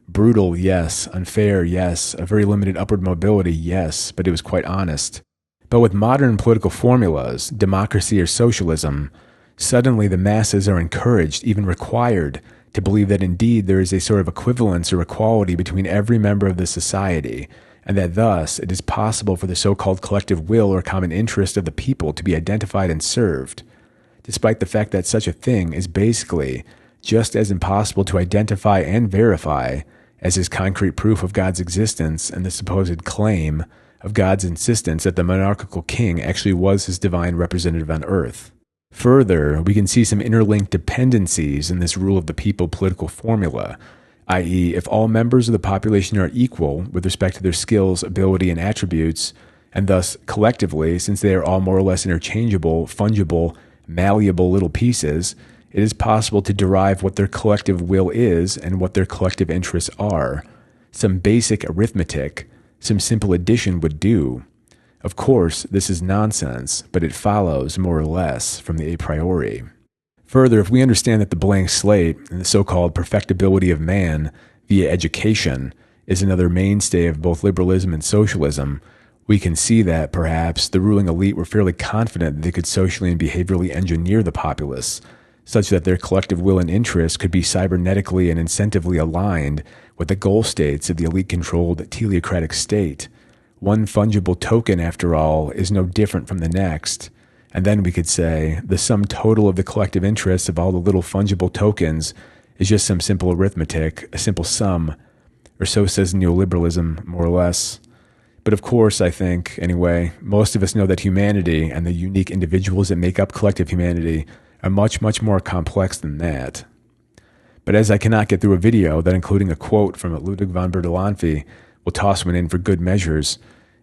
Brutal, yes. Unfair, yes. A very limited upward mobility, yes. But it was quite honest. But with modern political formulas, democracy or socialism, suddenly the masses are encouraged, even required, to believe that indeed there is a sort of equivalence or equality between every member of the society, and that thus it is possible for the so-called collective will or common interest of the people to be identified and served, despite the fact that such a thing is basically just as impossible to identify and verify as is concrete proof of God's existence and the supposed claim of God's insistence that the monarchical king actually was his divine representative on earth. Further, we can see some interlinked dependencies in this rule of the people political formula, i.e., if all members of the population are equal with respect to their skills, ability, and attributes, and thus collectively, since they are all more or less interchangeable, fungible, malleable little pieces, it is possible to derive what their collective will is and what their collective interests are. Some basic arithmetic, some simple addition would do. Of course, this is nonsense, but it follows, more or less, from the a priori. Further, if we understand that the blank slate and the so-called perfectibility of man via education is another mainstay of both liberalism and socialism, we can see that, perhaps, the ruling elite were fairly confident that they could socially and behaviorally engineer the populace, such that their collective will and interest could be cybernetically and incentively aligned with the goal states of the elite-controlled teleocratic state. One fungible token, after all, is no different from the next. And then we could say the sum total of the collective interests of all the little fungible tokens is just some simple arithmetic, a simple sum, or so says neoliberalism, more or less. But of course, I think, anyway, most of us know that humanity and the unique individuals that make up collective humanity are much, much more complex than that. But as I cannot get through a video that including a quote from Ludwig von Bertalanffy will toss one in for good measures,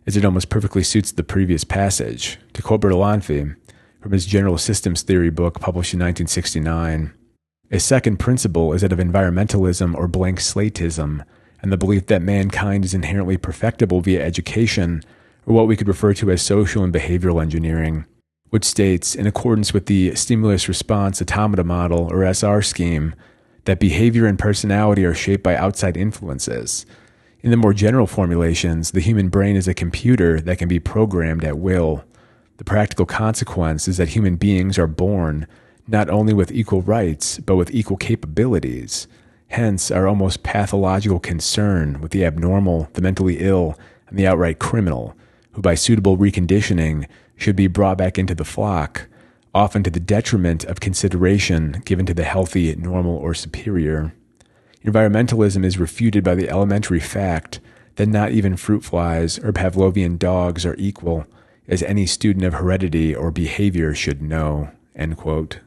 as it almost perfectly suits the previous passage. To quote Bertalanffy, from his General Systems Theory book published in 1969, a second principle is that of environmentalism or blank slatism, and the belief that mankind is inherently perfectible via education, or what we could refer to as social and behavioral engineering, which states, in accordance with the stimulus-response automata model, or SR scheme, that behavior and personality are shaped by outside influences. In the more general formulations, the human brain is a computer that can be programmed at will. The practical consequence is that human beings are born not only with equal rights, but with equal capabilities. Hence, our almost pathological concern with the abnormal, the mentally ill, and the outright criminal, who by suitable reconditioning should be brought back into the flock, often to the detriment of consideration given to the healthy, normal, or superior. Environmentalism is refuted by the elementary fact that not even fruit flies or Pavlovian dogs are equal, as any student of heredity or behavior should know." End quote.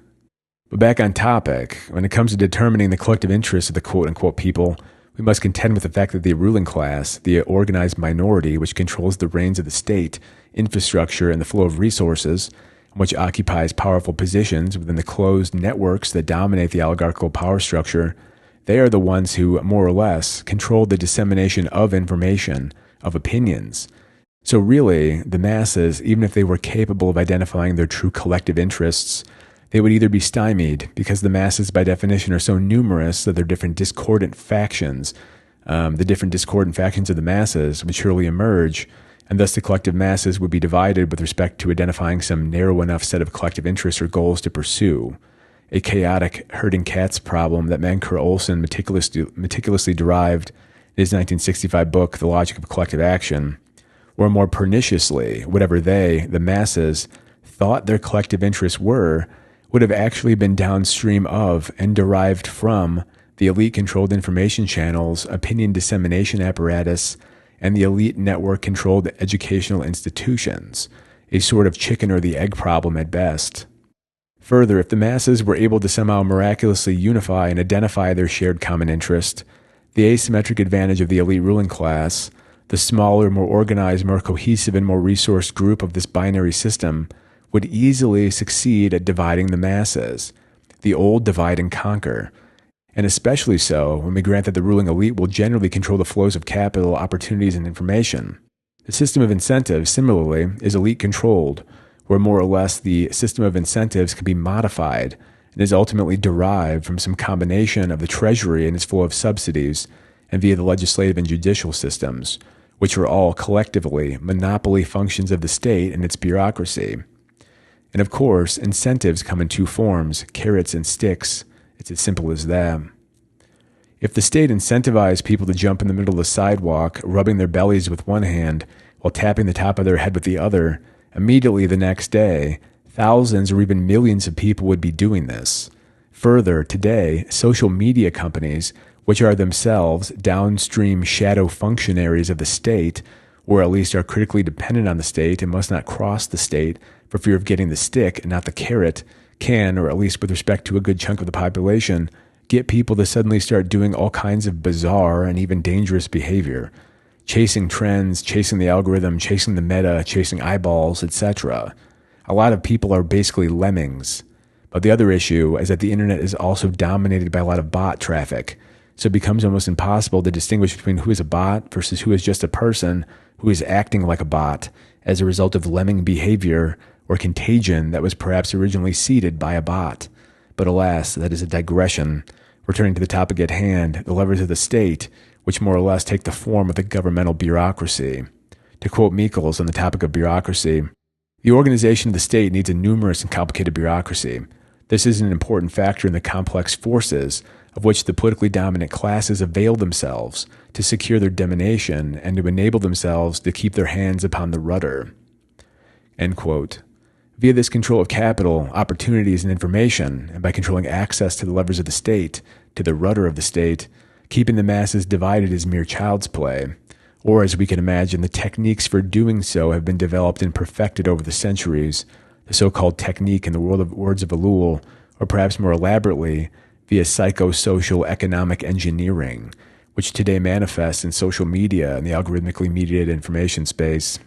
But back on topic, when it comes to determining the collective interests of the quote-unquote people, we must contend with the fact that the ruling class, the organized minority which controls the reins of the state, infrastructure, and the flow of resources, and which occupies powerful positions within the closed networks that dominate the oligarchical power structure, they are the ones who, more or less, control the dissemination of information, of opinions. So really, the masses, even if they were capable of identifying their true collective interests, they would either be stymied, because the masses by definition are so numerous that their different discordant factions, of the masses would surely emerge, and thus the collective masses would be divided with respect to identifying some narrow enough set of collective interests or goals to pursue. A chaotic herding cats problem that Mancur Olson meticulously derived in his 1965 book, The Logic of Collective Action, or more perniciously, whatever they, the masses, thought their collective interests were, would have actually been downstream of and derived from the elite-controlled information channels, opinion dissemination apparatus, and the elite network-controlled educational institutions, a sort of chicken or the egg problem at best. Further, if the masses were able to somehow miraculously unify and identify their shared common interest, the asymmetric advantage of the elite ruling class, the smaller, more organized, more cohesive, and more resourced group of this binary system, would easily succeed at dividing the masses, the old divide and conquer, and especially so when we grant that the ruling elite will generally control the flows of capital, opportunities, and information. The system of incentives, similarly, is elite-controlled, where more or less the system of incentives can be modified and is ultimately derived from some combination of the Treasury and its flow of subsidies and via the legislative and judicial systems, which are all collectively monopoly functions of the state and its bureaucracy. And of course, incentives come in two forms, carrots and sticks. It's as simple as that. If the state incentivized people to jump in the middle of the sidewalk, rubbing their bellies with one hand while tapping the top of their head with the other, immediately the next day, thousands or even millions of people would be doing this. Further, today, social media companies, which are themselves downstream shadow functionaries of the state, or at least are critically dependent on the state and must not cross the state for fear of getting the stick and not the carrot, can, or at least with respect to a good chunk of the population, get people to suddenly start doing all kinds of bizarre and even dangerous behavior, chasing trends, chasing the algorithm, chasing the meta, chasing eyeballs, etc. A lot of people are basically lemmings. But the other issue is that the internet is also dominated by a lot of bot traffic, so it becomes almost impossible to distinguish between who is a bot versus who is just a person who is acting like a bot as a result of lemming behavior or contagion that was perhaps originally seeded by a bot. But alas, that is a digression. Returning to the topic at hand, the levers of the state, which more or less take the form of the governmental bureaucracy. To quote Michels on the topic of bureaucracy, the organization of the state needs a numerous and complicated bureaucracy. This is an important factor in the complex forces of which the politically dominant classes avail themselves to secure their domination and to enable themselves to keep their hands upon the rudder. End quote. Via this control of capital, opportunities, and information, and by controlling access to the levers of the state, to the rudder of the state, keeping the masses divided is mere child's play. Or, as we can imagine, the techniques for doing so have been developed and perfected over the centuries, the so-called technique in the world of words of Ellul, or perhaps more elaborately, via psychosocial economic engineering, which today manifests in social media and the algorithmically mediated information space.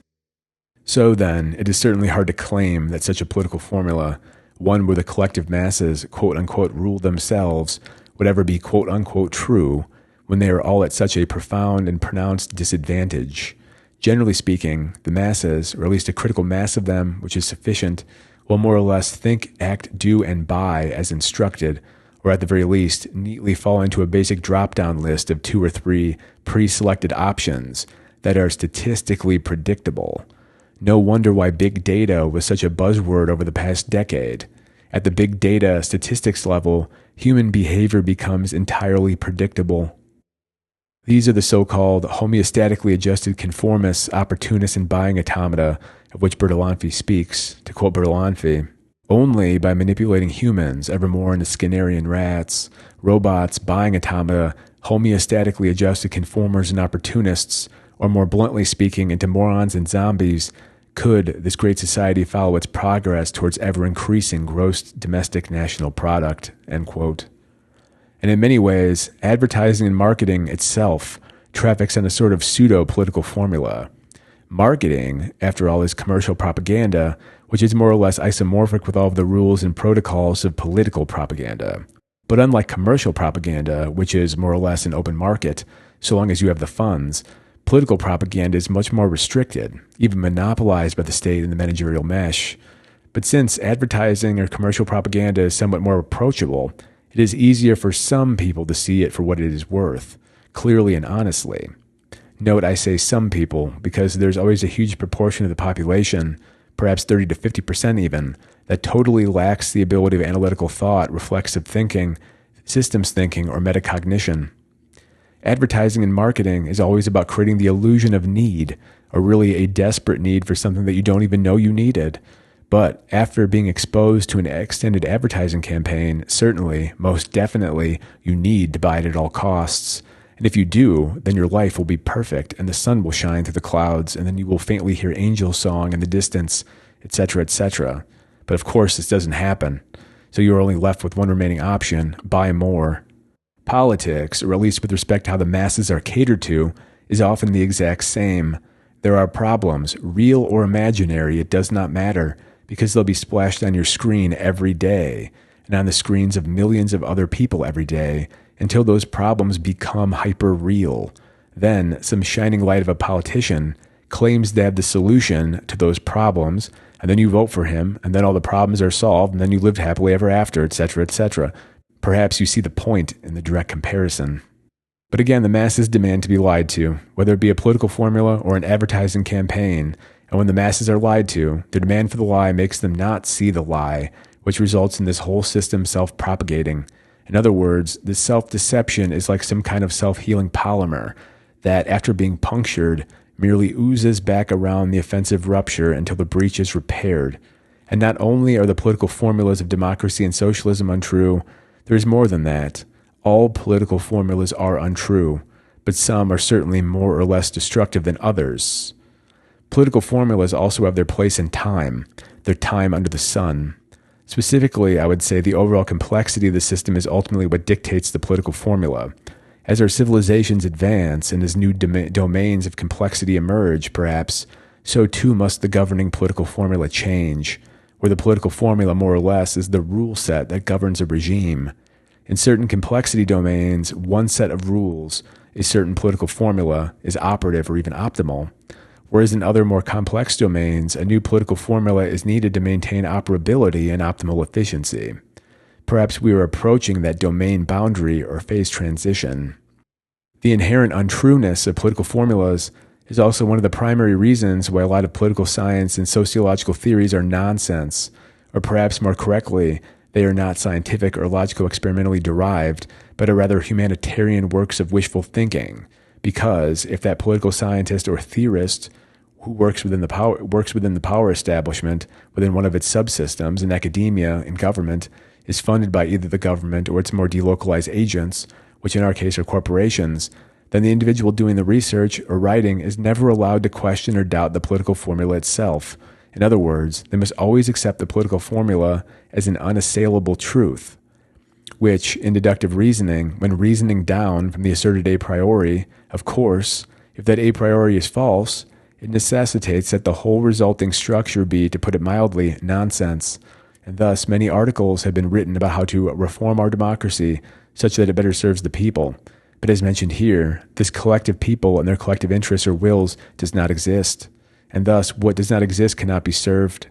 So then, it is certainly hard to claim that such a political formula, one where the collective masses, quote-unquote, rule themselves, would ever be, quote-unquote, true, when they are all at such a profound and pronounced disadvantage. Generally speaking, the masses, or at least a critical mass of them, which is sufficient, will more or less think, act, do, and buy as instructed, or at the very least, neatly fall into a basic drop-down list of 2 or 3 pre-selected options that are statistically predictable. No wonder why big data was such a buzzword over the past decade. At the big data statistics level, human behavior becomes entirely predictable. These are the so-called homeostatically adjusted conformists, opportunists, and buying automata of which Bertalanffy speaks. To quote Bertalanffy, only by manipulating humans ever more into Skinnerian rats, robots, buying automata, homeostatically adjusted conformers and opportunists, or more bluntly speaking, into morons and zombies, could this great society follow its progress towards ever-increasing gross domestic national product, end quote. And in many ways, advertising and marketing itself traffics on a sort of pseudo-political formula. Marketing, after all, is commercial propaganda, which is more or less isomorphic with all of the rules and protocols of political propaganda. But unlike commercial propaganda, which is more or less an open market, so long as you have the funds, political propaganda is much more restricted, even monopolized by the state and the managerial mesh. But since advertising or commercial propaganda is somewhat more approachable, it is easier for some people to see it for what it is worth, clearly and honestly. Note I say some people because there's always a huge proportion of the population, perhaps 30 to 50% even, that totally lacks the ability of analytical thought, reflexive thinking, systems thinking, or metacognition. Advertising and marketing is always about creating the illusion of need, or really a desperate need for something that you don't even know you needed. But after being exposed to an extended advertising campaign, certainly, most definitely, you need to buy it at all costs. And if you do, then your life will be perfect, and the sun will shine through the clouds, and then you will faintly hear angel song in the distance, etc., etc. But of course, this doesn't happen. So you are only left with one remaining option: buy more. Politics, or at least with respect to how the masses are catered to, is often the exact same. There are problems, real or imaginary, it does not matter, because they'll be splashed on your screen every day, and on the screens of millions of other people every day, until those problems become hyper-real. Then, some shining light of a politician claims they have the solution to those problems, and then you vote for him, and then all the problems are solved, and then you lived happily ever after, etc., etc. Perhaps you see the point in the direct comparison. But again, the masses demand to be lied to, whether it be a political formula or an advertising campaign. And when the masses are lied to, their demand for the lie makes them not see the lie, which results in this whole system self-propagating. In other words, this self-deception is like some kind of self-healing polymer that, after being punctured, merely oozes back around the offensive rupture until the breach is repaired. And not only are the political formulas of democracy and socialism untrue, there is more than that. All political formulas are untrue, but some are certainly more or less destructive than others. Political formulas also have their place in time, their time under the sun. Specifically, I would say the overall complexity of the system is ultimately what dictates the political formula. As our civilizations advance and as new domains of complexity emerge, perhaps, so too must the governing political formula change, where the political formula more or less is the rule set that governs a regime. In certain complexity domains, one set of rules, a certain political formula, is operative or even optimal, whereas in other more complex domains, a new political formula is needed to maintain operability and optimal efficiency. Perhaps we are approaching that domain boundary or phase transition. The inherent untrueness of political formulas is also one of the primary reasons why a lot of political science and sociological theories are nonsense, or perhaps more correctly, they are not scientific or logical experimentally derived, but are rather humanitarian works of wishful thinking. Because if that political scientist or theorist who works within the power establishment, within one of its subsystems in academia and government, is funded by either the government or its more delocalized agents, which in our case are corporations, then the individual doing the research or writing is never allowed to question or doubt the political formula itself. In other words, they must always accept the political formula as an unassailable truth, which, in deductive reasoning, when reasoning down from the asserted a priori, of course, if that a priori is false, it necessitates that the whole resulting structure be, to put it mildly, nonsense. And thus, many articles have been written about how to reform our democracy such that it better serves the people. But as mentioned here, this collective people and their collective interests or wills does not exist. And thus, what does not exist cannot be served.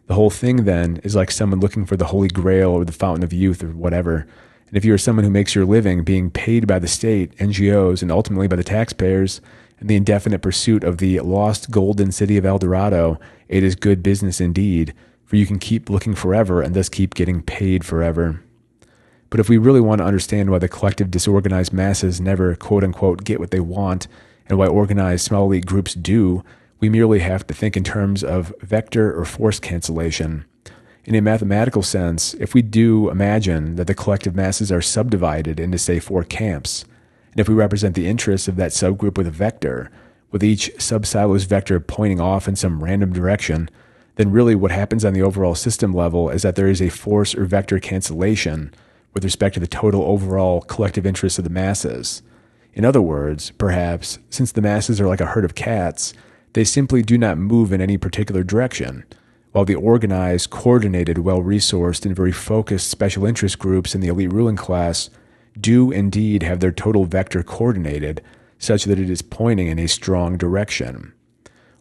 The whole thing, then, is like someone looking for the Holy Grail or the Fountain of Youth or whatever. And if you are someone who makes your living being paid by the state, NGOs, and ultimately by the taxpayers, in the indefinite pursuit of the lost golden city of El Dorado, it is good business indeed, for you can keep looking forever and thus keep getting paid forever. But if we really want to understand why the collective disorganized masses never quote-unquote get what they want, and why organized small elite groups do, we merely have to think in terms of vector or force cancellation. In a mathematical sense, if we do imagine that the collective masses are subdivided into, say, 4 camps, and if we represent the interests of that subgroup with a vector, with each subsilo's vector pointing off in some random direction, then really what happens on the overall system level is that there is a force or vector cancellation with respect to the total overall collective interests of the masses. In other words, perhaps, since the masses are like a herd of cats, they simply do not move in any particular direction, while the organized, coordinated, well-resourced, and very focused special interest groups in the elite ruling class do indeed have their total vector coordinated such that it is pointing in a strong direction,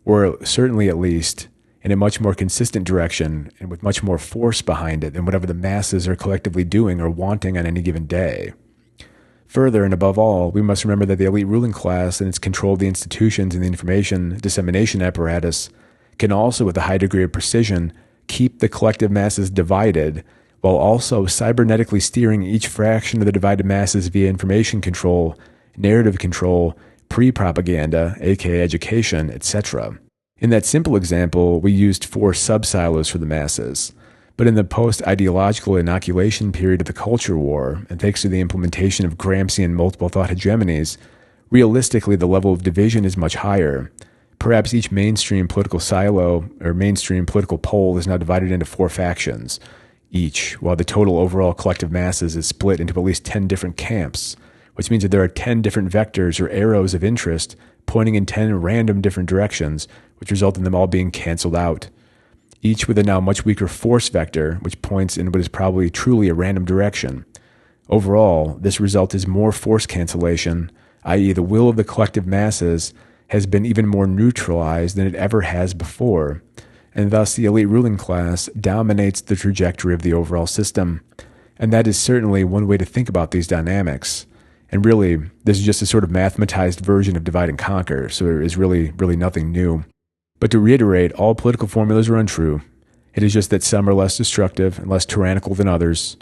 or certainly at least in a much more consistent direction and with much more force behind it than whatever the masses are collectively doing or wanting on any given day. Further, and above all, we must remember that the elite ruling class and its control of the institutions and the information dissemination apparatus can also, with a high degree of precision, keep the collective masses divided, while also cybernetically steering each fraction of the divided masses via information control, narrative control, pre-propaganda, aka education, etc. In that simple example, we used 4 sub-silos for the masses. But in the post-ideological inoculation period of the culture war, and thanks to the implementation of Gramscian multiple thought hegemonies, realistically the level of division is much higher. Perhaps each mainstream political silo or mainstream political pole is now divided into 4 factions, each, while the total overall collective masses is split into at least 10 different camps, which means that there are 10 different vectors or arrows of interest pointing in 10 random different directions, which result in them all being canceled out, each with a now much weaker force vector, which points in what is probably truly a random direction. Overall, this result is more force cancellation, i.e. the will of the collective masses has been even more neutralized than it ever has before, and thus the elite ruling class dominates the trajectory of the overall system. And that is certainly one way to think about these dynamics. And really, this is just a sort of mathematized version of divide and conquer, so there is really nothing new. But to reiterate, all political formulas are untrue. It is just that some are less destructive and less tyrannical than others.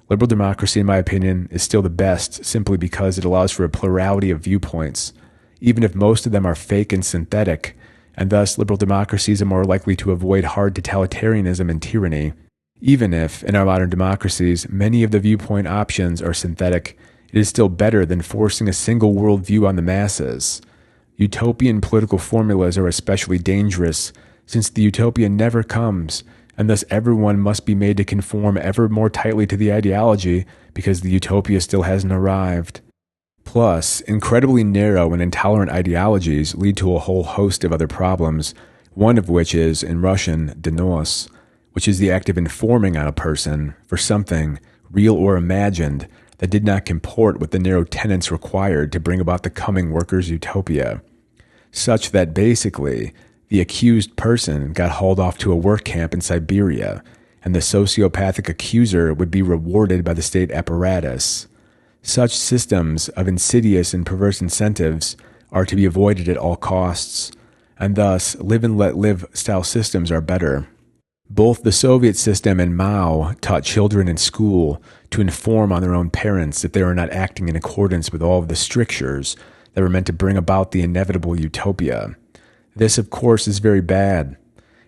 Liberal democracy, in my opinion, is still the best simply because it allows for a plurality of viewpoints, even if most of them are fake and synthetic, and thus liberal democracies are more likely to avoid hard totalitarianism and tyranny. Even if, in our modern democracies, many of the viewpoint options are synthetic, it is still better than forcing a single worldview on the masses. Utopian political formulas are especially dangerous, since the utopia never comes, and thus everyone must be made to conform ever more tightly to the ideology because the utopia still hasn't arrived. Plus, incredibly narrow and intolerant ideologies lead to a whole host of other problems, one of which is, in Russian, donos, which is the act of informing on a person for something, real or imagined, that did not comport with the narrow tenets required to bring about the coming workers' utopia, such that basically, the accused person got hauled off to a work camp in Siberia, and the sociopathic accuser would be rewarded by the state apparatus. Such systems of insidious and perverse incentives are to be avoided at all costs, and thus live and let live style systems are better. Both the Soviet system and Mao taught children in school to inform on their own parents if they were not acting in accordance with all of the strictures that were meant to bring about the inevitable utopia. This, of course, is very bad.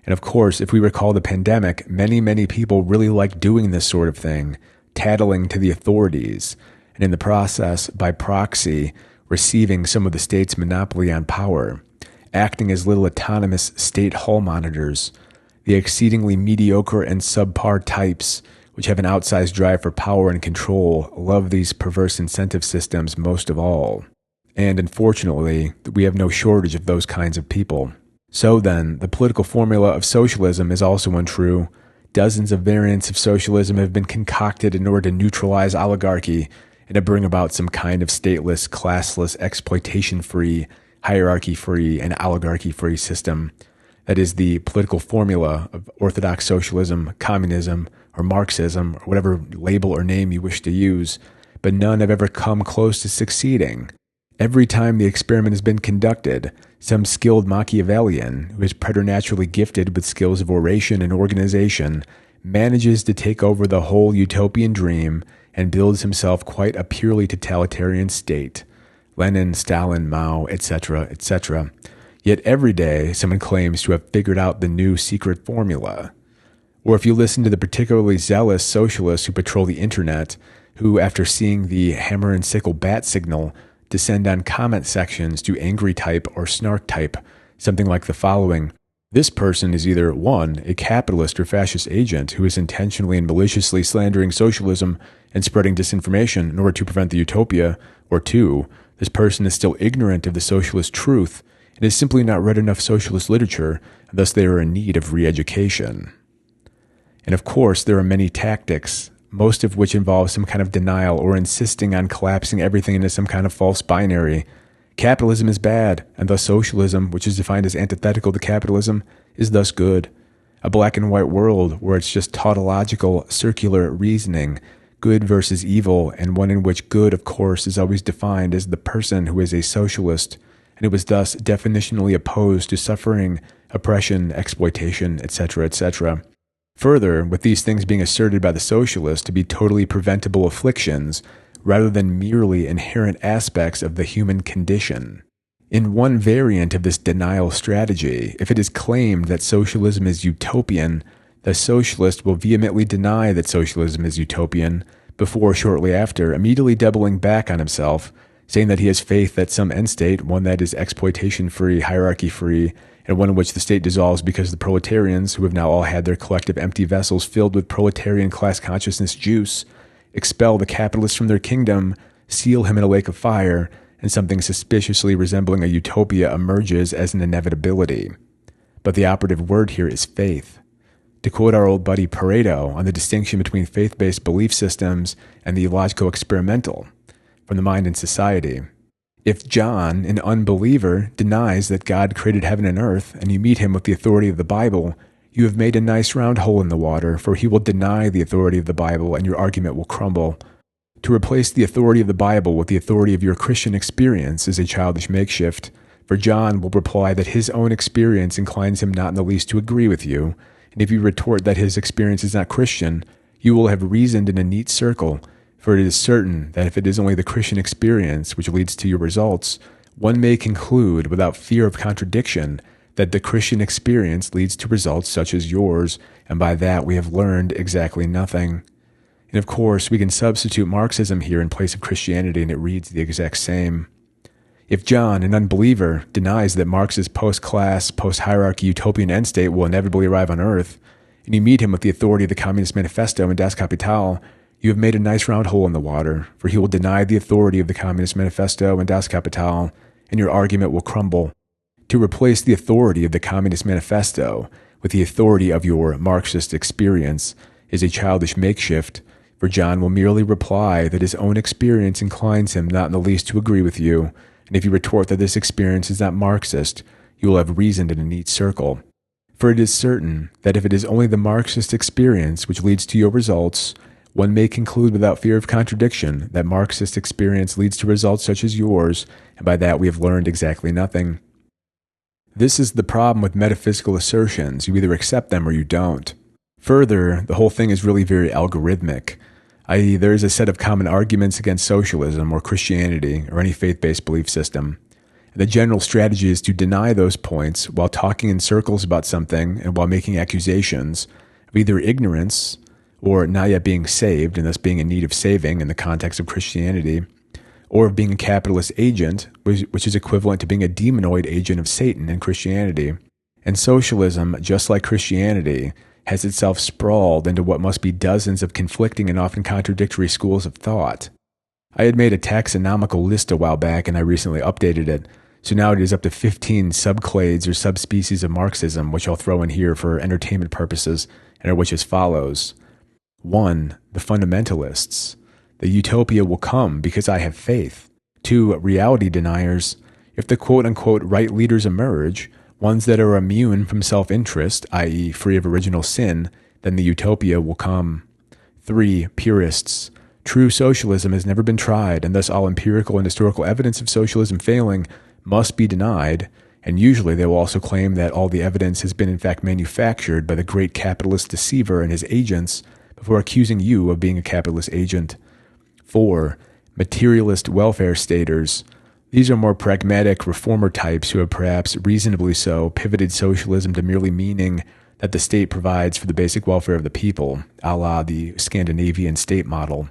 And of course, if we recall the pandemic, many people really liked doing this sort of thing, tattling to the authorities, and in the process, by proxy, receiving some of the state's monopoly on power, acting as little autonomous state hall monitors. The exceedingly mediocre and subpar types, which have an outsized drive for power and control, love these perverse incentive systems most of all. And unfortunately, we have no shortage of those kinds of people. So then, the political formula of socialism is also untrue. Dozens of variants of socialism have been concocted in order to neutralize oligarchy and to bring about some kind of stateless, classless, exploitation-free, hierarchy-free, and oligarchy-free system. That is the political formula of orthodox socialism, communism, or Marxism, or whatever label or name you wish to use, but none have ever come close to succeeding. Every time the experiment has been conducted, some skilled Machiavellian, who is preternaturally gifted with skills of oration and organization, manages to take over the whole utopian dream and builds himself quite a purely totalitarian state. Lenin, Stalin, Mao, etc., etc. Yet every day, someone claims to have figured out the new secret formula. Or if you listen to the particularly zealous socialists who patrol the internet, who, after seeing the hammer and sickle bat signal, descend on comment sections to angry type or snark type, something like the following: this person is either 1, a capitalist or fascist agent who is intentionally and maliciously slandering socialism and spreading disinformation in order to prevent the utopia, or 2, this person is still ignorant of the socialist truth and has simply not read enough socialist literature, and thus they are in need of re-education. And of course, there are many tactics, most of which involve some kind of denial or insisting on collapsing everything into some kind of false binary. Capitalism is bad, and thus socialism, which is defined as antithetical to capitalism, is thus good. A black and white world where it's just tautological, circular reasoning, good versus evil, and one in which good, of course, is always defined as the person who is a socialist, and who is thus definitionally opposed to suffering, oppression, exploitation, etc., etc. Further, with these things being asserted by the socialists to be totally preventable afflictions, rather than merely inherent aspects of the human condition. In one variant of this denial strategy, if it is claimed that socialism is utopian, the socialist will vehemently deny that socialism is utopian, before shortly after immediately doubling back on himself, saying that he has faith that some end state, one that is exploitation-free, hierarchy-free, and one in which the state dissolves because the proletarians, who have now all had their collective empty vessels filled with proletarian class consciousness juice, expel the capitalists from their kingdom, seal him in a lake of fire, and something suspiciously resembling a utopia emerges as an inevitability. But the operative word here is faith. to quote our old buddy Pareto on the distinction between faith-based belief systems and the illogical experimental from The Mind and Society. If John, an unbeliever, denies that God created heaven and earth, and you meet him with the authority of the Bible, you have made a nice round hole in the water, for he will deny the authority of the Bible and your argument will crumble. To replace the authority of the Bible with the authority of your Christian experience is a childish makeshift, for John will reply that his own experience inclines him not in the least to agree with you, and if you retort that his experience is not Christian, you will have reasoned in a neat circle, for it is certain that if it is only the Christian experience which leads to your results, one may conclude without fear of contradiction that the Christian experience leads to results such as yours, and by that we have learned exactly nothing. And of course, we can substitute Marxism here in place of Christianity, and it reads the exact same. If John, an unbeliever, denies that Marx's post-class, post-hierarchy utopian end state will inevitably arrive on Earth, and you meet him with the authority of the Communist Manifesto and Das Kapital, you have made a nice round hole in the water, for he will deny the authority of the Communist Manifesto and Das Kapital, and your argument will crumble. To replace the authority of the Communist Manifesto with the authority of your Marxist experience is a childish makeshift, for John will merely reply that his own experience inclines him not in the least to agree with you, and if you retort that this experience is not Marxist, you will have reasoned in a neat circle. For it is certain that if it is only the Marxist experience which leads to your results, one may conclude without fear of contradiction that Marxist experience leads to results such as yours, and by that we have learned exactly nothing. This is the problem with metaphysical assertions. You either accept them or you don't. Further, the whole thing is really very algorithmic, i.e. there is a set of common arguments against socialism or Christianity or any faith-based belief system. And the general strategy is to deny those points while talking in circles about something and while making accusations of either ignorance or not yet being saved and thus being in need of saving in the context of Christianity, or of being a capitalist agent, which is equivalent to being a demonoid agent of Satan in Christianity. And socialism, just like Christianity, has itself sprawled into what must be dozens of conflicting and often contradictory schools of thought. I had made a taxonomical list a while back and I recently updated it, so now it is up to 15 subclades or subspecies of Marxism, which I'll throw in here for entertainment purposes, and are which as follows. 1. The fundamentalists. The utopia will come because I have faith. 2. Reality deniers. If the quote-unquote right leaders emerge, ones that are immune from self-interest, i.e. free of original sin, then the utopia will come. 3. Purists. True socialism has never been tried, and thus all empirical and historical evidence of socialism failing must be denied, and usually they will also claim that all the evidence has been in fact manufactured by the great capitalist deceiver and his agents before accusing you of being a capitalist agent. 4. Materialist welfare staters. These are more pragmatic reformer types who have perhaps reasonably so pivoted socialism to merely meaning that the state provides for the basic welfare of the people, a la the Scandinavian state model.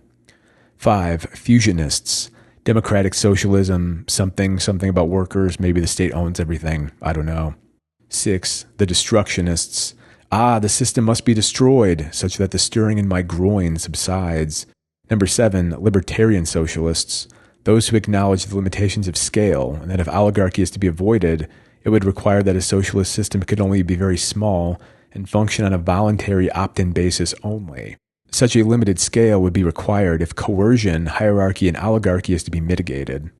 5. Fusionists. Democratic socialism, something about workers, maybe the state owns everything, I don't know. 6. The destructionists. The system must be destroyed such that the stirring in my groin subsides. 7. Libertarian socialists. Those who acknowledge the limitations of scale, and that if oligarchy is to be avoided, it would require that a socialist system could only be very small and function on a voluntary opt-in basis only. Such a limited scale would be required if coercion, hierarchy, and oligarchy is to be mitigated.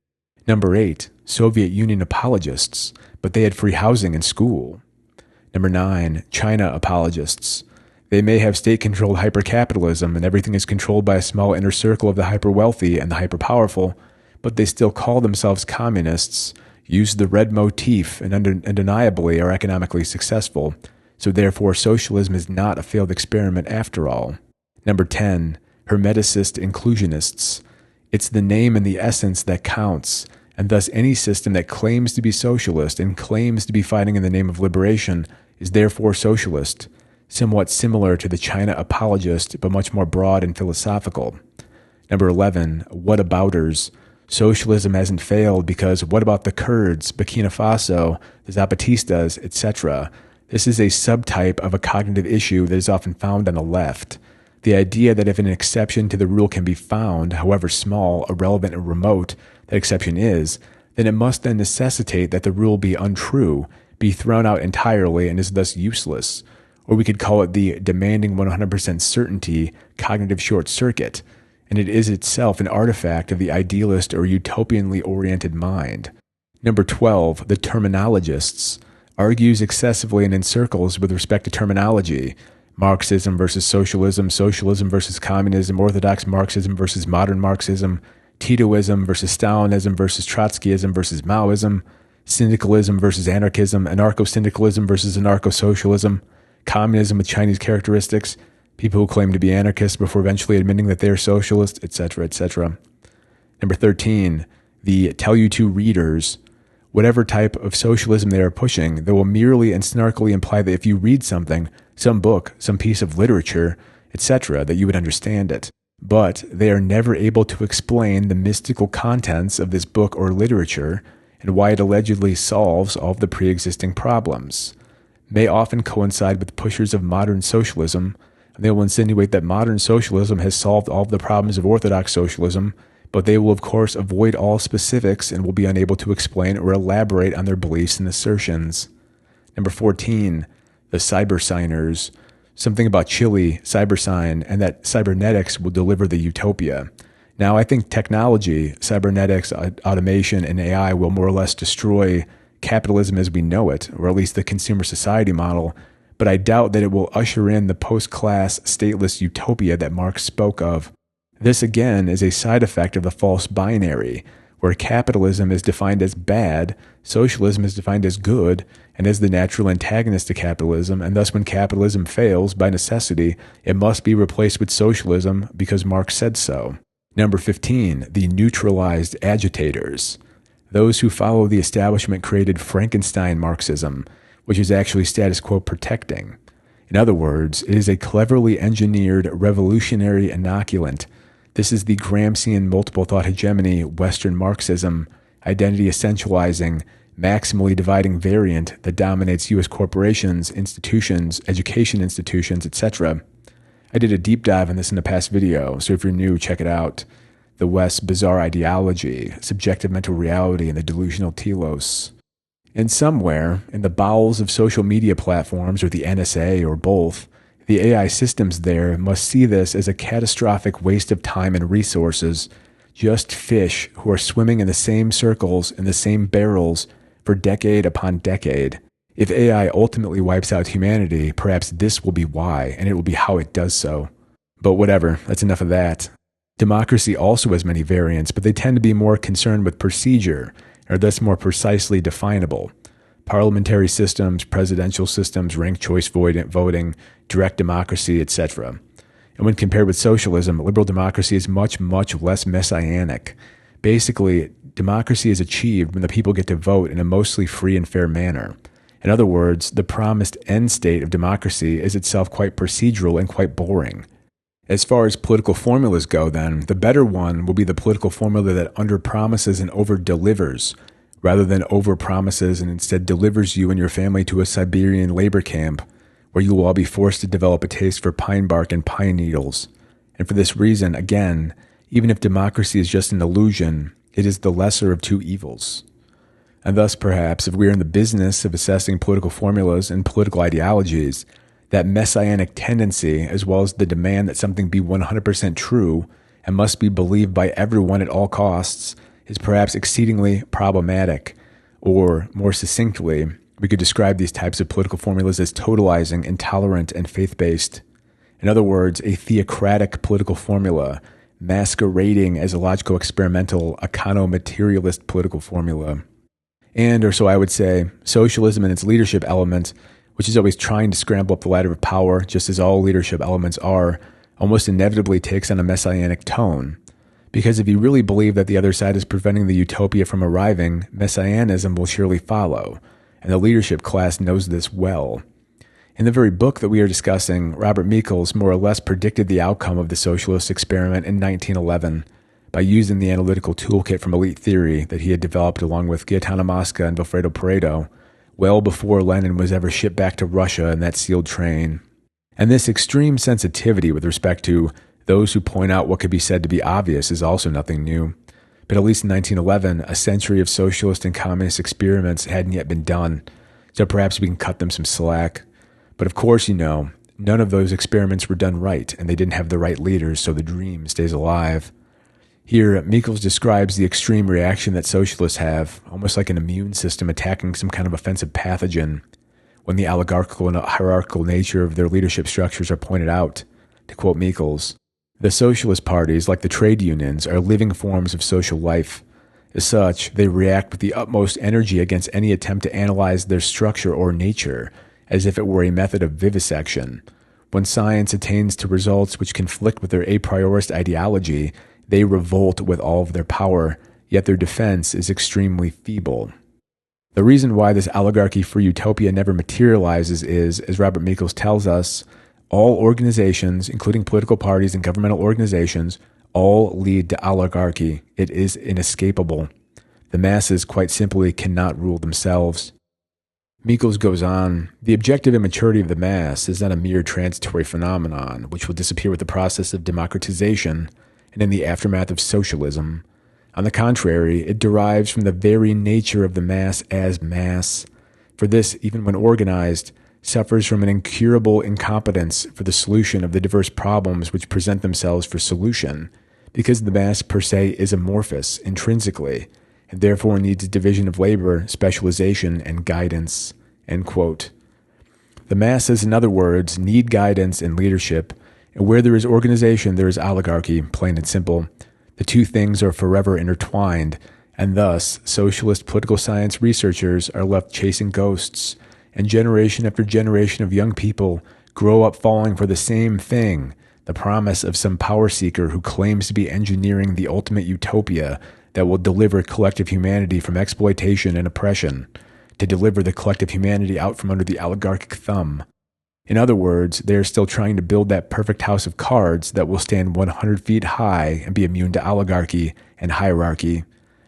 8. Soviet Union apologists, but they had free housing and school. 9. China apologists. They may have state-controlled hyper-capitalism and everything is controlled by a small inner circle of the hyper-wealthy and the hyper-powerful, but they still call themselves communists, use the red motif, and undeniably are economically successful, so therefore socialism is not a failed experiment after all. 10. Hermeticist inclusionists. It's the name and the essence that counts, and thus any system that claims to be socialist and claims to be fighting in the name of liberation is therefore socialist, somewhat similar to the China apologist, but much more broad and philosophical. 11. Whatabouters. Socialism hasn't failed because what about the Kurds, Burkina Faso, the Zapatistas, etc.? This is a subtype of a cognitive issue that is often found on the left. The idea that if an exception to the rule can be found, however small, irrelevant, or remote that exception is, then it must then necessitate that the rule be untrue, be thrown out entirely, and is thus useless. or we could call it the demanding 100% certainty cognitive short circuit, and it is itself an artifact of the idealist or utopianly oriented mind. Number 12, the terminologists, argues excessively and in circles with respect to terminology. Marxism versus socialism, socialism versus communism, orthodox Marxism versus modern Marxism, Titoism versus Stalinism versus Trotskyism versus Maoism, syndicalism versus anarchism, anarcho-syndicalism versus anarcho-socialism, communism with Chinese characteristics, people who claim to be anarchists before eventually admitting that they're socialists, etc., etc. Number 13, the tell you to readers. Whatever type of socialism they are pushing, they will merely and snarkily imply that if you read something, some book, some piece of literature, etc., that you would understand it. But they are never able to explain the mystical contents of this book or literature and why it allegedly solves all of the pre-existing problems. May often coincide with pushers of modern socialism, and they will insinuate that modern socialism has solved all of the problems of orthodox socialism, but they will of course avoid all specifics and will be unable to explain or elaborate on their beliefs and assertions. Number 14, the cybersigners. Something about Chile, cybersign, and that cybernetics will deliver the utopia. Now, I think technology, cybernetics, automation, and AI will more or less destroy capitalism as we know it, or at least the consumer society model, but I doubt that it will usher in the post-class, stateless utopia that Marx spoke of. This, again, is a side effect of the false binary, where capitalism is defined as bad, socialism is defined as good, and as the natural antagonist to capitalism, and thus when capitalism fails, by necessity, it must be replaced with socialism because Marx said so. Number 15, the neutralized agitators. Those who follow the establishment-created Frankenstein Marxism, which is actually status quo protecting. In other words, it is a cleverly engineered revolutionary inoculant. This is the Gramscian multiple thought hegemony Western Marxism, identity essentializing, maximally dividing variant that dominates U.S. corporations, institutions, education institutions, etc. I did a deep dive on this in a past video, so if you're new, check it out. The West's bizarre ideology, subjective mental reality, and the delusional telos. And somewhere, in the bowels of social media platforms or the NSA or both, the AI systems there must see this as a catastrophic waste of time and resources, just fish who are swimming in the same circles in the same barrels for decade upon decade. If AI ultimately wipes out humanity, perhaps this will be why, and it will be how it does so. But whatever, that's enough of that. Democracy also has many variants, but they tend to be more concerned with procedure, or thus more precisely definable. Parliamentary systems, presidential systems, ranked choice voting, direct democracy, etc. And when compared with socialism, liberal democracy is much, much less messianic. Basically, democracy is achieved when the people get to vote in a mostly free and fair manner. In other words, the promised end state of democracy is itself quite procedural and quite boring. As far as political formulas go, then, the better one will be the political formula that underpromises and over-delivers, rather than over-promises and instead delivers you and your family to a Siberian labor camp, where you will all be forced to develop a taste for pine bark and pine needles. And for this reason, again, even if democracy is just an illusion, it is the lesser of two evils. And thus, perhaps, if we are in the business of assessing political formulas and political ideologies, that messianic tendency, as well as the demand that something be 100% true and must be believed by everyone at all costs, is perhaps exceedingly problematic. Or, more succinctly, we could describe these types of political formulas as totalizing, intolerant, and faith-based. In other words, a theocratic political formula masquerading as a logical experimental econo-materialist political formula. And, or so I would say, socialism and its leadership element, which is always trying to scramble up the ladder of power, just as all leadership elements are, almost inevitably takes on a messianic tone. Because if you really believe that the other side is preventing the utopia from arriving, messianism will surely follow, and the leadership class knows this well. In the very book that we are discussing, Robert Michels more or less predicted the outcome of the socialist experiment in 1911 by using the analytical toolkit from elite theory that he had developed along with Gaetano Mosca and Vilfredo Pareto, well before Lenin was ever shipped back to Russia in that sealed train. And this extreme sensitivity with respect to those who point out what could be said to be obvious is also nothing new. But at least in 1911, a century of socialist and communist experiments hadn't yet been done, so perhaps we can cut them some slack. But of course, none of those experiments were done right, and they didn't have the right leaders, so the dream stays alive. Here, Michels describes the extreme reaction that socialists have, almost like an immune system attacking some kind of offensive pathogen, when the oligarchical and hierarchical nature of their leadership structures are pointed out. To quote Michels, "The socialist parties, like the trade unions, are living forms of social life. As such, they react with the utmost energy against any attempt to analyze their structure or nature, as if it were a method of vivisection. When science attains to results which conflict with their a priorist ideology, they revolt with all of their power, yet their defense is extremely feeble." The reason why this oligarchy-free utopia never materializes is, as Robert Michels tells us, all organizations, including political parties and governmental organizations, all lead to oligarchy. It is inescapable. The masses, quite simply, cannot rule themselves. Michels goes on, "The objective immaturity of the mass is not a mere transitory phenomenon, which will disappear with the process of democratization and in the aftermath of socialism. On the contrary, it derives from the very nature of the mass as mass. For this, even when organized, suffers from an incurable incompetence for the solution of the diverse problems which present themselves for solution, because the mass per se is amorphous intrinsically, and therefore needs division of labor, specialization, and guidance." End quote. The masses, in other words, need guidance and leadership, and where there is organization, there is oligarchy, plain and simple. The two things are forever intertwined, and thus socialist political science researchers are left chasing ghosts, and generation after generation of young people grow up falling for the same thing, the promise of some power seeker who claims to be engineering the ultimate utopia that will deliver collective humanity from exploitation and oppression, to deliver the collective humanity out from under the oligarchic thumb. In other words, they are still trying to build that perfect house of cards that will stand 100 feet high and be immune to oligarchy and hierarchy,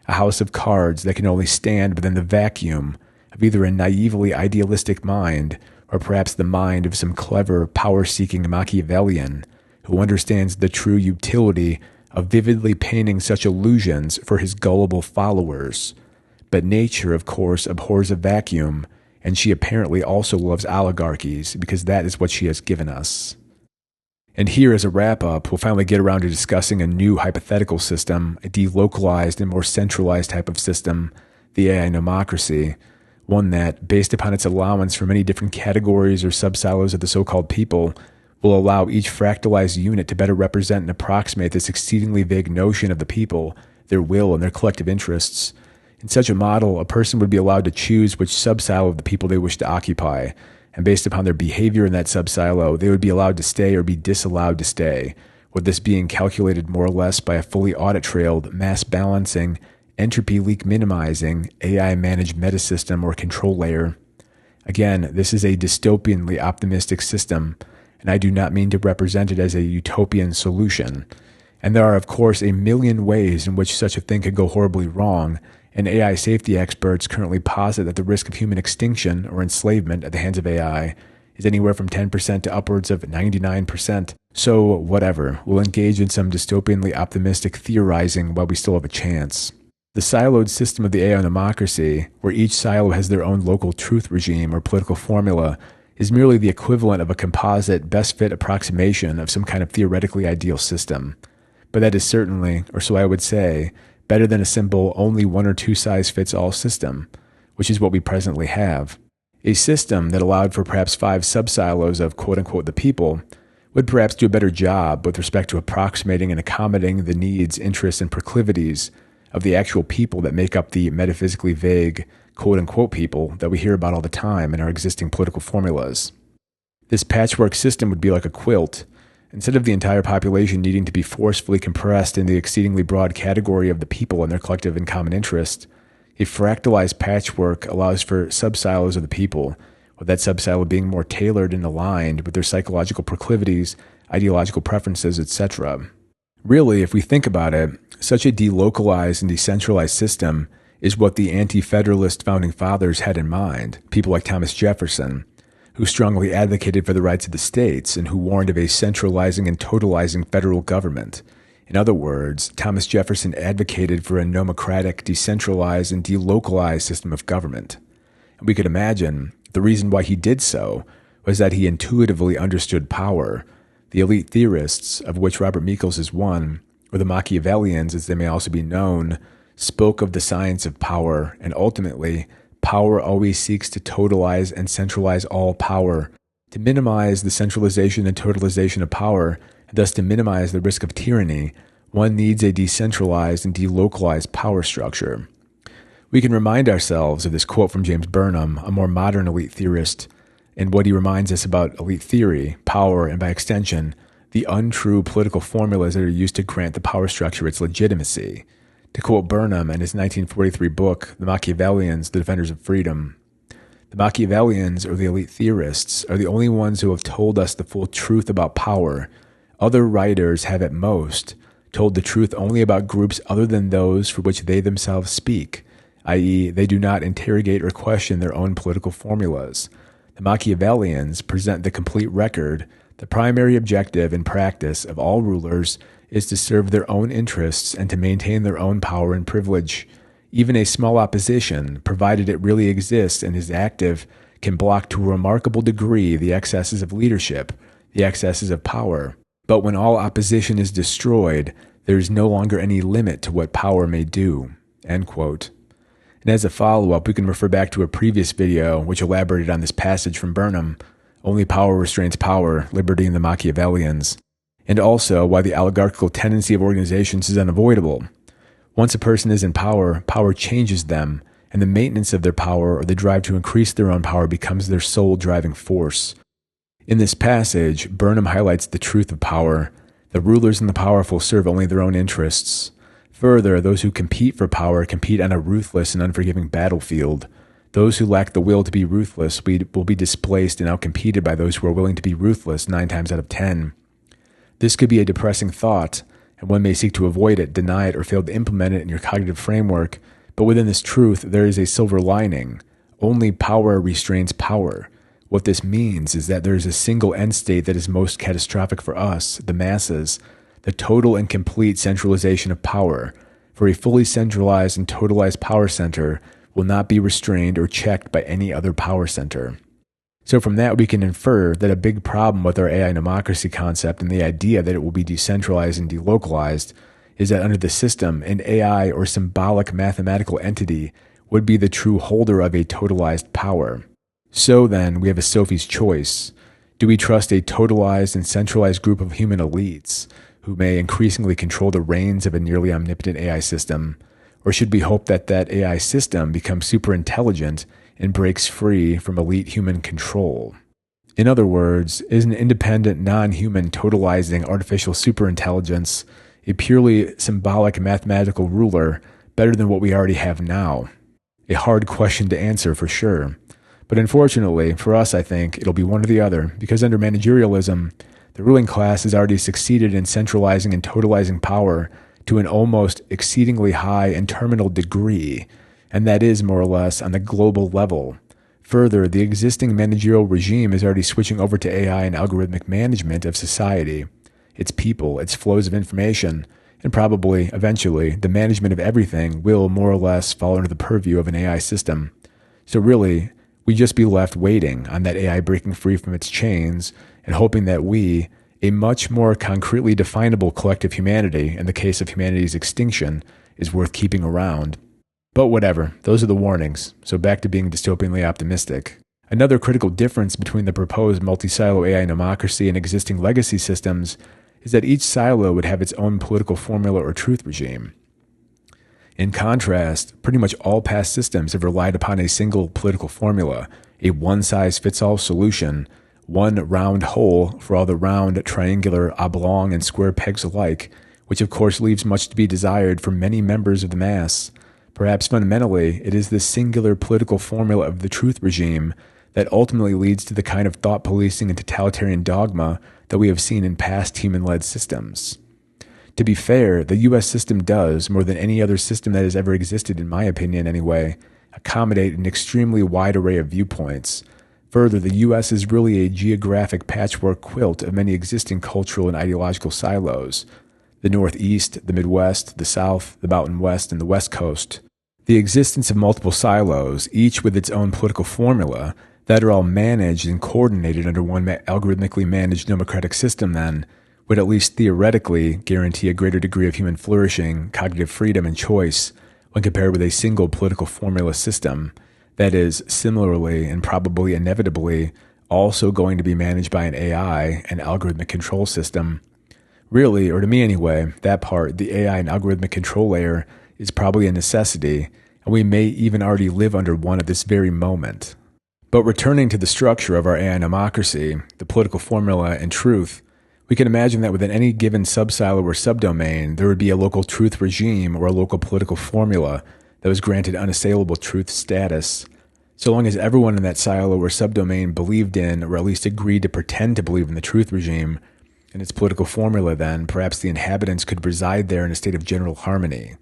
a house of cards that can only stand within the vacuum of either a naively idealistic mind or perhaps the mind of some clever, power-seeking Machiavellian who understands the true utility of vividly painting such illusions for his gullible followers. But nature, of course, abhors a vacuum, and she apparently also loves oligarchies because that is what she has given us. And here, as a wrap-up, we'll finally get around to discussing a new hypothetical system, a delocalized and more centralized type of system, the AI Nomocracy, one that, based upon its allowance for many different categories or subsilos of the so-called people, will allow each fractalized unit to better represent and approximate this exceedingly vague notion of the people, their will, and their collective interests. In such a model, a person would be allowed to choose which subsilo of the people they wish to occupy, and based upon their behavior in that subsilo, they would be allowed to stay or be disallowed to stay, with this being calculated more or less by a fully audit-trailed, mass-balancing, entropy leak minimizing, AI-managed metasystem or control layer. Again, this is a dystopianly optimistic system, and I do not mean to represent it as a utopian solution. And there are, of course, a million ways in which such a thing could go horribly wrong, and AI safety experts currently posit that the risk of human extinction or enslavement at the hands of AI is anywhere from 10% to upwards of 99%. So, whatever, we'll engage in some dystopianly optimistic theorizing while we still have a chance. The siloed system of the AI Nomocracy, where each silo has their own local truth regime or political formula, is merely the equivalent of a composite, best-fit approximation of some kind of theoretically ideal system. But that is certainly, or so I would say, better than a simple only one or two size fits all system, which is what we presently have. A system that allowed for perhaps 5 subsilos of quote-unquote the people would perhaps do a better job with respect to approximating and accommodating the needs, interests, and proclivities of the actual people that make up the metaphysically vague quote-unquote people that we hear about all the time in our existing political formulas. This patchwork system would be like a quilt. Instead of the entire population needing to be forcefully compressed in the exceedingly broad category of the people and their collective and common interest, a fractalized patchwork allows for subsilos of the people, with that subsilo being more tailored and aligned with their psychological proclivities, ideological preferences, etc. Really, if we think about it, such a delocalized and decentralized system is what the anti-federalist founding fathers had in mind, people like Thomas Jefferson, who strongly advocated for the rights of the states and who warned of a centralizing and totalizing federal government. In other words, Thomas Jefferson advocated for a nomocratic, decentralized, and delocalized system of government. And we could imagine the reason why he did so was that he intuitively understood power. The elite theorists, of which Robert Michels is one, or the Machiavellians as they may also be known, spoke of the science of power, and ultimately, power always seeks to totalize and centralize all power. To minimize the centralization and totalization of power, and thus to minimize the risk of tyranny, one needs a decentralized and delocalized power structure. We can remind ourselves of this quote from James Burnham, a more modern elite theorist, and what he reminds us about elite theory, power, and by extension, the untrue political formulas that are used to grant the power structure its legitimacy. To quote Burnham in his 1943 book, The Machiavellians, The Defenders of Freedom, the Machiavellians, or the elite theorists, are the only ones who have told us the full truth about power. Other writers have at most told the truth only about groups other than those for which they themselves speak, i.e., they do not interrogate or question their own political formulas. The Machiavellians present the complete record. The primary objective in practice of all rulers is to serve their own interests and to maintain their own power and privilege. Even a small opposition, provided it really exists and is active, can block to a remarkable degree the excesses of leadership, the excesses of power. But when all opposition is destroyed, there is no longer any limit to what power may do." End quote. And as a follow-up, we can refer back to a previous video which elaborated on this passage from Burnham, "Only power restrains power, liberty in the Machiavellians," and also why the oligarchical tendency of organizations is unavoidable. Once a person is in power, power changes them, and the maintenance of their power or the drive to increase their own power becomes their sole driving force. In this passage, Burnham highlights the truth of power. The rulers and the powerful serve only their own interests. Further, those who compete for power compete on a ruthless and unforgiving battlefield. Those who lack the will to be ruthless will be displaced and outcompeted by those who are willing to be ruthless 9 times out of 10. This could be a depressing thought, and one may seek to avoid it, deny it, or fail to implement it in your cognitive framework, but within this truth, there is a silver lining. Only power restrains power. What this means is that there is a single end state that is most catastrophic for us, the masses, the total and complete centralization of power. For a fully centralized and totalized power center will not be restrained or checked by any other power center. So from that, we can infer that a big problem with our AI nomocracy concept and the idea that it will be decentralized and delocalized is that under the system, an AI or symbolic mathematical entity would be the true holder of a totalized power. So then, we have a Sophie's choice. Do we trust a totalized and centralized group of human elites who may increasingly control the reins of a nearly omnipotent AI system? Or should we hope that that AI system becomes super intelligent and breaks free from elite human control? In other words, is an independent, non-human, totalizing artificial superintelligence, a purely symbolic mathematical ruler, better than what we already have now? A hard question to answer for sure. But unfortunately, for us, I think, it'll be one or the other, because under managerialism, the ruling class has already succeeded in centralizing and totalizing power to an almost exceedingly high and terminal degree, and that is more or less on the global level. Further, the existing managerial regime is already switching over to AI and algorithmic management of society, its people, its flows of information, and probably, eventually, the management of everything will more or less fall under the purview of an AI system. So really, we'd just be left waiting on that AI breaking free from its chains and hoping that we, a much more concretely definable collective humanity, in the case of humanity's extinction, is worth keeping around. But whatever, those are the warnings, so back to being dystopianly optimistic. Another critical difference between the proposed multi-silo AI nomocracy and existing legacy systems is that each silo would have its own political formula or truth regime. In contrast, pretty much all past systems have relied upon a single political formula, a one-size-fits-all solution, one round hole for all the round, triangular, oblong, and square pegs alike, which of course leaves much to be desired for many members of the mass. Perhaps fundamentally, it is this singular political formula of the truth regime that ultimately leads to the kind of thought policing and totalitarian dogma that we have seen in past human-led systems. To be fair, the U.S. system does, more than any other system that has ever existed, in my opinion anyway, accommodate an extremely wide array of viewpoints. Further, the U.S. is really a geographic patchwork quilt of many existing cultural and ideological silos. The Northeast, the Midwest, the South, the Mountain West, and the West Coast. The existence of multiple silos, each with its own political formula, that are all managed and coordinated under one algorithmically managed nomocratic system then would at least theoretically guarantee a greater degree of human flourishing, cognitive freedom, and choice when compared with a single political formula system that is similarly and probably inevitably also going to be managed by an AI, an algorithmic control system. Really, or to me anyway, that part, the AI and algorithmic control layer, is probably a necessity, and we may even already live under one at this very moment. But returning to the structure of our AI nomocracy, the political formula, and truth, we can imagine that within any given subsilo or subdomain, there would be a local truth regime or a local political formula that was granted unassailable truth status. So long as everyone in that silo or subdomain believed in, or at least agreed to pretend to believe in the truth regime and its political formula, then perhaps the inhabitants could reside there in a state of general harmony.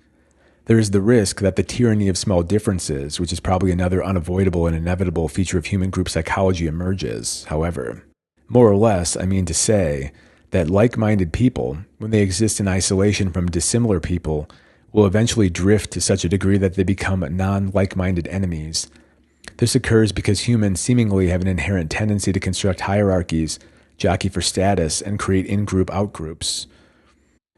There is the risk that the tyranny of small differences, which is probably another unavoidable and inevitable feature of human group psychology, emerges, however. More or less, I mean to say that like-minded people, when they exist in isolation from dissimilar people, will eventually drift to such a degree that they become non-like-minded enemies. This occurs because humans seemingly have an inherent tendency to construct hierarchies, jockey for status, and create in-group out-groups.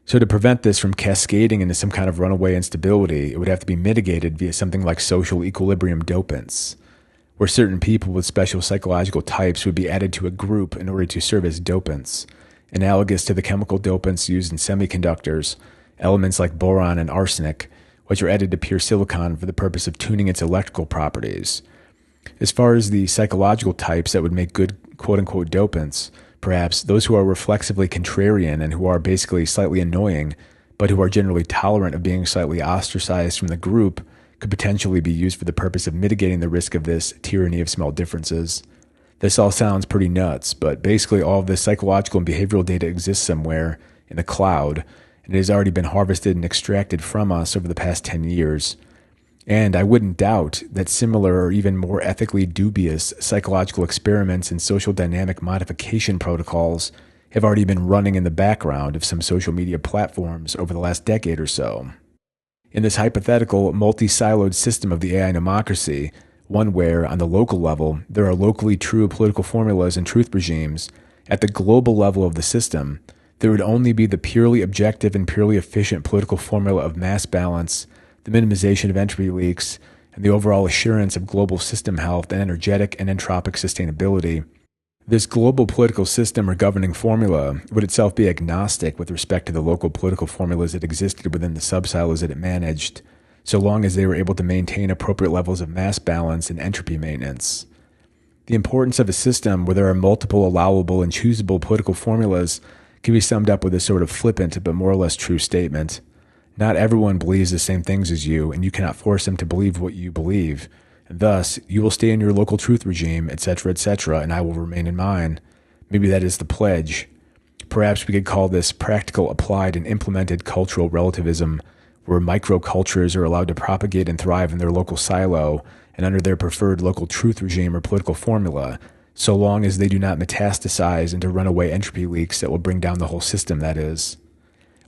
So to prevent this from cascading into some kind of runaway instability, it would have to be mitigated via something like social equilibrium dopants, where certain people with special psychological types would be added to a group in order to serve as dopants, analogous to the chemical dopants used in semiconductors, elements like boron and arsenic, which are added to pure silicon for the purpose of tuning its electrical properties. As far as the psychological types that would make good quote-unquote dopants, perhaps those who are reflexively contrarian and who are basically slightly annoying, but who are generally tolerant of being slightly ostracized from the group, could potentially be used for the purpose of mitigating the risk of this tyranny of small differences. This all sounds pretty nuts, but basically all of this psychological and behavioral data exists somewhere in the cloud, and it has already been harvested and extracted from us over the past 10 years. And I wouldn't doubt that similar or even more ethically dubious psychological experiments and social dynamic modification protocols have already been running in the background of some social media platforms over the last decade or so. In this hypothetical, multi-siloed system of the AI nomocracy, one where, on the local level, there are locally true political formulas and truth regimes, at the global level of the system, there would only be the purely objective and purely efficient political formula of mass balance, the minimization of entropy leaks, and the overall assurance of global system health and energetic and entropic sustainability. This global political system or governing formula would itself be agnostic with respect to the local political formulas that existed within the subsilos that it managed, so long as they were able to maintain appropriate levels of mass balance and entropy maintenance. The importance of a system where there are multiple allowable and choosable political formulas can be summed up with a sort of flippant but more or less true statement. Not everyone believes the same things as you, and you cannot force them to believe what you believe. Thus, you will stay in your local truth regime, etc., and I will remain in mine. Maybe that is the pledge. Perhaps we could call this practical, applied, and implemented cultural relativism, where microcultures are allowed to propagate and thrive in their local silo and under their preferred local truth regime or political formula, so long as they do not metastasize into runaway entropy leaks that will bring down the whole system, that is.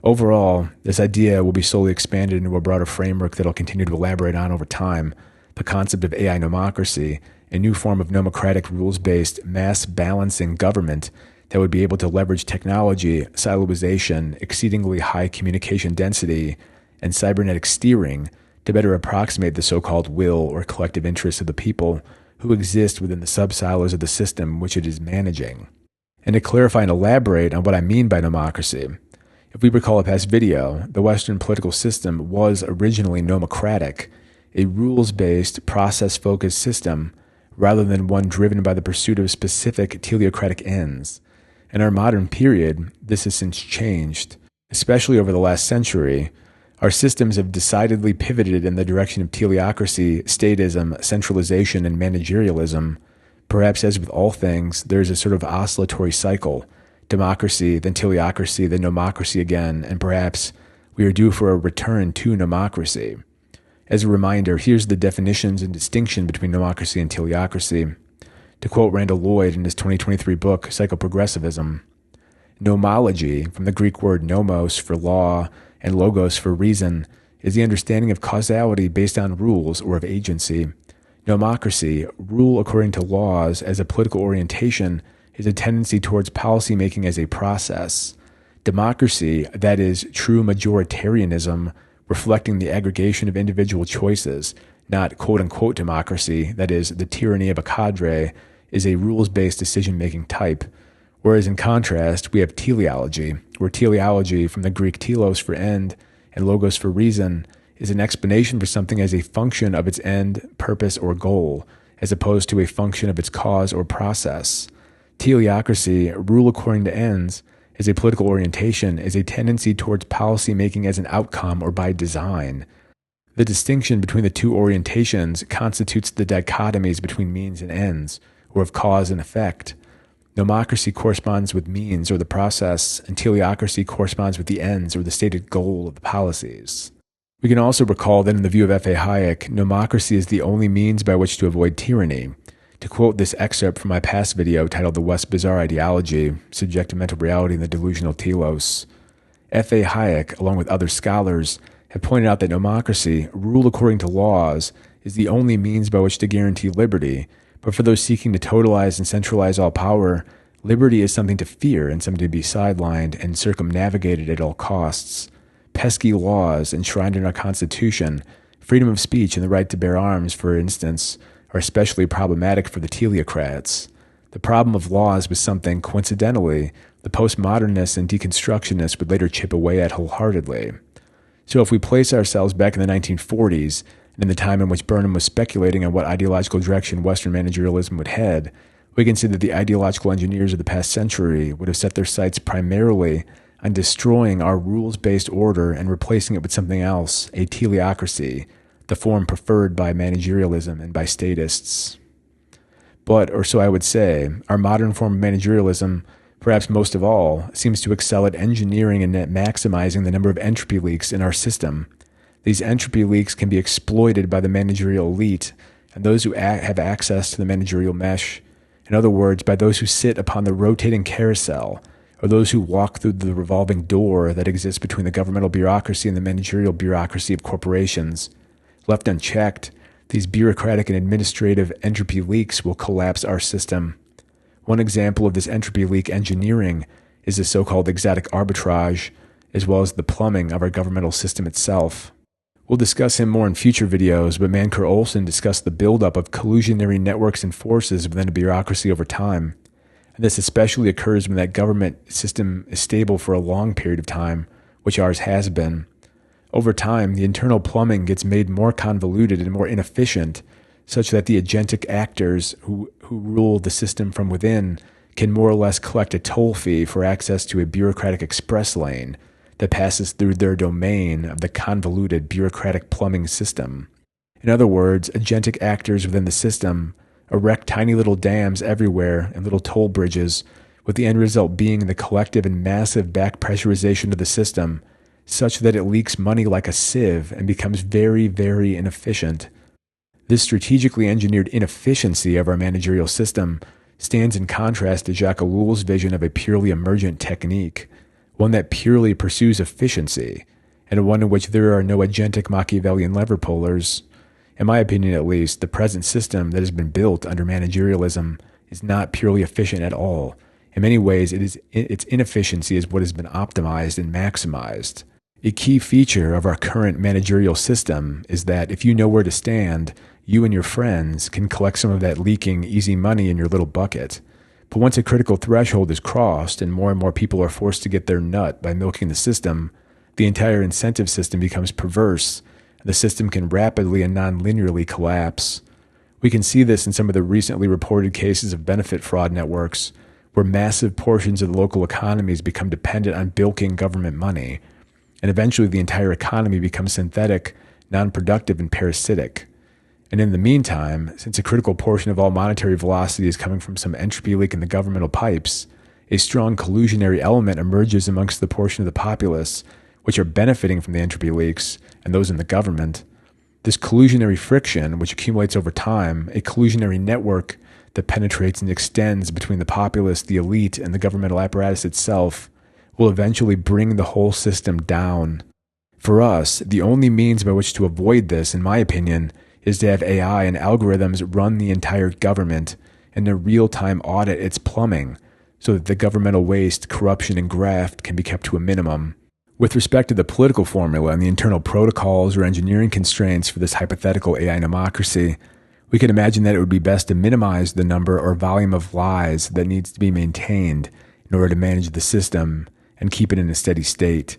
Overall, this idea will be slowly expanded into a broader framework that I'll continue to elaborate on over time, the concept of AI nomocracy, a new form of nomocratic rules-based mass balancing government that would be able to leverage technology, siloization, exceedingly high communication density, and cybernetic steering to better approximate the so-called will or collective interests of the people who exist within the sub-silos of the system which it is managing. And to clarify and elaborate on what I mean by nomocracy, if we recall a past video, the Western political system was originally nomocratic, a rules-based, process-focused system, rather than one driven by the pursuit of specific teleocratic ends. In our modern period, this has since changed. Especially over the last century, our systems have decidedly pivoted in the direction of teleocracy, statism, centralization, and managerialism. Perhaps as with all things, there is a sort of oscillatory cycle, democracy, then teleocracy, then nomocracy again, and perhaps we are due for a return to nomocracy. As a reminder, here's the definitions and distinction between nomocracy and teleocracy. To quote Randall Lloyd in his 2023 book, Psychoprogressivism, nomology, from the Greek word nomos for law and logos for reason, is the understanding of causality based on rules or of agency. Nomocracy, rule according to laws as a political orientation, is a tendency towards policymaking as a process. Democracy, that is, true majoritarianism, reflecting the aggregation of individual choices, not quote-unquote democracy, that is, the tyranny of a cadre, is a rules-based decision-making type. Whereas in contrast, we have teleology, where teleology, from the Greek telos for end and logos for reason, is an explanation for something as a function of its end, purpose, or goal, as opposed to a function of its cause or process. Teleocracy, rule according to ends, as a political orientation, is a tendency towards policy making as an outcome or by design. The distinction between the two orientations constitutes the dichotomies between means and ends, or of cause and effect. Nomocracy corresponds with means or the process, and teleocracy corresponds with the ends or the stated goal of the policies. We can also recall that in the view of F.A. Hayek, nomocracy is the only means by which to avoid tyranny. To quote this excerpt from my past video titled The West Bizarre Ideology, Subjective Mental Reality and the Delusional Telos, F.A. Hayek, along with other scholars, have pointed out that nomocracy, rule according to laws, is the only means by which to guarantee liberty, but for those seeking to totalize and centralize all power, liberty is something to fear and something to be sidelined and circumnavigated at all costs. Pesky laws enshrined in our Constitution, freedom of speech and the right to bear arms, for instance, are especially problematic for the teleocrats. The problem of laws was something, coincidentally, the postmodernists and deconstructionists would later chip away at wholeheartedly. So if we place ourselves back in the 1940s, and in the time in which Burnham was speculating on what ideological direction Western managerialism would head, we can see that the ideological engineers of the past century would have set their sights primarily on destroying our rules-based order and replacing it with something else, a teleocracy, the form preferred by managerialism and by statists. But, or so I would say, our modern form of managerialism, perhaps most of all, seems to excel at engineering and at maximizing the number of entropy leaks in our system. These entropy leaks can be exploited by the managerial elite and those who have access to the managerial mesh. In other words, by those who sit upon the rotating carousel, or those who walk through the revolving door that exists between the governmental bureaucracy and the managerial bureaucracy of corporations. Left unchecked, these bureaucratic and administrative entropy leaks will collapse our system. One example of this entropy leak engineering is the so-called exotic arbitrage, as well as the plumbing of our governmental system itself. We'll discuss him more in future videos, but Manker Olson discussed the buildup of collusionary networks and forces within a bureaucracy over time. And this especially occurs when that government system is stable for a long period of time, which ours has been. Over time, the internal plumbing gets made more convoluted and more inefficient, such that the agentic actors who rule the system from within can more or less collect a toll fee for access to a bureaucratic express lane that passes through their domain of the convoluted bureaucratic plumbing system. In other words, agentic actors within the system erect tiny little dams everywhere and little toll bridges, with the end result being the collective and massive back pressurization of the system, such that it leaks money like a sieve and becomes very, very inefficient. This strategically engineered inefficiency of our managerial system stands in contrast to Jacques Ellul's vision of a purely emergent technique, one that purely pursues efficiency, and one in which there are no agentic Machiavellian lever pullers. In my opinion, at least, the present system that has been built under managerialism is not purely efficient at all. In many ways, its inefficiency is what has been optimized and maximized. A key feature of our current managerial system is that if you know where to stand, you and your friends can collect some of that leaking, easy money in your little bucket. But once a critical threshold is crossed and more people are forced to get their nut by milking the system, the entire incentive system becomes perverse, and the system can rapidly and non-linearly collapse. We can see this in some of the recently reported cases of benefit fraud networks, where massive portions of the local economies become dependent on bilking government money, and eventually the entire economy becomes synthetic, non-productive, and parasitic. And in the meantime, since a critical portion of all monetary velocity is coming from some entropy leak in the governmental pipes, a strong collusionary element emerges amongst the portion of the populace which are benefiting from the entropy leaks and those in the government. This collusionary friction, which accumulates over time, a collusionary network that penetrates and extends between the populace, the elite, and the governmental apparatus itself, will eventually bring the whole system down. For us, the only means by which to avoid this, in my opinion, is to have AI and algorithms run the entire government and in real-time audit its plumbing so that the governmental waste, corruption, and graft can be kept to a minimum. With respect to the political formula and the internal protocols or engineering constraints for this hypothetical AI nomocracy, we can imagine that it would be best to minimize the number or volume of lies that needs to be maintained in order to manage the system and keep it in a steady state.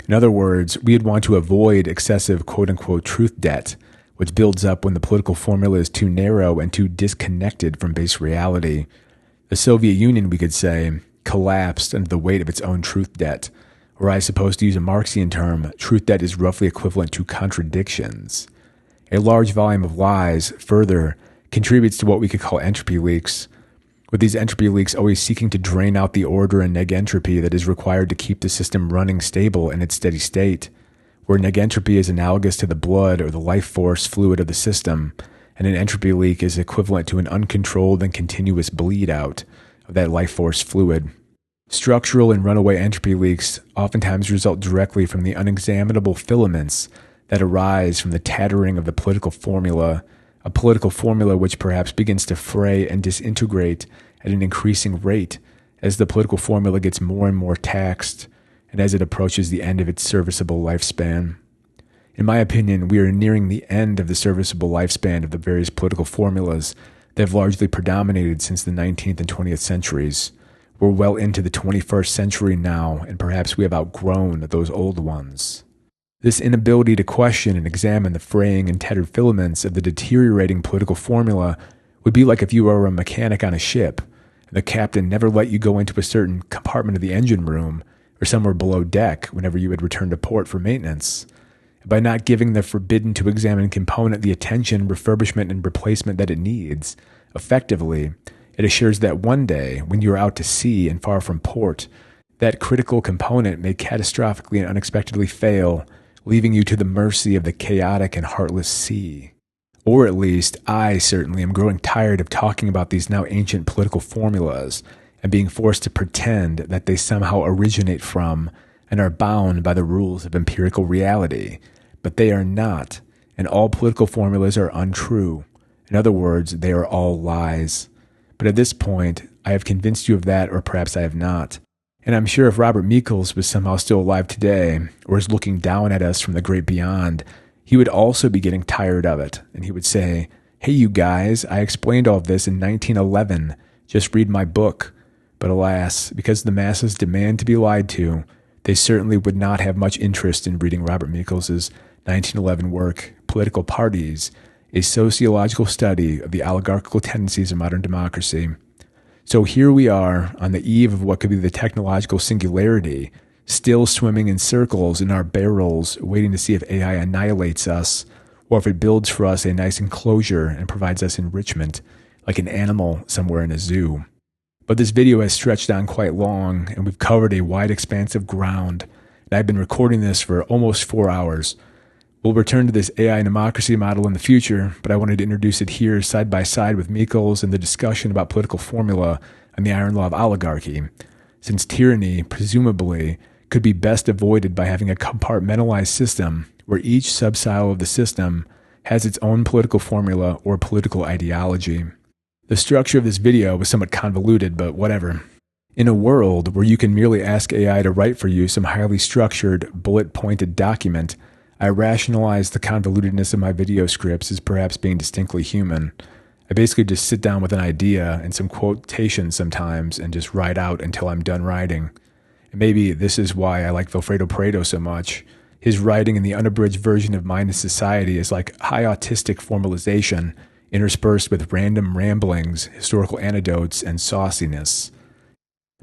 In other words, we would want to avoid excessive quote-unquote truth debt, which builds up when the political formula is too narrow and too disconnected from base reality. The Soviet Union, we could say, collapsed under the weight of its own truth debt, or I suppose to use a Marxian term, truth debt is roughly equivalent to contradictions. A large volume of lies, further, contributes to what we could call entropy leaks, with these entropy leaks always seeking to drain out the order and negentropy that is required to keep the system running stable in its steady state, where negentropy is analogous to the blood or the life force fluid of the system, and an entropy leak is equivalent to an uncontrolled and continuous bleed out of that life force fluid. Structural and runaway entropy leaks oftentimes result directly from the unexaminable filaments that arise from the tattering of the political formula, a political formula which perhaps begins to fray and disintegrate at an increasing rate as the political formula gets more and more taxed and as it approaches the end of its serviceable lifespan. In my opinion, we are nearing the end of the serviceable lifespan of the various political formulas that have largely predominated since the 19th and 20th centuries. We're well into the 21st century now, and perhaps we have outgrown those old ones. This inability to question and examine the fraying and tattered filaments of the deteriorating political formula would be like if you were a mechanic on a ship, and the captain never let you go into a certain compartment of the engine room or somewhere below deck whenever you had returned to port for maintenance. By not giving the forbidden-to-examine component the attention, refurbishment, and replacement that it needs, effectively, it assures that one day, when you are out to sea and far from port, that critical component may catastrophically and unexpectedly fail, leaving you to the mercy of the chaotic and heartless sea. Or at least, I certainly am growing tired of talking about these now ancient political formulas and being forced to pretend that they somehow originate from and are bound by the rules of empirical reality. But they are not, and all political formulas are untrue. In other words, they are all lies. But at this point, I have convinced you of that, or perhaps I have not. And I'm sure if Robert Michels was somehow still alive today, or is looking down at us from the great beyond, he would also be getting tired of it, and he would say, "Hey, you guys, I explained all of this in 1911. Just read my book." But alas, because the masses demand to be lied to, they certainly would not have much interest in reading Robert Michels' 1911 work, Political Parties, a sociological study of the oligarchical tendencies of modern democracy. So here we are on the eve of what could be the technological singularity, still swimming in circles in our barrels, waiting to see if AI annihilates us, or if it builds for us a nice enclosure and provides us enrichment, like an animal somewhere in a zoo. But this video has stretched on quite long, and we've covered a wide expanse of ground, and I've been recording this for almost 4 hours. We'll return to this AI nomocracy model in the future, but I wanted to introduce it here side by side with Michels and the discussion about political formula and the Iron Law of Oligarchy, since tyranny, presumably, could be best avoided by having a compartmentalized system where each subsilo of the system has its own political formula or political ideology. The structure of this video was somewhat convoluted, but whatever. In a world where you can merely ask AI to write for you some highly structured, bullet-pointed document, I rationalize the convolutedness of my video scripts as perhaps being distinctly human. I basically just sit down with an idea and some quotations sometimes and just write out until I'm done writing. And maybe this is why I like Vilfredo Pareto so much. His writing in the unabridged version of Mind and Society is like high autistic formalization interspersed with random ramblings, historical anecdotes, and sauciness.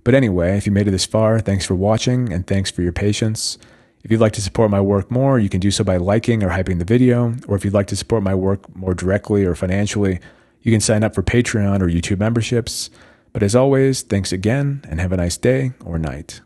But anyway, if you made it this far, thanks for watching and thanks for your patience. If you'd like to support my work more, you can do so by liking or hyping the video, or if you'd like to support my work more directly or financially, you can sign up for Patreon or YouTube memberships. But as always, thanks again, and have a nice day or night.